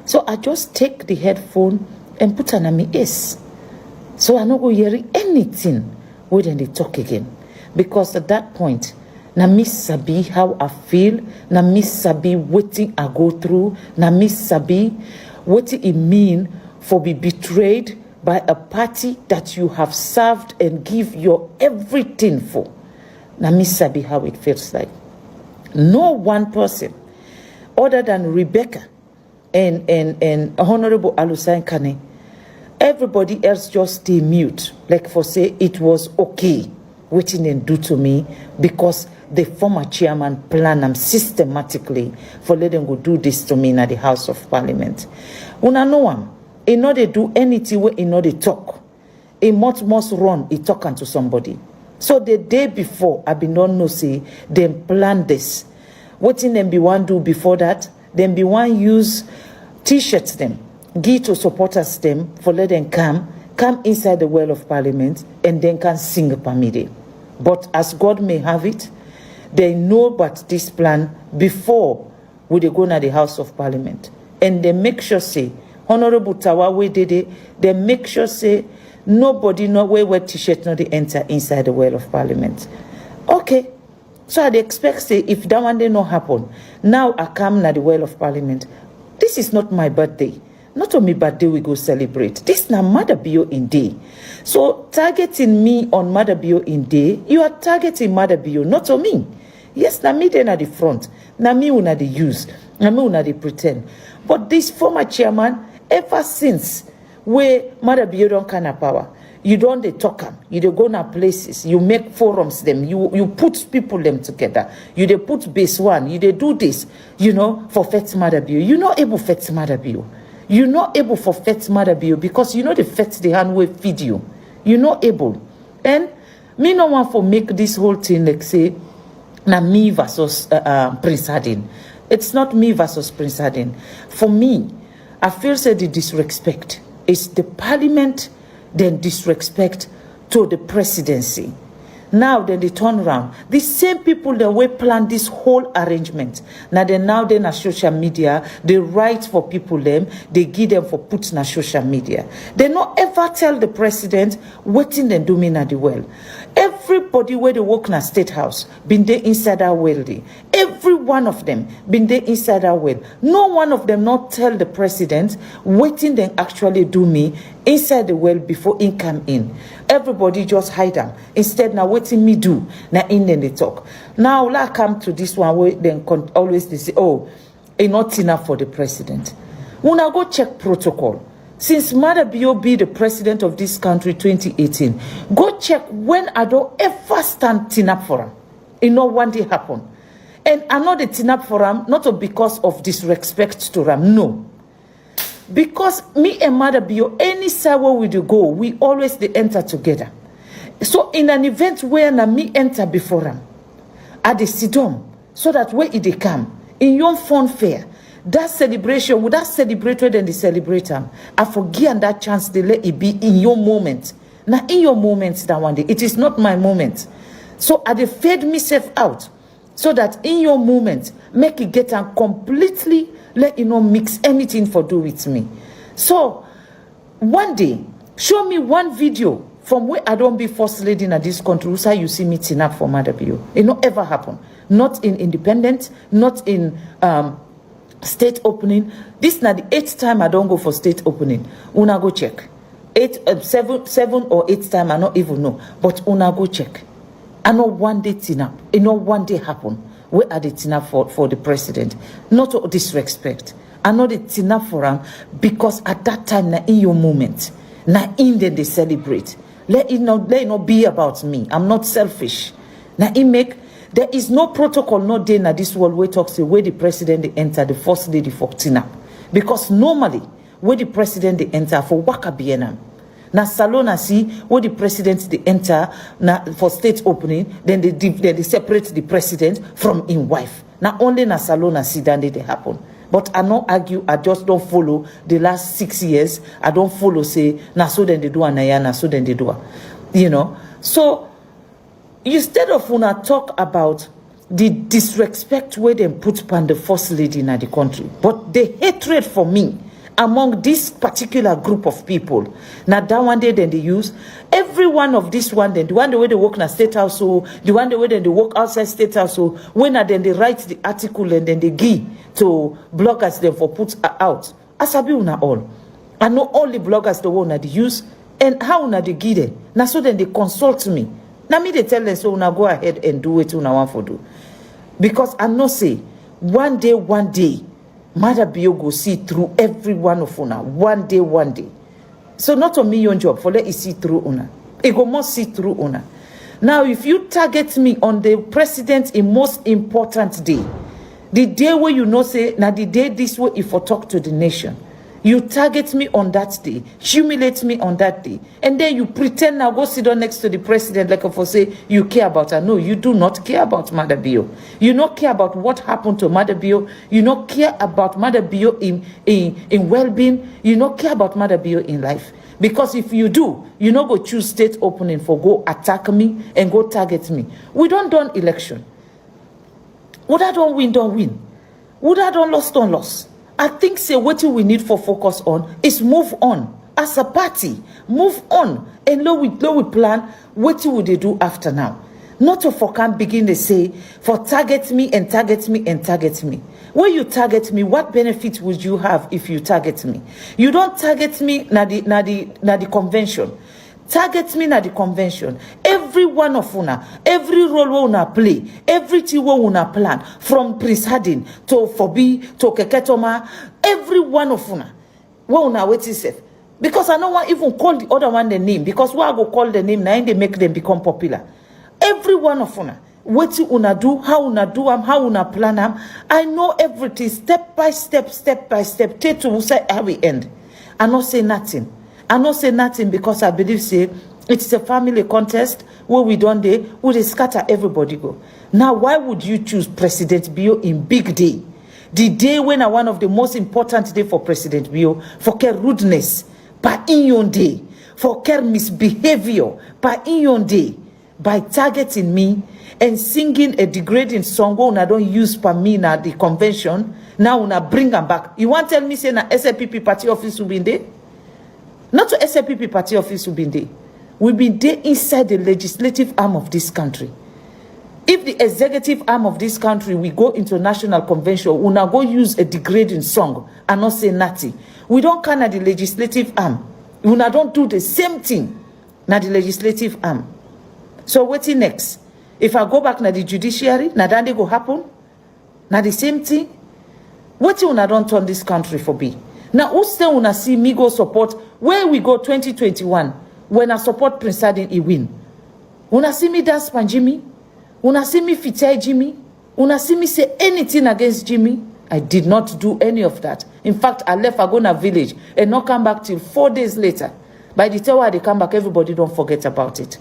So I just take the headphone and put on my ears. So I no go hearing anything when they talk again. Because at that point, na me sabi how I feel, na me sabi wetin I go through, na me sabi wetin it mean for be betrayed by a party that you have served and give your everything for. Na me sabi how it feels like. No one person other than Rebecca and Honorable Alusain Kane, everybody else just stay mute, like for say it was okay waiting and do to me because the former chairman planned them systematically for letting go do this to me in the House of Parliament. Una know him. He know they do anything where he know they talk. He must run, he talking to somebody. So the day before, I been don't know say them plan this. Waiting them be one do before that, then be one use t-shirts them, give to supporters them for let them come inside the well of parliament and then can sing a pamide. But as God may have it, They know about this plan before we dey go na the House of Parliament. And they make sure say, Honorable Tawa, we did it, they make sure say, nobody no wear t-shirt no they enter inside the well of Parliament. Okay. So I'd expect say, if that one day no happen, now I come na the well of Parliament. This is not my birthday. Not on my birthday we go celebrate. This na Mother Bio in day. So targeting me on Mother Bio in day, you are targeting Mother Bio, not on me. Yes, na me then at the front. Na me una the use. Na me una the pretend. But this former chairman, ever since where Mother Bio don't kind of power, you don't they talk them, you dey go na places, you make forums them, you put people them together, you dey put base one, you dey do this, for fet Mother Bio. You not able fet Mother Bio. You're not able for fet Mother Bio because the fet the hand will feed you. You're not able. And me no want for make this whole thing like say na me versus Prince Hardin. It's not me versus Prince Hardin. For me, I feel say the disrespect is the parliament, then disrespect to the presidency. Now then they turn around. The same people that will plan this whole arrangement. Now they na social media, they write for people them, they give them for put na social media. They not ever tell the president waiting them do me na the well. Everybody where they work na State House been there inside our wealthy. Every one of them been there inside our well. No one of them not tell the president waiting them actually do me inside the well before in come in. Everybody just hide them. Instead, now waiting me do. Now in then they talk. Now I come to this one where then always they say, oh, it's not enough for the president. When I go check protocol, since Mother Bio be the president of this country 2018, go check when I don't ever stand tin up for him. It not one day happen. And I know the tin up for him, not because of disrespect to him, no. Because me and Mother Bio, any side where we do go, we always they enter together. So in an event where na me enter before him, at the sit down, so that where it they come, in your fun fair, that celebration, would that celebrated and the celebrate them, I forget that chance they let it be in your moment. Now in your moment that one day, it is not my moment. So I they fed myself out, so that in your moment, make it get and completely let mix anything for do with me. So one day, show me one video from where I don't be first lady in this country, so you see me tin up for Mother Bio. It not ever happen. Not in independent, not in state opening. This is not the 8th time I don't go for state opening. Una go check. 7 or 8th time I not even know. But una go check. I know one day tin up. It not one day happen. Where are the tin up for the president? Not to disrespect. I know the tin up for him because at that time, na in your moment, na in then they celebrate. Let it not be about me. I'm not selfish. Now it make there is no protocol, no day na this world where talks the way the president they enter the first lady for tin up. Because normally where the president they enter for waka bienam. Na salon see where the president they enter na for state opening, then they separate the president from his wife. Now only na salon see then they happen. But I don't argue, I just don't follow the last 6 years. I don't follow say na so then they do na so then they do. So instead of when I talk about the disrespect where they put upon the first lady in the country, but the hatred for me among this particular group of people. Now that one day then they use every one of this one, then the one the way they work in a State House, so the one the way then they work outside State House, so when then they write the article and then they give to bloggers then for put out. Asabi una all. I know all the bloggers the one that they use and how una they give them. Now so then they consult me. Now me they tell them so una go ahead and do it una want for do. Because I know say one day Mother Bio go see through every one of una. One day. So not a million job for let it see through una. It go must see through una. Now if you target me on the president in most important day, the day where you know say now the day this way if I talk to the nation, you target me on that day, humiliate me on that day, and then you pretend now go sit down next to the president like if I say you care about her. No, you do not care about Mother Bio. You not care about what happened to Mother Bio. You not care about Mother Bio in well-being. You not care about Mother Bio in life. Because if you do, you not go choose state opening for go attack me and go target me. We don't done election. Would I don't win? Would I don't loss? I think say what we need for focus on is move on. As a party, move on. And lo we plan what would they do after now. Not to for can begin to say for target me. When you target me, what benefit would you have if you target me? You don't target me na the convention. Target me na the convention. Every one of una, every role we una play, everything we una plan, from Prince Hardin to Fobi to Keketoma, every one of una, we una waiting safe. Because I don't want even call the other one the name, because we go call the name, now they make them become popular. Every one of una, what you una do, how una do am, how una plan am. I know everything step by step. Take to say how we end. I not say nothing. I not say nothing because I believe say it's a family contest where we don't day, where they scatter everybody go. Now, why would you choose President Bio in big day? The day when one of the most important day for President Bio, for care rudeness, by in your day, for care misbehavior, by in your day, by targeting me and singing a degrading song when I don't use per me na the convention, now when I bring them back. You want to tell me say na SLPP party office will be there? Not to SLPP party office will be there. We'll be there inside the legislative arm of this country. If the executive arm of this country we go into national convention, we now go use a degrading song and not say nothing. We don't kind of the legislative arm. We now don't do the same thing na the legislative arm. So what's next? If I go back na the judiciary, na then they go happen? Na the same thing? What you na don't turn this country for be? Now who say una see me go support where we go 2021 when I support Prince Hardin he win? Una see me dance pan Jimmy? Una see me fitai Jimmy? Una see me say anything against Jimmy? I did not do any of that. In fact, I left Agona village and not come back till 4 days later. By the time they come back, everybody don't forget about it.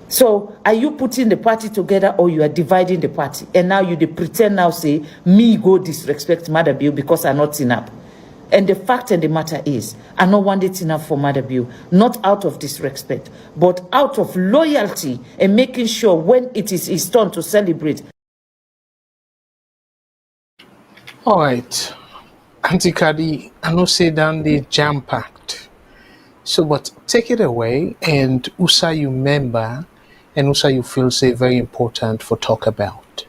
So, are you putting the party together or you are dividing the party? And now you pretend now say, me go disrespect Mother Bill because I'm not enough. And the fact and the matter is, I don't want it enough for Mother Bill, not out of disrespect, but out of loyalty and making sure when it is his turn to celebrate. All right. Auntie Kadi, I know say down the jam-packed. So, but take it away and USA you member and USA you feel say very important for talk about.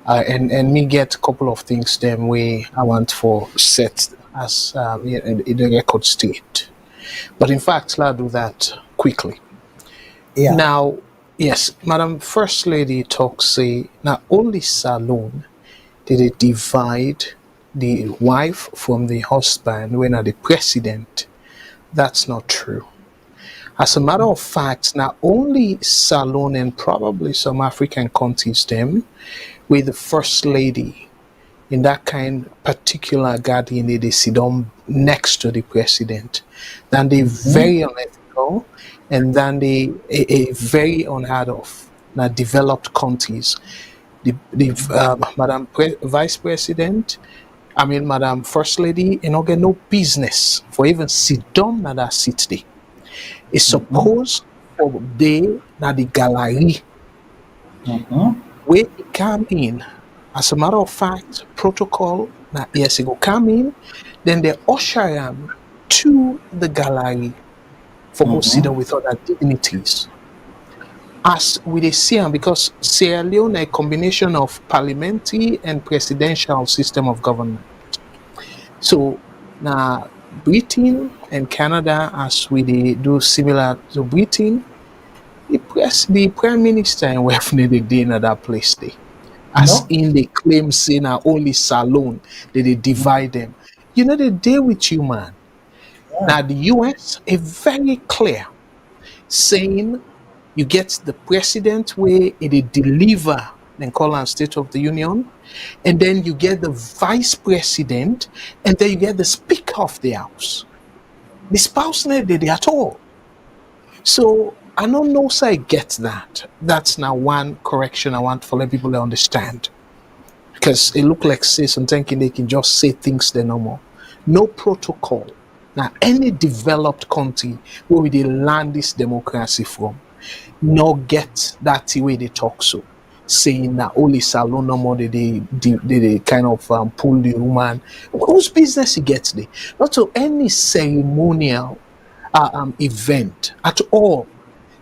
And me get a couple of things them way I want for set as in the record state. But in fact, let's do that quickly. Yeah. Now, yes, Madam First Lady talks say not only Salon did it divide the wife from the husband when are the president. That's not true. As a matter of fact, not only Salon and probably some African countries them with the First Lady in that kind particular garden they sit down next to the president, then they very unethical and then they a very unheard of now developed countries. The Madam Vice President, I mean Madam First Lady, you know, get no business for even sit down na that seat there. It's supposed for they na the gallery where he come in. As a matter of fact, protocol na yes he go come in, then they usher him to the gallery for go sit down with other dignitaries. As we dey see him, because Sierra Leone a combination of parliamentary and presidential system of government. So now Britain and Canada, as we dey do similar to Britain, the prime minister and wife need dey in that place there. As in the claim say na only Salon they divide them. You know they deal with you, man. Now the US is very clear saying you get the president where it deliver then call on State of the Union, and then you get the vice president, and then you get the speaker of the house. The spouse never did it at all. So I don't know so I get that. That's now one correction I want for let people to understand. Because it look like say some thinking they can just say things they no more. No protocol. Now any developed country where we they learn this democracy from, no get that the way they talk so. saying that only salon no more they kind of pull the woman. Whose business he gets there? Not to any ceremonial event at all.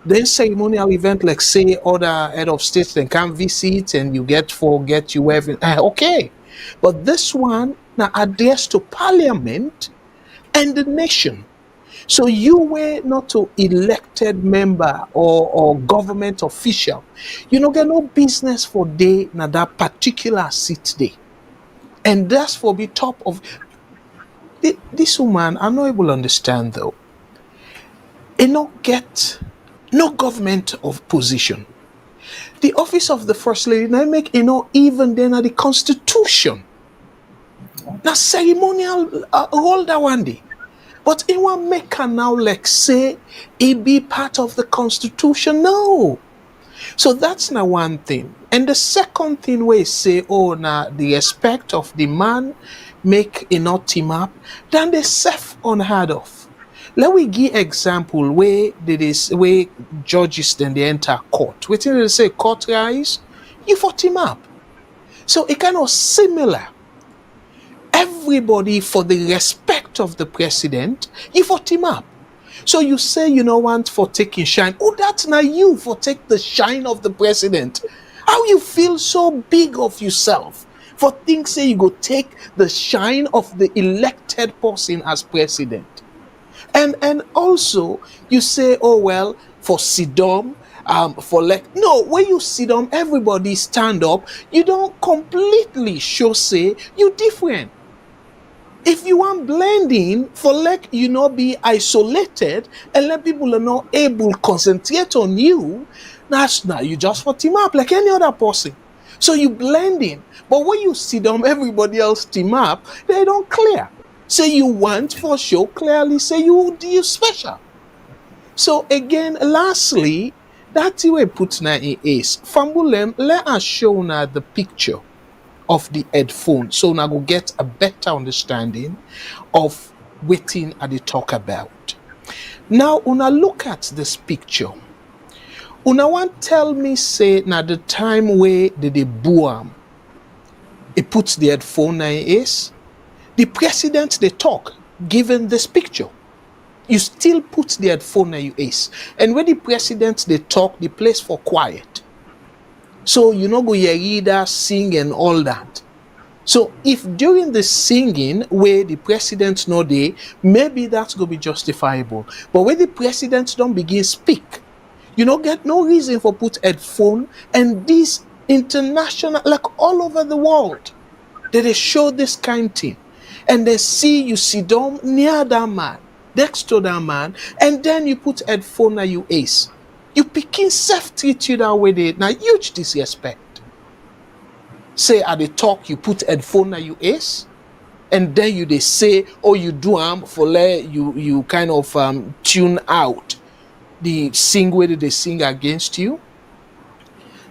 Then ceremonial event like say other head of states then can visit and you get you everything. Okay. But this one now addressed to parliament and the nation. So you were not to elected member or government official. You don't get no business for day na that particular seat day. And that's for be top of this woman, I'm not able to understand though. It not get no government of position. The office of the First Lady now make even then at the Constitution. Now ceremonial all that one day. But it won't make her now like say it be part of the Constitution. No. So that's now one thing. And the second thing we say, oh now the respect of the man make not team up, then they self unheard of. Let we give example where judges then they enter court. Waiting they say court rise, you for team up. So it kind of similar. Everybody for the respect of the president, you for team up. So you say you don't want for taking shine. Oh, that's not you for take the shine of the president. How you feel so big of yourself for things say you go take the shine of the elected person as president. And also you say, oh well, for Sidom, for like no, when you sit down, everybody stand up, you don't completely show say you different. If you want blending, for like you not be isolated and let people are not able to concentrate on you, that's now you just for team up like any other person. So you blending. But when you sit down, everybody else team up, they don't clear. So you want for sure clearly say you special. So again, lastly, that's the way put now is Fambulem, let us show now the picture of the headphone. So now go get a better understanding of waiting at the talk about. Now, una look at this picture. Una want tell me say now the time where they boo am, it puts the headphone now is the president they talk given this picture. You still put the headphone now you is. And when the president they talk, the place for quiet. So you know go your reader sing and all that. So if during the singing where the president no there, maybe that's gonna be justifiable. But when the president don't begin speak, you don't get no reason for put headphone. And this international, like all over the world, they show this kind of thing. And they see you sit down near that man, next to that man, and then you put headphone na you ace. You picking self-treat you that way there. Now huge disrespect. Say at the talk, you put headphone na you ace, and then you they say, oh, you do for let you kind of tune out the sing way they sing against you.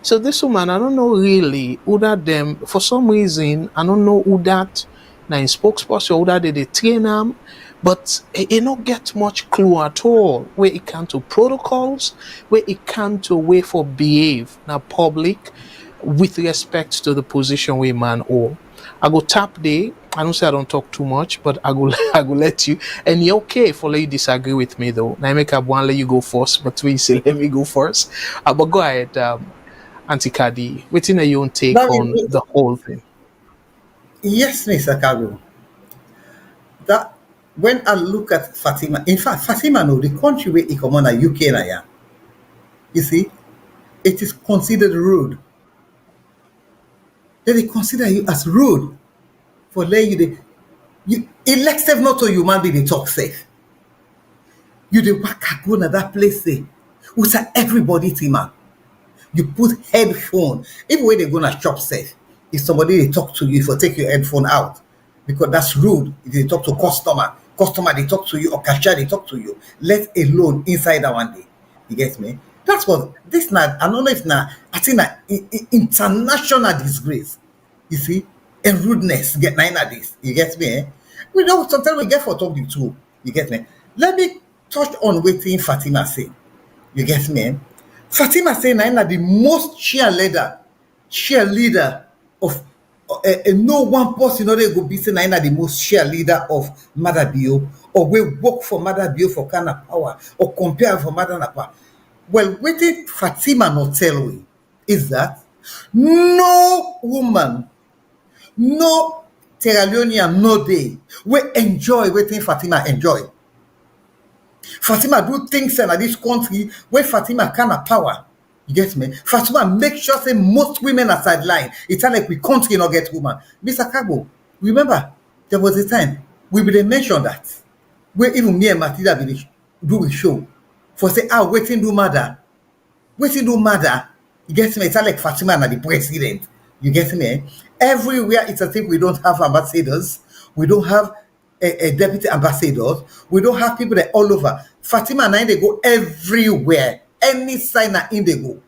So this woman, I don't know really who that them for some reason, I don't know who that now in spokesperson or who that they train them. But it not get much clue at all where it can to protocols, where it can to way for behave now public with respect to the position we man or. I go tap there. I don't say I don't talk too much, but I go I go let you. And you're okay for let you disagree with me though. Now I make up one let you go first, but we say let me go first. But go ahead, Auntie Kadi. What's your own take on the whole thing? Yes, Mr. Kago. That when I look at Fatima, in fact, Fatima no, the country where it come on UK na ya. You see, it is considered rude. They consider you as rude for letting you elective not to human being they talk safe. You the back go na that place say, which are everybody team. You put headphone. Even when they gonna shop safe, if somebody they talk to you, if you take your headphone out, because that's rude. If they talk to customer they talk to you, or cashier they talk to you, let alone inside that one day. You get me? That's what this not. I don't know if now. I think that international disgrace. You see, and rudeness get nine of this. You get me? We know sometimes we get for talking to. You get me? Let me touch on waiting Fatima say. You get me? Fatima say nine are the most cheerleader cheerleader of no one person they go be saying the most cheerleader of Mother Bio, or we work for Mother Bio for kind of power, or compare for Mother Napa. Well, what did Fatima not tell we is that no woman, no Sierra Leonean, no day, we enjoy waiting Fatima enjoy. Fatima do things in this country where Fatima kind of power. You get me? Fatima make sure say most women are sidelined. It's not like we country not get woman. Mr. Kago, remember there was a time we will mention that where even me and Matilda will do a show for say waiting do matter. Waiting do matter. You get me? It's not like Fatima and the president. You get me? Everywhere it's as if we don't have ambassadors, we don't have a deputy ambassadors, we don't have people that all over. Fatima and I they go everywhere. Any side na in they go,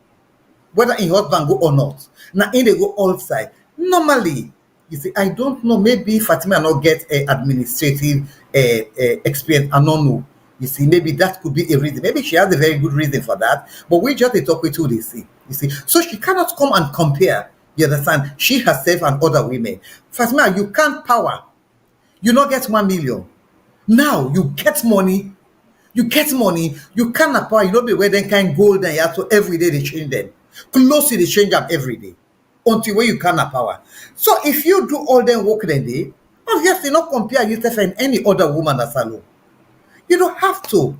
whether in husband go or not. Now in they go all side. Normally, you see, I don't know. Maybe Fatima not get administrative experience. I don't know. You see, maybe that could be a reason. Maybe she has a very good reason for that. But we just talk with who they see. You see, so she cannot come and compare. You understand? She herself and other women. Fatima, you can't power. You not get 1 million. Now you get money. You get money, you can't apply, you know, be where they can gold and you have to every day they change them. Closely they change them every day. Until where you can't power. So if you do all them work that day, obviously not compare yourself and any other woman as alone. You don't have to.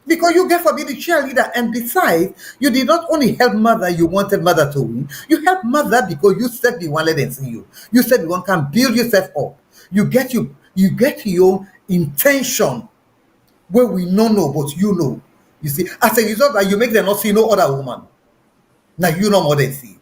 Because you get for be the cheerleader, and besides, you did not only help mother, you wanted mother to win. You help mother because you said you wanted them to see you. You said you can build yourself up. You get your intention. Where we don't know, but you know. You see, as a result that you make them not see no other woman. Now you know more than see.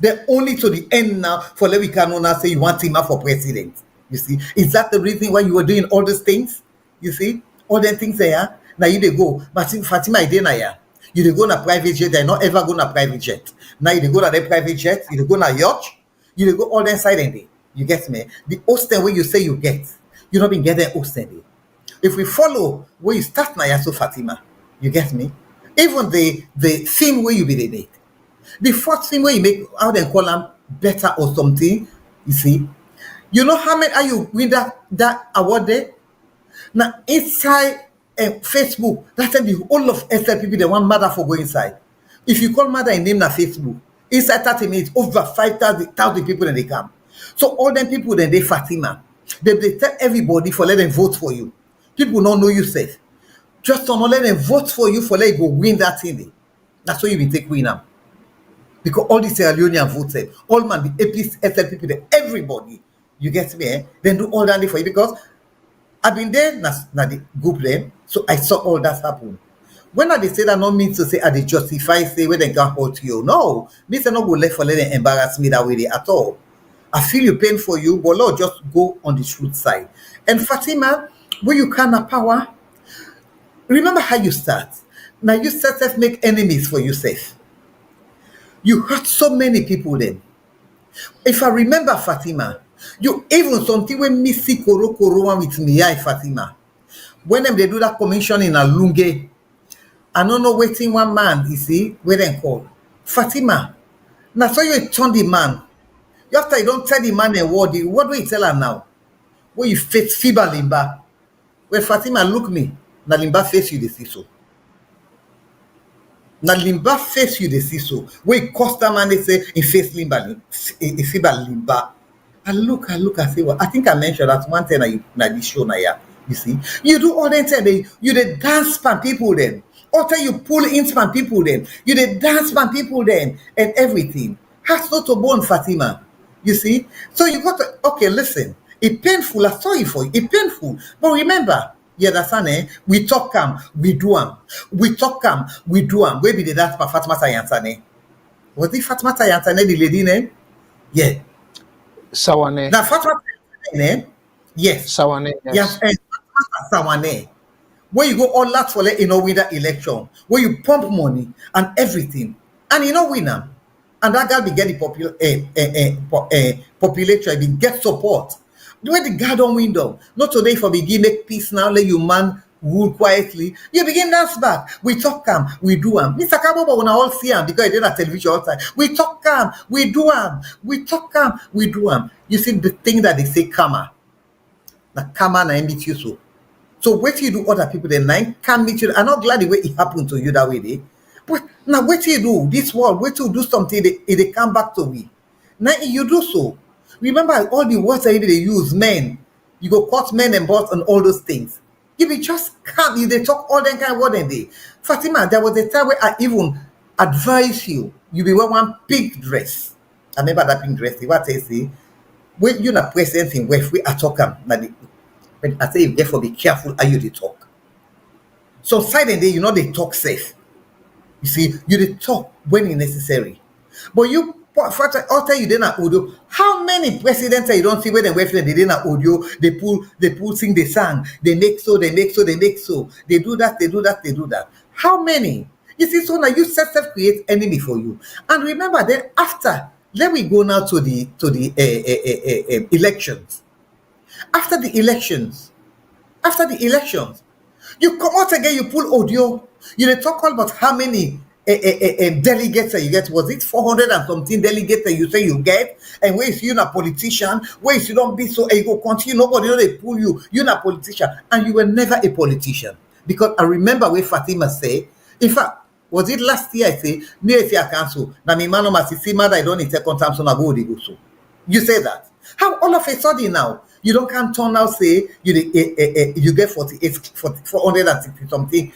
They're only to the end now for let we can now say you want him for president. You see, is that the reason why you were doing all these things? You see, all the things there. Now you they go, but Fatima I didn't ya. You they go on a private jet, they're not ever going to private jet. Now you they go to the private jet, you they go on a yacht, you they go all the side and day. You get me? The Austin where you say you get, you not been getting Austin. If we follow where you start now, so Fatima, you get me? Even the theme where you be the date. The fourth thing where you make how they call them better or something, you see. You know how many are you win that award there? Now inside Facebook, that's the whole of SLPP, the one mother for go inside. If you call mother in name na Facebook, inside 30 minutes, over 5,000 people then they come. So all them people then they Fatima. They tell everybody for let them vote for you. People don't know you safe. Just don't let them vote for you for let you go win that thing. That's why you will take win now. Because all these Sierra Leonean voted, all man, the APC, SLPP, everybody, you get me, then do all that for you. Because I've been there, na the group then, so I saw all that happen. When they say that, not mean to say, they justify, say, when they can hold you. No, me say not go left for let them embarrass me that way at all. I feel you pain for you, but Lord, just go on the truth side. And Fatima, where you can't power, remember how you start. Now you self make enemies for yourself. You hurt so many people then. If I remember Fatima, you even something when me see Coco Roast with me, Fatima. When them they do that commission in Alunge, I don't know waiting one man, you see, where they call Fatima. Now so you turn the man. After you don't tell the man a word, what do you tell her now? When you face Fiba Limba. When Fatima look me, na Limba face you the see so. Na Limba face you the see so. When customer they say in face Limba, in Fiba Limba. I look, I say, well, I think I mentioned that one thing na this show na ya. You see, you do all that time, you the dance pan people then. After you pull in pan people then, you the dance pan people then, and everything. Has not to bone Fatima. You see? So you got to, okay, listen. It's painful. I'm sorry for you. It's painful. But remember, you understand, eh? We talk calm, we do them. We talk calm, we do them. Where be the dance for Fatima Sayansane? Was it Fatima Sayansane, the lady name? Yeah. Sawane. Now, Fatima Sayansane name? Yes. Sawane, yes. Yes, Sawane. Where you go all that for let you know win that election. Where you pump money and everything. And you know win them. And that guy be get the population, be get support. The way the guy don't win them. Not today for begin make peace now, let you man rule quietly, you begin dance back. We talk calm, we do am. Mr. Kabobo, when I all see him because he did a television all the time. We talk calm, we do am. We talk calm, we do am. You see the thing that they say karma. The karma na meet you so. So what you do other people then nine can meet you. I'm not glad the way it happened to you that way. They. But now what you do, this world, what you do something, they come back to me. Now you do so. Remember all the words that they use, men. You go cut men and boss and all those things. You be just calm, you they talk all that kind of word and they. Fatima, there was a time where I even advise you be wear one pink dress. I remember that pink dress. What I say, when you're not present in where we are talking, when I say you therefore be careful how you they talk. So side and day, you know they talk safe. You see, you they talk when it's necessary. But you after you didn't audio, how many presidents you don't see when they wait they didn't audio, they pull sing the song, they make so, they do that. How many? You see, so now you self create enemy for you. And remember then after, let me go now to the elections. After the elections, you come out again, you pull audio, you dey talk all about how many delegates you get. Was it 400 and something delegates that you say you get? And where is you not politician? Where is you don't be so, and you go continue, nobody know they pull you, you're not politician. And you were never a politician. Because I remember where Fatima say, in fact, was it last year I say, near if you cancel, na me man masisi mother I don't need second time so na go dey go so. You say that. How all of a sudden now you don't can turn out say you get 460 something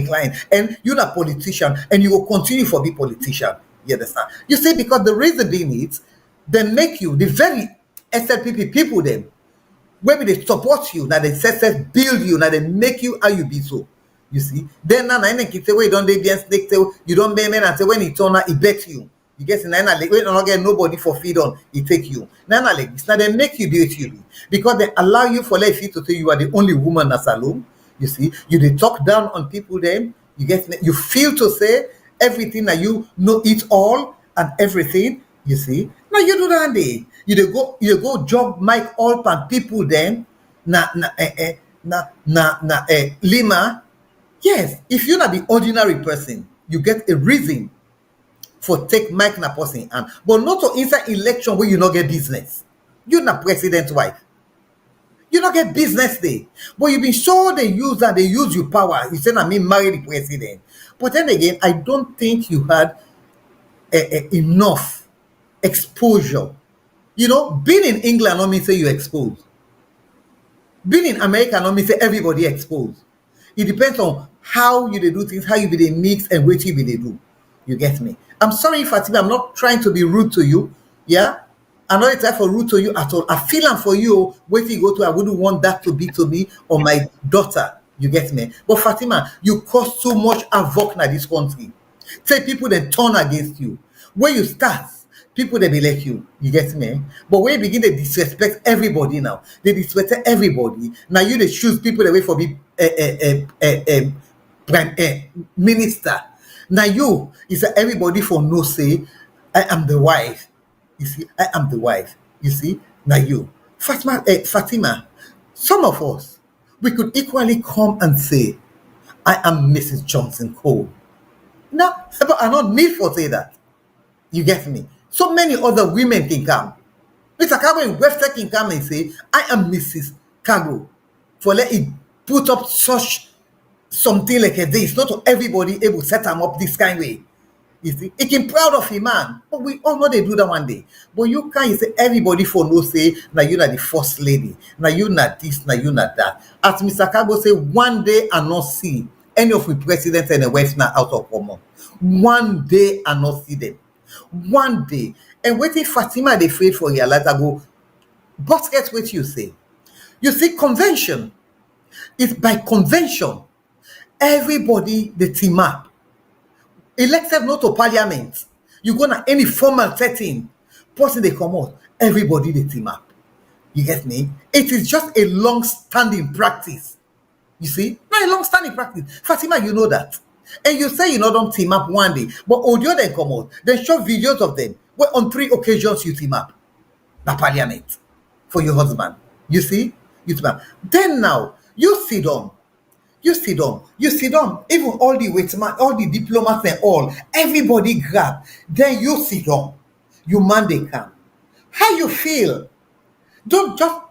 client and you're not politician and you will continue for be politician. You understand? You see, because the reason being is they make you the very SLPP people them where they support you, now they set build you, now they make you how you be so. You see, then now I say where you don't be snake say you don't be men and say when he turn out he bet you. You get in like we don't get nobody for feed on, he take you. Now like this. Now they make you do it you because they allow you for life to say you are the only woman as alone. You see, you they talk down on people then, you get you feel to say everything that you know it all and everything, you see. Now you do that day. You go job mic all pan people then Lima. Yes, if you're not the ordinary person, you get a reason for take Mike na person and but not to inside election where you not get business. You're not president's wife. You not get business there. But you been sure they use your power. You say I mean marry the president. But then again, I don't think you had enough exposure. You know, being in England don't mean say you exposed. Being in America don't mean say everybody exposed. It depends on how you they do things, how you be they mix and what you be they do. You get me? I'm sorry, Fatima, I'm not trying to be rude to you. Yeah? I'm not trying for rude to you at all. I feel I'm for you. Where you go to, I wouldn't want that to be to me or my daughter. You get me? But Fatima, you cause so much havoc in this country. Say people then turn against you. Where you start, people they be like you. You get me? But when you begin to disrespect everybody now, they disrespect everybody. Now you they choose people away for be prime minister. Now you is everybody for no say. I am the wife. You see, I am the wife. You see, now you, Fatima. Some of us we could equally come and say, I am Mrs. Johnson Cole. Now, but I don't need for say that. You get me? So many other women can come. Mr. Cargo in Webster can come and say, I am Mrs. Cargo. For let it put up such something like this. Not everybody able to set them up this kind of way. You see, he can proud of him, man. But we all know they do that one day. But you can't say everybody for no say, now you're not the first lady. Now you're not this, now you're not that. As Mr. Cargo say, one day I not see any of the presidents in the West now out of common. One day I not see them. One day. And waiting Fatima they afraid for your life. I go, but get what you say. You see, convention is by convention. Everybody the team up. Elected not to parliament. You go to any formal setting, person they come out, everybody they team up. You get me? It is just a long-standing practice. You see? Not a long-standing practice. Fatima, you know that. And you say you know don't team up one day, but audio then come out. Then show videos of them where on 3 occasions you team up. The parliament for your husband. You see? You team up. Then now, you sit down. You sit down. You sit down. Even all the waitman, all the diplomats and all, everybody grab. Then you sit down. You man they come. How you feel? Don't just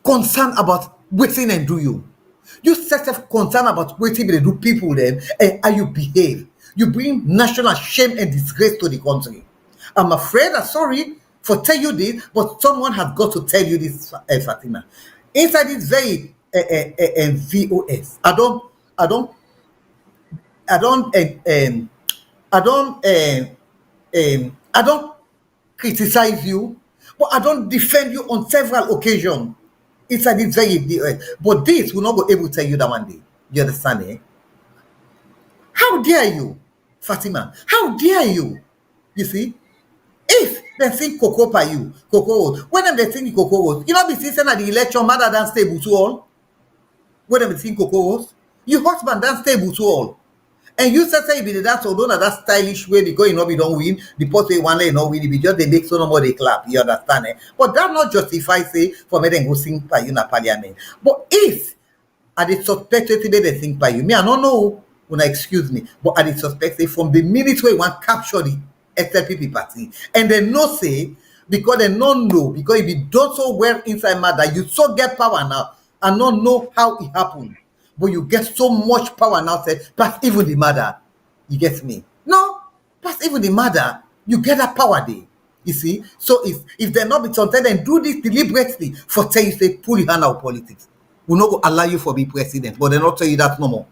concern about waiting and do you. You set up concern about waiting they do people then and how you behave. You bring national shame and disgrace to the country. I'm afraid, I'm sorry for tell you this, but someone has got to tell you this, Fatima. Inside this very VOS, I don't criticize you, but I don't defend you on several occasions. Inside this very but this will not be able to tell you that one day. You understand, eh? How dare you, Fatima? How dare you? You see? If they think Coco by you, Coco Roast, when them they think Coco Roast, you know be sitting at the election mother than stable to all. When them they think Coco Roast, your husband than stable to all. And you say you be the dance although not that stylish way because you know we don't win, the post way one day not win, it be just they make so no more they clap, you understand, eh? But that not justify say for me then go sing by you in a parliament. But if I did suspect you they think by you, me I don't know, when I excuse me, but I did suspect say from the minute where you want capture the SLPP party, and they no say because they don't know, because if you don't so well inside matter, you so get power now and not know how it happened. But you get so much power now, say, past even the mother. You get me? No, past even the mother, you get that power there. You see? So if they're not be something, then do this deliberately for tell you say pull your hand out of politics. Will not go allow you for be president, but they not tell you that no more.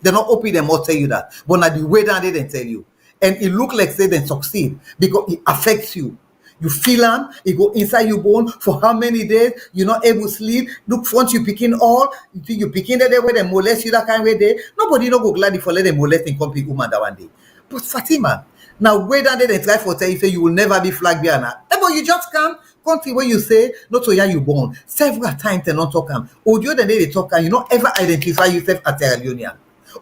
They're not open them or tell you that. But now the way down they then tell you. And it look like say they succeed because it affects you. You feel them, it go inside your bone for how many days, you're not able to sleep. Look, once you picking all, you think you picking the day where they molest you that kind of day. Nobody no go glad for let them molest and come pick woman that one day. But Fatima, now way down there they try for tell you say you will never be flag bearer. But you just can't country where you say not so young you born. Several times they not talk them. Audio the day they talk and you not ever identify yourself as Sierra Leonean.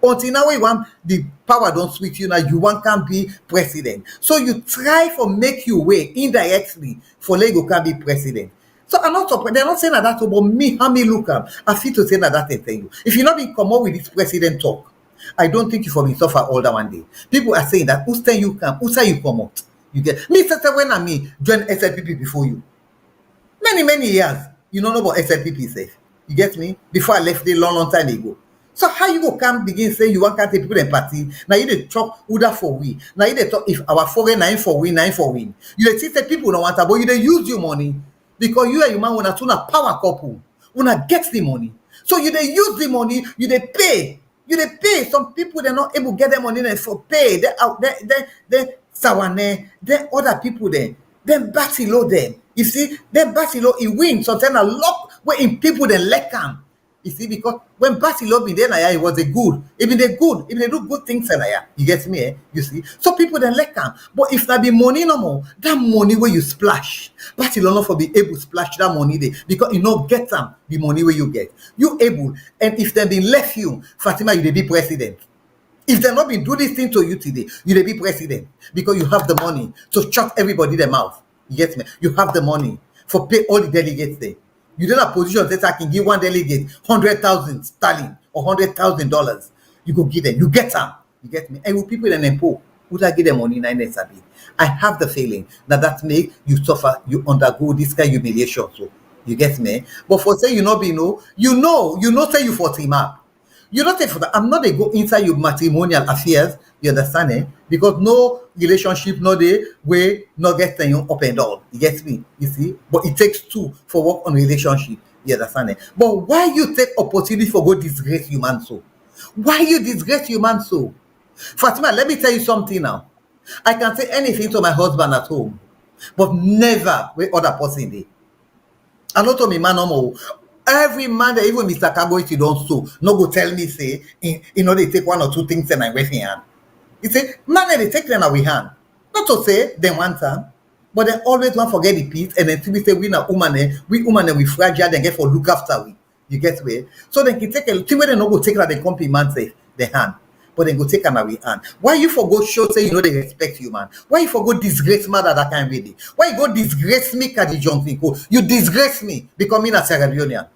Until now, you want the power don't switch you now, you want can be president. So you try for make your way indirectly for Lego can be president. So I'm not surprised. They're not saying that about me, how me look up. I feel to say that they tell you. If you're not being come up with this president talk, I don't think you for me suffer all that one day. People are saying that who say you come, who say you come out. You get me, sister, when I me join SLPP before you. Many years, you don't know about SLPP safe. You get me? Before I left the long time ago. So how you go come begin say you want to take people in party? Now you dey talk Uda for we. Now you dey talk if our foreign 9 for win, 9 for win. You dey say people don't want to, but you dey use your money because you and your man wanna turn a power couple. Wanna get the money. So you dey use the money, you dey pay. You dey pay. Some people they're not able to get their money and for pay. They out they sawane, then other people then battle them. You see, then battle it wins. Sometimes a lot where in people they let come. You see, because when Batilo be there, it was a good. Even they good, if they do good things, you get me, eh? You see. So people then like them. But if there be money no more, that money where you splash, Batilo not for be able to splash that money there because you know get them the money where you get. You able, and if they been left you, Fatima, you they be president. If they not been do this thing to you today, you they be president because you have the money to shut everybody their mouth. You get me? You have the money for pay all the delegates there. You don't have position that I can give one delegate 100,000 sterling or $100,000. You go give them. You get them. You get me? And with people in Empo, would I give them money? I have the feeling that make you suffer, you undergo this kind of humiliation. So you get me? But for say you not be you know say you for team up. You not say for that. I'm not a go inside your matrimonial affairs. You understand, eh? Because no relationship, no day way not get thing up and down. You get me? You see? But it takes two for work on relationship. You understand, eh? But why you take opportunity for go disgrace human soul? Why you disgrace human soul? Fatima, let me tell you something now. I can say anything to my husband at home, but never with other person there. I not to me man no more. Every man that even Mr. Kago if you don't so no go tell me say they take one or two things and I wait in hand. He say man they take them away hand. Not to say they want time, but they always want forget the peace and then we say we woman we fragile then get for look after we. You get where? So they can take a thing where they no go take that they compliment say the hand. But then go take an away hand. Why you for go show say they respect you, man? Why you for go disgrace mother that kind of way? Why you go disgrace me, Kadi Johnson? You disgrace me because me a Sierra Leonean.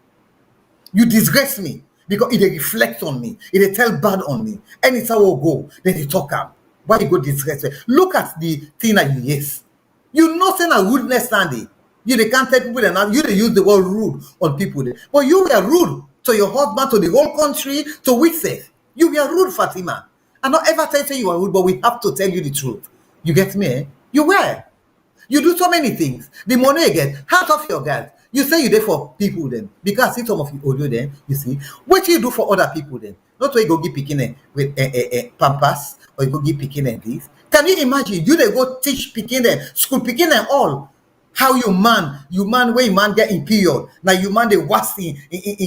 You disgrace me because it dey reflect on me, it dey tell bad on me. Anytime we go, then they talk am. Why you go disrespect? Look at the thing that you yes. You know say na rudeness standing. You dey can't tell people that you dey use the word rude on people there. But you were rude to your husband, to the whole country, to Yousef. You were rude, Fatima. I not ever tell you are rude, but we have to tell you the truth. You get me? Eh? You were. You do so many things. The money you get, half of your guys. You say you there for people then. Because see some of you audio then, you see. What you do for other people then? Not where you go give picking with pampas or you go give picking this. Can you imagine? You they go teach picking them, school picking them all. How you man where you man get in period. Now you man they was in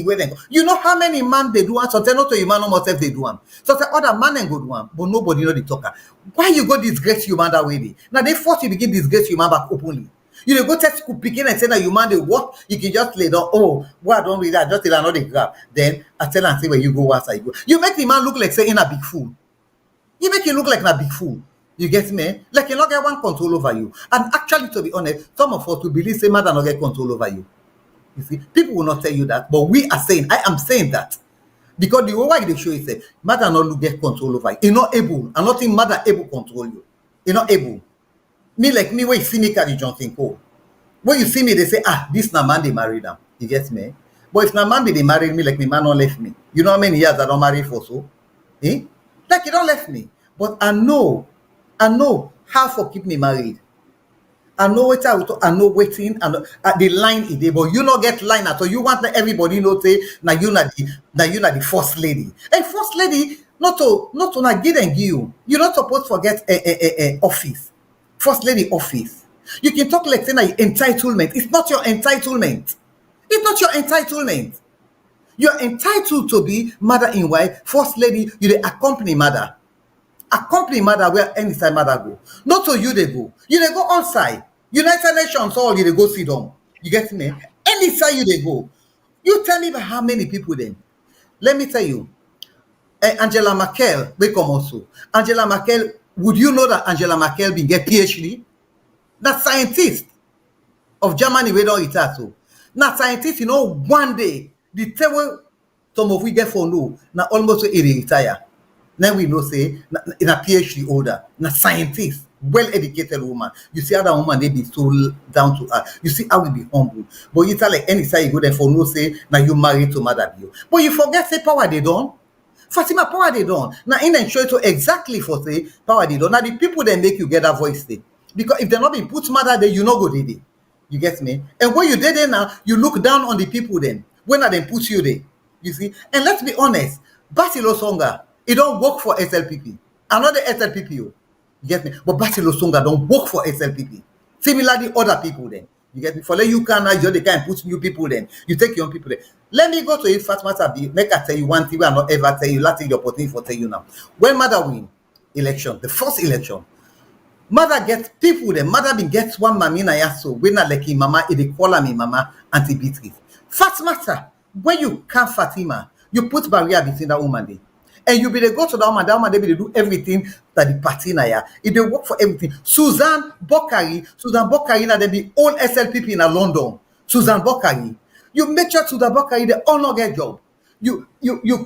where they go. You know how many man they do one, so tell not to you man almost if they do one. So say other man and go do one, but nobody know the talker. Why you go disgrace you man that way? Now they force you begin disgrace you man back openly. You go test school begin and say that you man they what you can just lay down. Oh, well, I don't read that, just tell another grab. Then I tell and say where you go, what I go. You make the man look like saying a big fool. You make him look like a big fool. You get me? Like you not get one control over you. And actually, to be honest, some of us will believe say mother not get control over you. You see, people will not tell you that, but we are saying, I am saying that. Because the way they show is say, mother not get control over you. You're not able, and nothing mother able control you. You're not able. Me like me, when you see me carry Johnson Cole. When you see me, they say, this na man they married them. You get me? But if na man they married me, like me man not left me. You know how many years I don't marry for so? Eh? Like you don't left me. But I know how for keep me married. I know what I know waiting and the line is there, but you not get line at all. You want everybody know say now you not the first lady. And first lady not to give and give you. You're not supposed to forget a office. First lady office. You can talk like saying entitlement. It's not your entitlement. It's not your entitlement. You're entitled to be mother-in-law, first lady. You the accompany mother. Accompany mother where anytime mother go. Not to you they go. You they go on side. United Nations all you they go sit down. You get me? Anytime you they go. You tell me about how many people then. Let me tell you. Angela Merkel, we come also. Angela Merkel, would you know that Angela Merkel been get PhD? That scientist of Germany we don't retire so. Now scientist, you know, one day the table some of we get for no now almost we retire. Now we know say in a PhD holder, na scientist, well-educated woman. You see how that woman they be so down to earth. You see how we be humble. But you tell like any side you go there for no say now you married to mother bio. But you forget say power they done. Fatima power they done. Now in and show it to exactly for say power they done. Now the people that make you get that voice there. Because if they're not being put mother there, you not go there. You get me? And when you did there now, you look down on the people then. When are they put you there? You see? And let's be honest, Basilo Songa, it don't work for SLPP. Another SLPP, you get me? But Basilo Songa don't work for SLPP. Similarly, other people then. You get me? For like you can just they can put new people then. You take your own people then. Let me go to it Fatima Bio. Make I tell you one thing I not ever tell you. Last thing the opportunity for tell you now. When mother win election, the first election, mother gets people then. Mother been gets one mami na yaso. When I like him mama, it they call me mama Auntie Beatrice. Fatima, when you can Fatima, you put barrier between that woman there. And you be they go to that woman, they be they do everything that the party na ya. If they work for everything. Susan Bokari na they be all SLPP in London. Susan Bokari. You make sure Susan Bokari they all not get job. You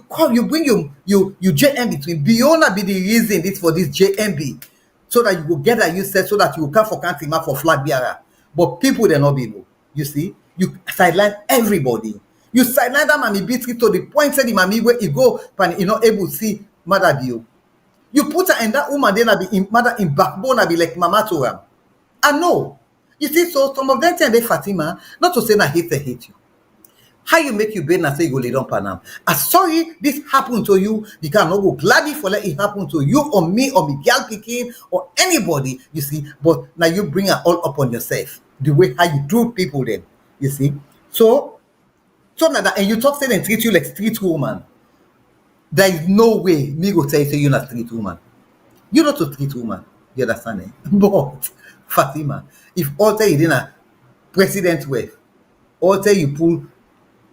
call you bring you JM between Biona be the reason this for this JMB. So that you will get that you said so that you will come for country map for flag bearer. But people they not be no. You see, you sideline everybody. You sideline that mommy Beatrice to the point say the mommy where you go and you not able to see mother bio. You put her in that woman then be in mother in backbone be like mama to her. I know. You see, so some of them tell they Fatima, not to say I hate you. How you make you bed and say you go lay down Panam? I'm sorry this happened to you. You cannot go gladly for let it happen to you or me or me girl picking or anybody, you see. But now you bring it all upon yourself. The way how you do people then, you see. So now that and you talk say they treat you like street woman. There is no way me go tell you say you're not street woman. You're not a street woman. You understand? Eh? But Fatima, if all tell you then a president wife, all tell you pull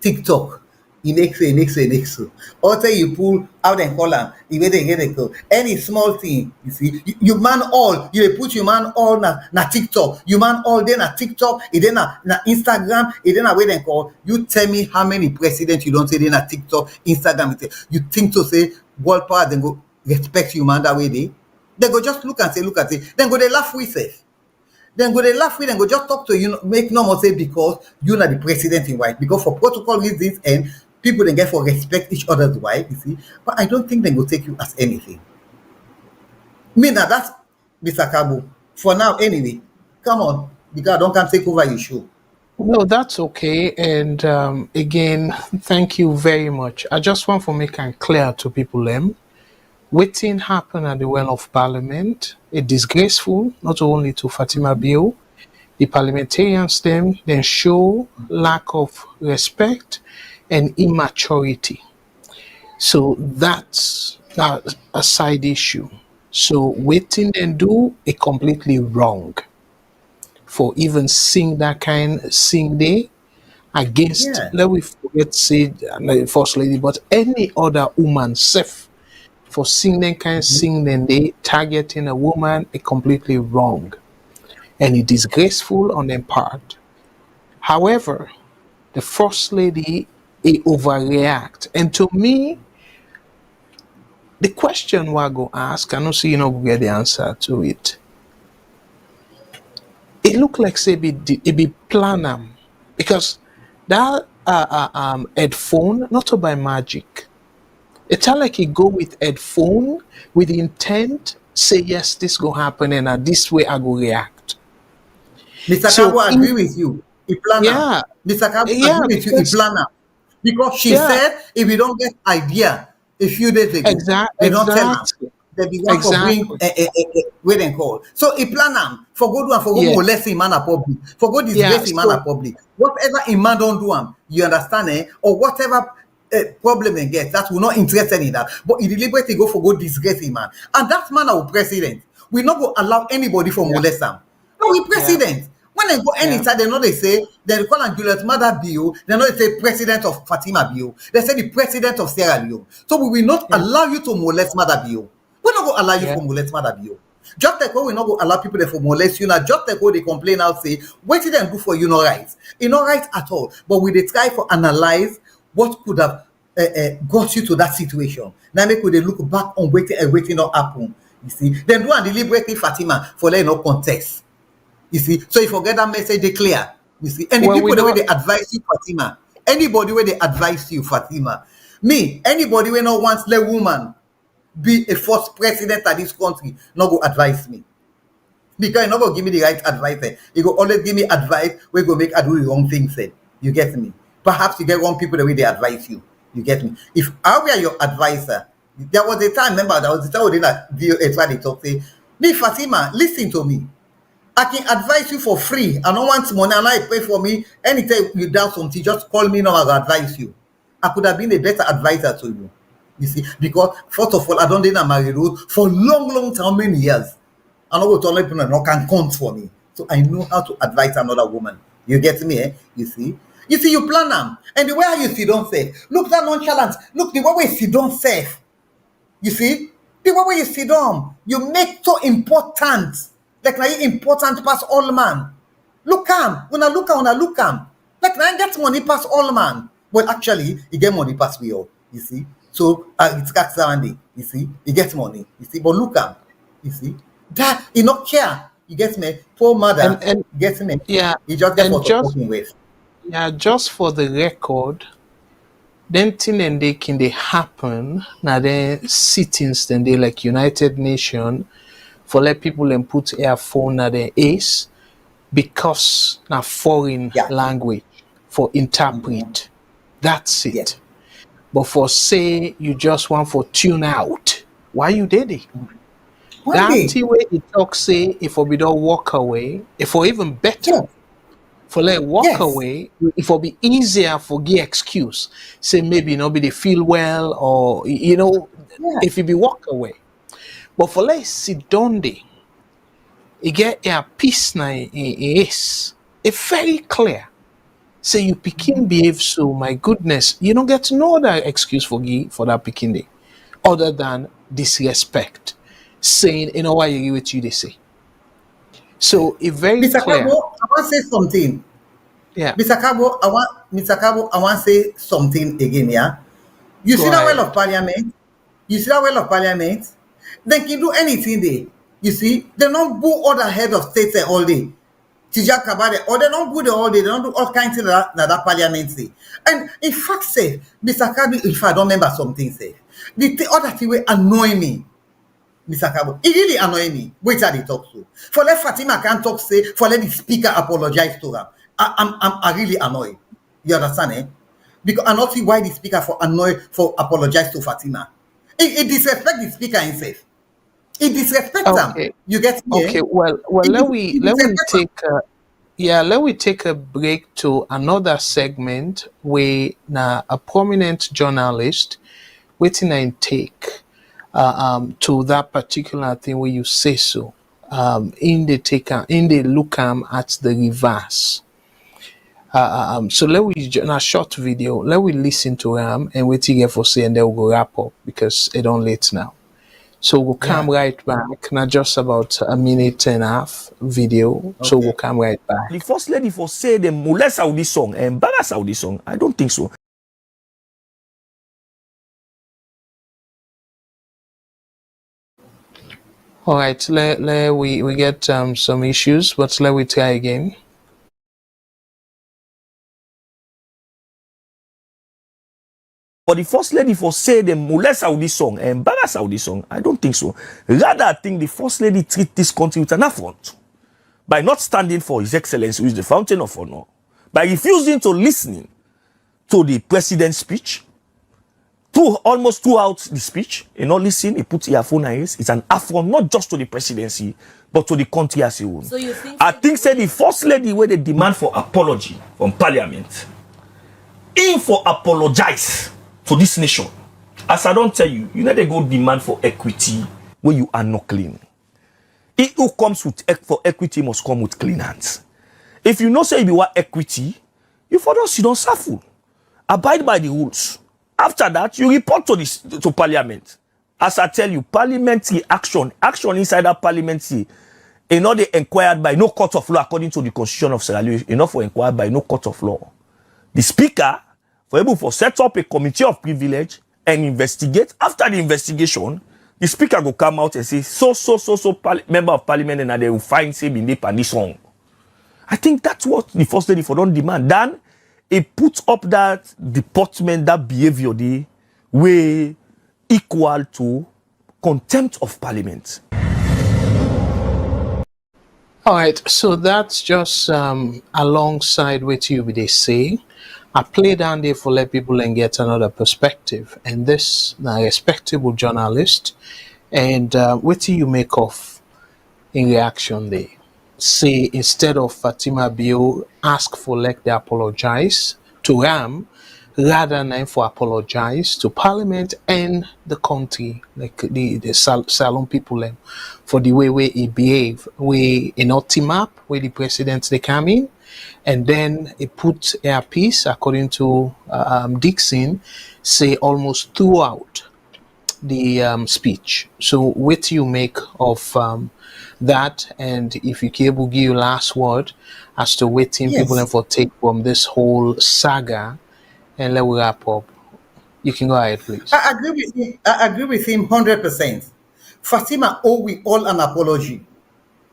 TikTok, Inexo. Or say you pull out and call am, the way they get it go. Any small thing, you see, you man all, you dey put you man all na TikTok, you man all then na TikTok, e then na Instagram, e then na way they call. You tell me how many presidents you don't say they na TikTok, Instagram. You think to say world power then go respect you man that way they go just look and say, then go they laugh with it. Then go they laugh with and go just talk to you, make no more say because you not the president in white. Because for protocol reasons and people then get for respect each other's wife, you see. But I don't think they go take you as anything. Me now that's Mr. Kabo. For now, anyway. Come on. Because I don't come take over your show. No, that's okay. And again, thank you very much. I just want to make it clear to people wetin happen at the well of parliament, a disgraceful, not only to Fatima Bio, the parliamentarians them then show lack of respect and immaturity. So that's a side issue. So waiting and do a completely wrong for even sing that kind sing day against Yeah. let we forget say first lady, but any other woman safe for sing them kind sing then they targeting a woman a completely wrong and it disgraceful on their part. However, the first lady a overreact. And to me, the question we go ask, I don't see you know go get the answer to it. It look like say it be plan because that headphone not by magic. It's like he go with headphone with the intent say yes this go happen and this way I go react. Mr. So Kabo agree with you. He plan am. yeah, Mr. Kabo yeah, agree with you. He because plan am. Because she yeah, said if you don't get idea a few days ago, they don't tell am. exactly, They began for bring exactly. wait and call. So he plan am for go do am for go Yeah, molest him man a public, for go yeah. disgrace him man a So public. Whatever him man don't do am, you understand or whatever problem they get, that will not interested in that. But he deliberately go for go disgrace him man. And that man our president. We not go allow anybody from yeah, molest am. No, we yeah, president. When they go yeah, anytime, they know they say they call him Julius Mother Bio. They know they say president of Fatima Bio. They say the president of Sierra Leone. So we will not yeah, allow you to molest Mother Bio. We not go allow you yeah, to molest Mother Bio. Just like when we not go allow people to molest you now. Just like when they complain out say, what did they do for you? No right. It's not right at all. But we they try for analyze what could have got you to that situation. Now make we they look back on waiting not happen. You see, then do and deliberately Fatima for letting no context. You see, so you forget that message they clear. You see, and the well we people the way know they advise you, Fatima, anybody where they advise you, Fatima, me, anybody where no wants let woman be a first president of this country, not go advise me. Because you not go give me the right advice. You go always give me advice where go make I do the wrong thing. You get me? Perhaps you get wrong people the way they advise you. You get me? If I were your advisor, there was a time, remember, there was a time when VOS they talk, say, me, Fatima, listen to me. I can advise you for free. I don't want money and I pay for me. Anytime you doubt something, just call me now. I'll advise you. I could have been a better advisor to you. You see, because first of all, I don't think I'm married for long time, many years. I know what all people no can count for me. So I know how to advise another woman. You get me, eh? You see? You plan them. And the way you see don't say, look that nonchalant. Look the way you see don't say. You see? The way you sit down, you make so important. Like now you important past all man. Look am, when I look am. Like now you get money past all man. But actually, you get money past we all. You see? So it's got Sandy. You see? You get money. You see? But look am. You see? That you not care. You get me? Poor mother. and You get me? yeah, You just get and what you're just talking with. yeah, just for the record, then thing and they can they happen now then sittings then they like United Nation for let people and put earphone na their ace because na foreign Yeah. language for interpret. That's Yeah. it. But for say you just want for tune out, why you did it? One That day. thing where it talk say if we don't walk away, if or even better, Yeah. for let walk Yes. away, it will be easier for give excuse. Say maybe nobody feel well or you know, Yeah. if you be walk away. But for let sit down there, it get a piece na it is. It's very clear. say you picking behave so, my goodness, you don't get no other excuse for that picking day other than disrespect. Saying, you know why you with you they say. So it's very Mr. clear. Kabo, I want to say something. Yeah. Mr. Kabo, I want to say something again, yeah? You Go see that well ahead. of parliament? You see that well of parliament? They can do anything there. You see, they don't boo all the head of states all day. Tija Kabade, or they don't boo the all day, they don't do all kinds of that parliament say. And in fact, say, Mr. Kabi, if I don't remember something, say, the other thing will annoy me. Mr. Kabo, it really annoy me. Wait till they talk to. For let Fatima can't talk, say, for let the speaker apologize to her. I really annoyed. You understand, eh? Because I not see why the speaker for apologize to Fatima. It disrespect the speaker himself. It disrespect them. Okay. You get me? Okay. Eh? Well, let we Disrespect am. let me take a break to another segment where now a prominent journalist waiting and take to that particular thing where you say so. In the look at the reverse. So let we in a short video, let we listen to him and wait here for say and then we'll go wrap up because it on late now. So we'll come right back, not just about a minute and a half video. So we'll come right back. The First Lady for say they molest Saudi song, embarrass Saudi song. I don't think so. All right, we get some issues, but let we try again. But the First Lady for say they molest Saudi song, embarrass Saudi song. I don't think so. Rather, I think the First Lady treat this country with an affront by not standing for His Excellency, who is the fountain of honor, by refusing to listen to the president's speech, almost throughout the speech, he not listen, he put earphone in his. It's an affront not just to the presidency, but to the country as a whole. So you think I think say the First Lady where they demand for apology from Parliament, in for apologize to this nation. As I don't tell you, you know they go demand for equity where you are not clean. He who comes with for equity must come with clean hands. If you know say you want equity, you for us you don't suffer. Abide by the rules. After that, you report to Parliament. As I tell you, parliamentary action inside that parliamentary, not they inquired by no court of law according to the Constitution of Sierra Leone, enough for inquired by no court of law. The speaker for able to set up a committee of privilege and investigate. After the investigation, the speaker will come out and say, so member of parliament, and they will find say in this song. I think that's what the First Lady for don't demand. Then he put up that deportment, that behavior the way equal to contempt of parliament. All right, so that's just alongside what you they say. I play down there for let people and get another perspective. And this now respectable journalist, and what do you make of in reaction there? Say instead of Fatima Bio ask for like they apologize to Ram rather than for apologize to Parliament and the country, like the Salon people for the way he behave, way in ultimap where the president they come in and then he put a piece according to Dixon say almost throughout the speech. So what do you make of that, and if you able to give your last word as to what people and for take from this whole saga, and let we wrap up. You can go ahead, please. I agree with him 100%. Fatima owe we all an apology.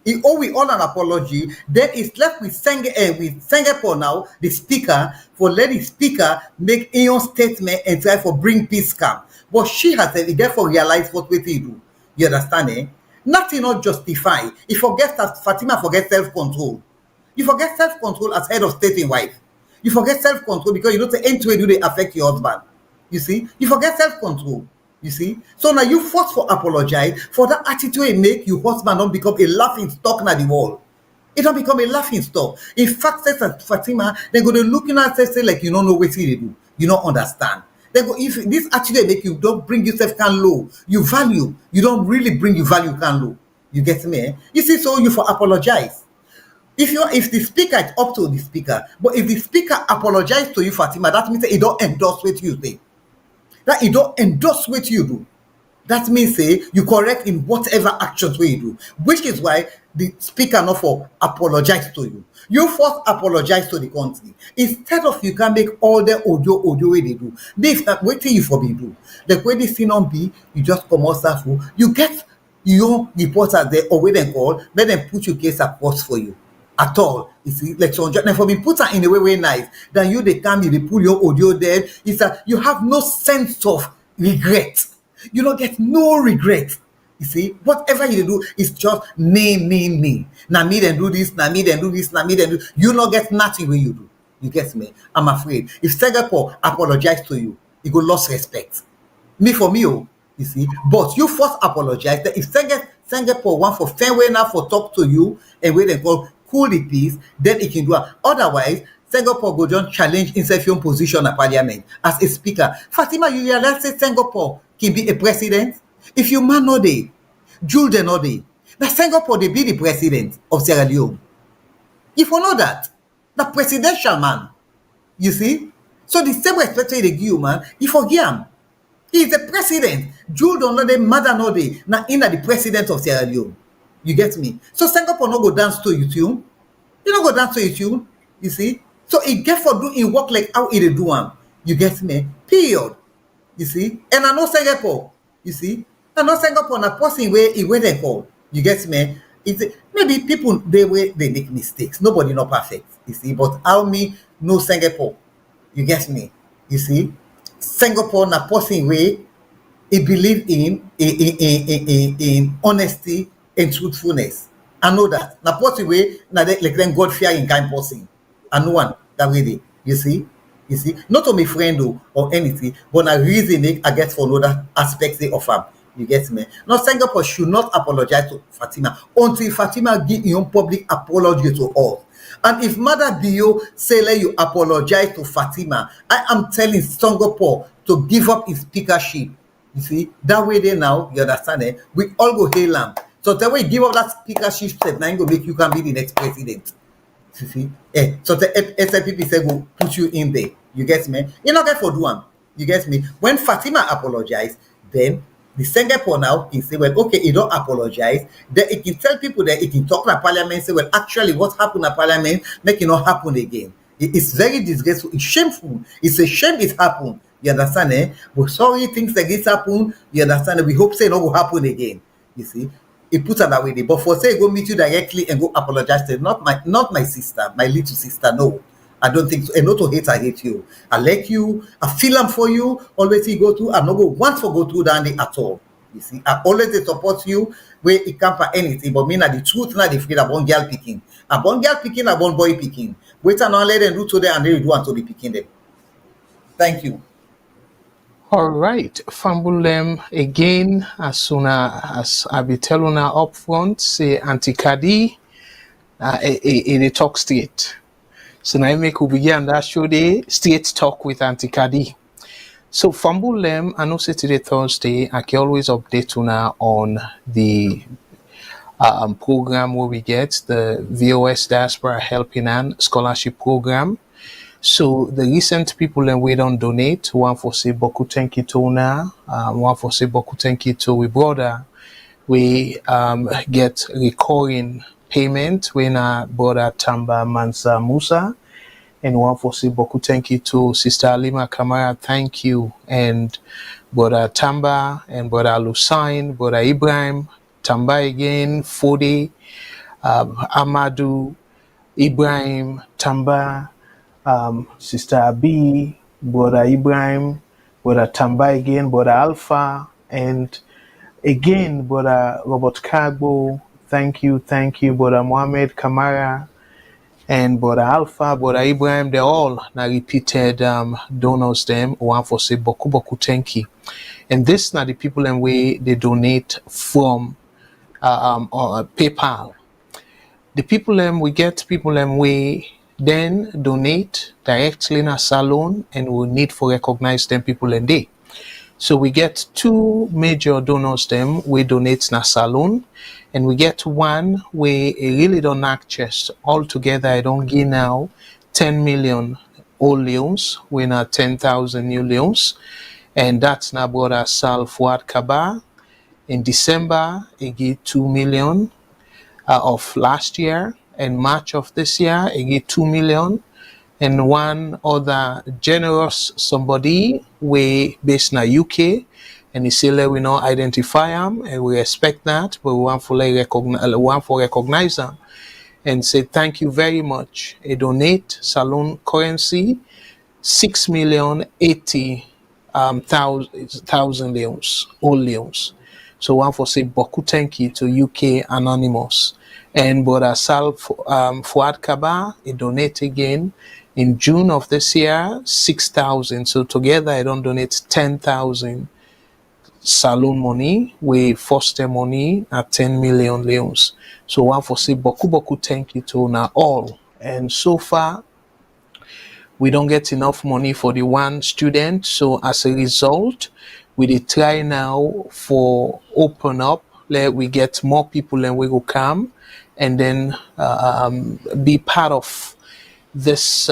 He owe we all an apology. Then it's left with Singapore now, the speaker, for let the speaker make a own statement and try for bring peace calm. But she has therefore realized what we do. You understand, eh? Nothing not justify. He forgets that Fatima forgets self-control. You forget self-control as head of state and wife. You forget self-control because you don't say any way do they affect your husband. You see? You forget self-control. You see? So now you force for apologize for that attitude it make your husband don't become a laughing stock na the wall. It don't become a laughing stock. In fact, says Fatima, they go to looking at say like you don't know what they do. You don't understand. They go, if this attitude make you don't bring yourself can low, you don't really bring your value can low. You get me? Eh? You see, so you for apologize. If the speaker, it's up to the speaker. But if the speaker apologize to you, Fatima, that means he don't endorse what you say. That he don't endorse what you do. That means say you correct in whatever actions we do, which is why the speaker not for apologize to you. You first apologize to the country. Instead of you can make all the audio way they do. This wait till you for me do. The way this thing on be, you just come out for you get your reporters there or where they call, let them put your case across for you. At all, you see, like so. And for me, put her in a way nice. Then you they come, they pull your audio there. It's that you have no sense of regret. You don't get no regret. You see, whatever you do is just me. Now me then do this, now me then do this, now me then do. You not get nothing when you do. You get me? I'm afraid. If Singapore apologize to you, you go lost respect. Me for me, oh, you see. But you first apologize. That if Singapore want for fair way now for talk to you and where they call cool the peace, then it can do it. Otherwise, Singapore go just challenge himself your position at parliament as a speaker. Fatima, you realize that Singapore can be a president? If you man no day, Jules de no day, now Singapore they be the president of Sierra Leone. If you know that, the presidential man, you see? So the same respect they give you, man, you forgive him. He is the president. Jules don't know the mother no day, now in the president of Sierra Leone. You get me? So Singapore no go dance to you tune. You don't go dance to you tune, you see? So it get for do it work like how it do one. You get me? Period. You see? And I know Singapore. You see? I know Singapore na person where they call. You get me? It's maybe people they make mistakes. Nobody not perfect. You see? But how me know Singapore? You get me? You see? Singapore na person where he believe in honesty and truthfulness. I know that. Na person way na like them God fearing kind person. I know one that way they. You see? You see? Not to me friend or anything, but I reason it I get for another aspects they offer. You get me? Now Singapore should not apologize to Fatima until Fatima give your public apology to us. And if Mother Bio say let you apologize to Fatima, I am telling Singapore to give up his speakership. You see, that way there now, you understand it? We all go hail him. So the way you give up that speakership step, now go make you can be the next president. You see? So the SLPP say go put you in there. You get me? You not get for do one. You get me? When Fatima apologized, then the Singapore now can say, well, okay, he don't apologize. Then it can tell people that it can talk to parliament, say, well, actually what happened at parliament, make it not happen again. It's very disgraceful. It's shameful. It's a shame it happened. You understand, eh? We're sorry things like this happen. You understand? We hope say it will happen again. You see? It puts it that way. But for say go meet you directly and go apologize to not my sister, my little sister. No. I don't think so. And not to hate, I hate you. I like you. I feel them for you. Always you go through. I no go once for go through that at all. You see, I always support you where it can't for anything. But me na the truth, not the free. I want girl picking. I want girl picking. I want boy picking. Wait and let them do today and then you do until they picking them. Thank you. All right, Fambulem again. As soon as I be telling her up front, say Auntie Kadi, it talk straight. So now I make we begin that show day straight talk with Auntie Kadi. So Fambulem, I know say today Thursday, I can always update on the program where we get the VOS Diaspora Helping Hand Scholarship Program. So the recent people and we don't donate. One for say Boku thank you to na, one for say Boku thank you to we brother. We get recurring payment when our brother Tamba Mansa Musa, and one for say Boku thank you to Sister Alima Kamara, thank you, and brother Tamba and brother Lusain, brother Ibrahim, Tamba again, Fode, Amadou, Ibrahim, Tamba. Sister Abi, Brother Ibrahim, Brother Tamba again, Brother Alpha, and again, Brother Robert Kagbo, thank you, Brother Mohammed Kamara, and Brother Alpha, Brother Ibrahim, they're all now repeated donors them, one for say Boku Boku thank you. And this now the people and way they donate from PayPal. The people we get people we then donate directly in a salon and we'll need for recognize them people and they. So we get two major donors them we donate na salon, and we get one where it really don't act chest. Altogether I don't give now 10 million old leons, we na 10,000 new leons, and that's now brother Sal Fuad Kaba. In December he give 2 million of last year, and March of this year he give 2 million, and one other generous somebody we based in the UK, and he say let we not identify him, and we respect that, but we want to recognize them and say thank you very much. He donate salon currency 6,080,000 thousand leons, old leons. So one for say Boku thank you to UK Anonymous. And Brother Sal Fuad Kaba, he donate again in June of this year, 6,000. So together I don't donate 10,000 saloon money, we foster money at 10 million leons. So one for say Boku thank you to now all. And so far we don't get enough money for the one student, so as a result we dey try now for open up, let we get more people and we will come and then be part of this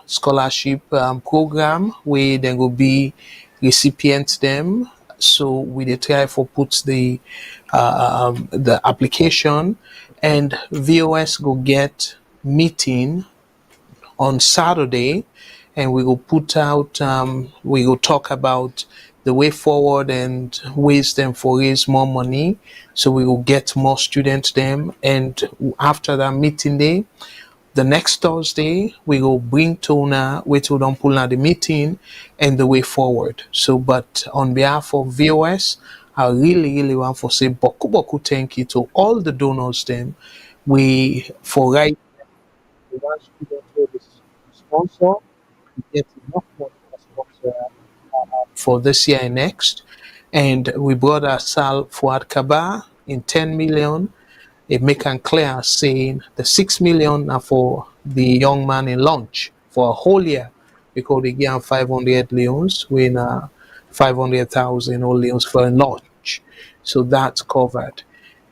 scholarship program where they will be recipients them. So we dey try for put the application, and VOS go get meeting on Saturday, and we will put out, we will talk about the way forward and ways them for raise more money. So we will get more students them, and after that meeting day, the next Thursday, we will bring Tona, which will don't pull out the meeting and the way forward. So, but on behalf of VOS, I really want to say boku thank you to all the donors them. We for right the one student will be sponsor, we get enough money for sponsor for this year and next. And we brought our Sal Fuad Kaba in 10 million. It make it clear saying the 6 million are for the young man in lunch for a whole year, because they give 500 leons, we 500,000 old leons for lunch. So that's covered.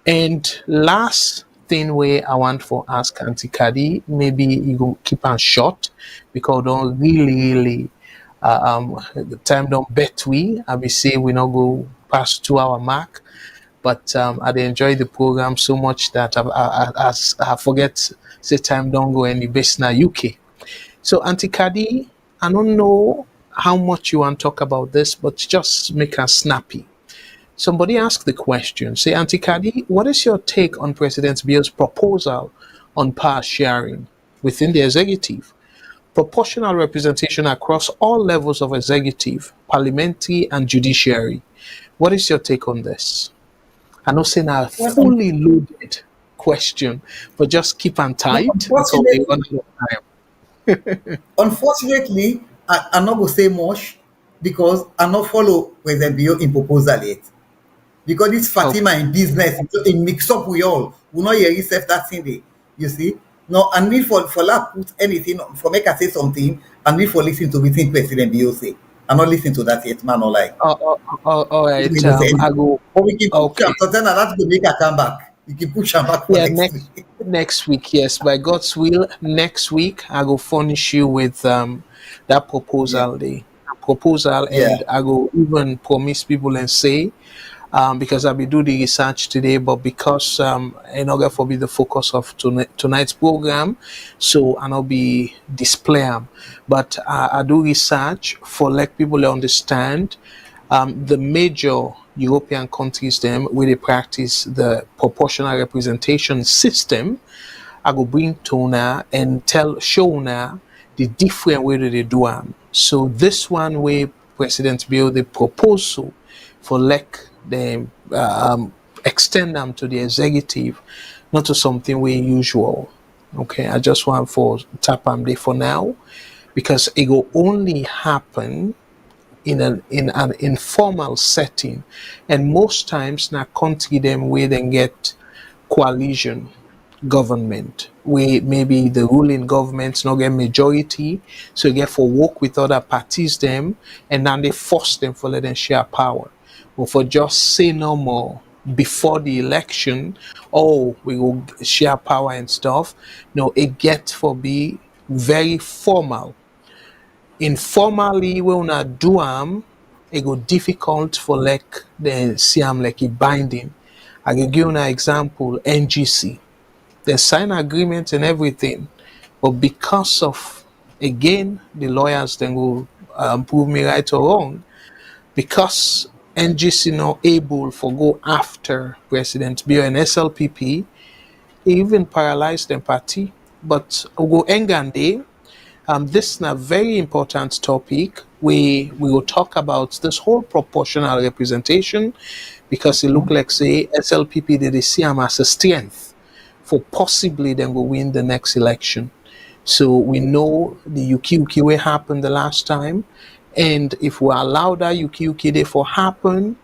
And last thing where I want for ask Auntie Kadi, maybe you go keep on short because don't really the time don't bet we. I be say we not go past 2 hour mark, but I dey enjoy the program so much that I forget say time don't go any base na UK. So Auntie Kadi, I don't know how much you want to talk about this, but just make us snappy. Somebody asked the question, say, Auntie Kadi, what is your take on President Bio's proposal on power sharing within the executive? Proportional representation across all levels of executive, parliamentary, and judiciary. What is your take on this? I know saying a Well, fully loaded question, but just keep on tight because we run out of time. unfortunately, I not go say much because I not follow President Bio in proposal yet. Because this Okay. Fatima in business, it mix up with all. We not hear yourself that thing day. You see? No, and me for that put anything for make I say something, and me for listen to everything President Bio say. I'm not listening to that yet, man. Or like, All you right. know, say I anything. go. But we can push Okay. him. So then that's to make her come back. You can push him back for Yeah, next week. next week, yes, by God's will, next week I will furnish you with that Yeah, proposal, yeah. and I will even promise people and say, because I'll be doing the research today, but because in order for be the focus of tonight's program, so I'll be display 'em. But I do research for let people understand the major European countries them where they practice the proportional representation system. I go bring Tona and show na the different way that they do them. So this one way President Bill the proposal for like them extend them to the executive, not to something way usual. Okay, I just want for tap am there for now, because it will only happen in an informal setting, and most times na country them where they get coalition. government, where maybe the ruling government not get majority, so you get for work with other parties them, and then they force them for let them share power. But for just say no more before the election, oh, we will share power and stuff. No, it get for be very formal. Informally, we una do it go difficult for like the see like a binding. I can give you an example, NGC. They sign agreement and everything, but because of again the lawyers then will prove me right or wrong, because NGC not able for go after President Bio and SLPP, it even paralyzed them party. But Ogo Engande, this is a very important topic. We will talk about this whole proportional representation because it look like say SLPP they see them as a strength for possibly then will win the next election. So we know the Uki will happen the last time, and if we allow that Uki day for happen,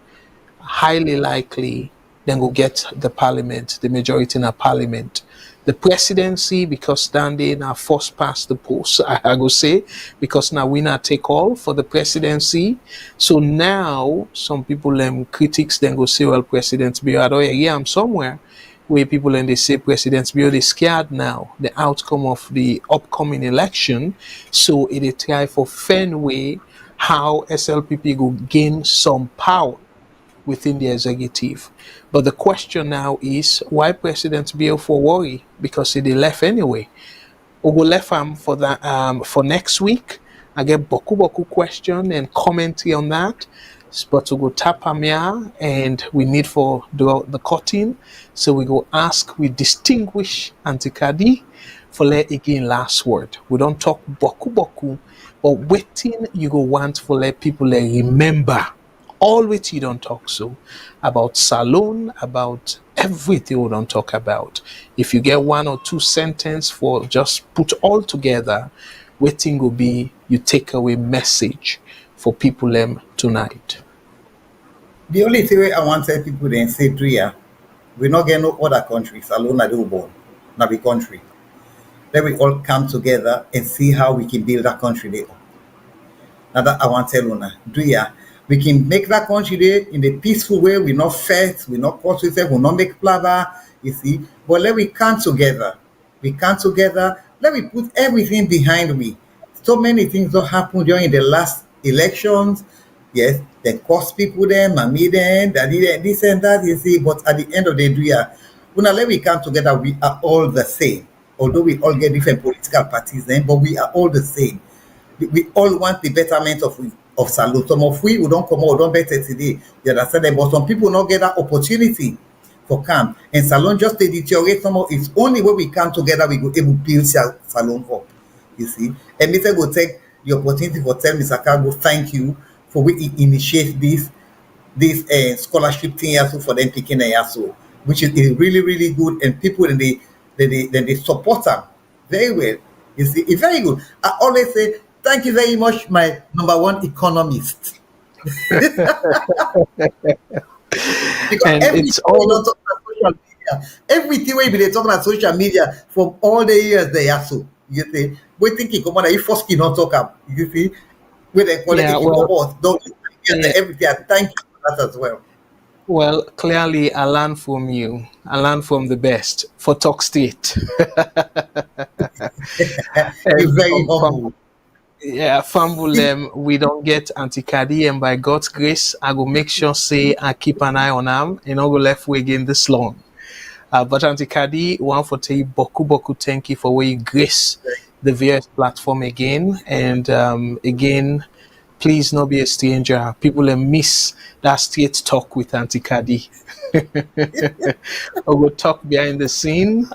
highly likely then we'll get the parliament, the majority in a parliament. The presidency, because standing now forced past the post, I go say, because now winner take all for the presidency. So now some people critics then go say, well, President Bio, I don't hear him somewhere where people and they say President Bio they scared now the outcome of the upcoming election. So it try for Fenway how SLPP will gain some power within the executive. But the question now is why President Bio for worry? Because he left anyway. We go left for that for next week. I get boku question and commentary on that. But we go tap here and we need for the cutting. So we go ask, we distinguish Auntie Kadi for let again last word. We don't talk boku, but waiting you go want for let people remember all which you don't talk so about salon, about everything we don't talk about. If you get one or two sentences for just put all together, waiting will be you take away message for people tonight. The only thing I want to tell people then say Dria, we not get no other countries alone I do born, not the country. Let we all come together and see how we can build that country there. Now that I want to tell Una, Dria, we can make that country there in a peaceful way. We not fight, we not cause ourselves, we not make plava, you see. But let we come together. We come together. Let me put everything behind me. So many things that happened during the last elections. Yes, they cost people them, mommy them, daddy them, this and that, you see. But at the end of the day, when let we come together, we are all the same. Although we all get different political parties then, but we are all the same. We all want the betterment of Salute. Some of we don't come out, don't better today. You understand that? But some people not get that opportunity for come. And Salon just they deteriorate some of it's only when we come together we go able to build Salon up. You see? And Mr. will take the opportunity for tell Mr. Cargo thank you for we initiate this scholarship thing also for them picking also, which is really, really good, and people and they support them very well. You see, it's very good. I always say thank you very much, my number one economist. Because And it's all social media, everything we be talking about social media from all the years they are so. You see, we thinking come on, if first not talk up. You see, with the quality yeah, well, don't yeah, everything. Thank you for that as well. well, clearly I learn from you. I learn from the best for Talk State. You're And very from humble. yeah, fumble them. We don't get Auntie Kadi, and by God's grace, I will make sure say I keep an eye on them and I will left way again this long. But Auntie Kadi, one for tell you boku thank you for where you grace the VOS platform again. And again, please not be a stranger. People miss that straight talk with Auntie Kadi. We will talk behind the scene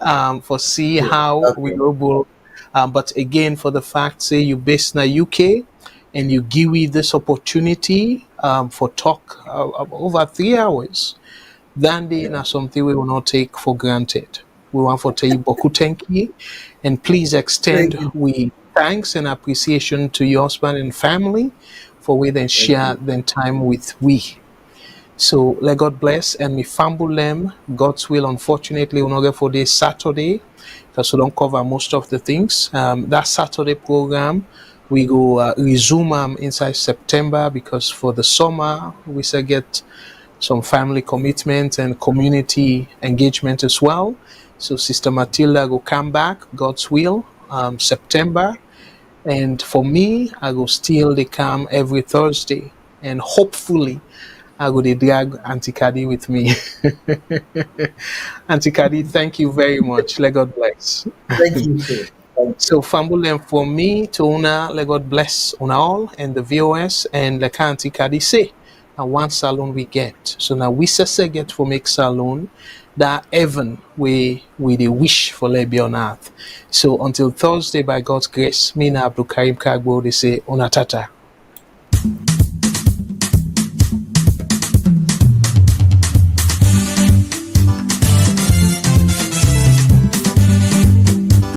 for see how we Okay. go. But again, for the fact say you based in the UK and you give me this opportunity for talk over 3 hours, then they Yeah. are something we will not take for granted. We want to tell you boku thank you, and please extend Thank you. we thanks and appreciation to your husband and family for we then Thank share you. the time with we. So let God bless and me fumble them. God's will, unfortunately, will not get for this Saturday because we don't cover most of the things. That Saturday program, we go resume inside September because for the summer, we still get some family commitment and community engagement as well. So Sister Matilda will come back, God's will, September. And for me, I will still they come every Thursday. And hopefully, I will drag Auntie Kadi with me. Auntie Kadi, thank you very much. Let God bless. Thank you, sir. Thank you. So, fumble and for me, to una, let God bless on all and the VOS and like Auntie Kadi say, and one salon we get. So now we say get for make salon that heaven we the wish for let be on earth. So until Thursday, by God's grace, me and Abdul Karim Kagbo, they say, Onatata.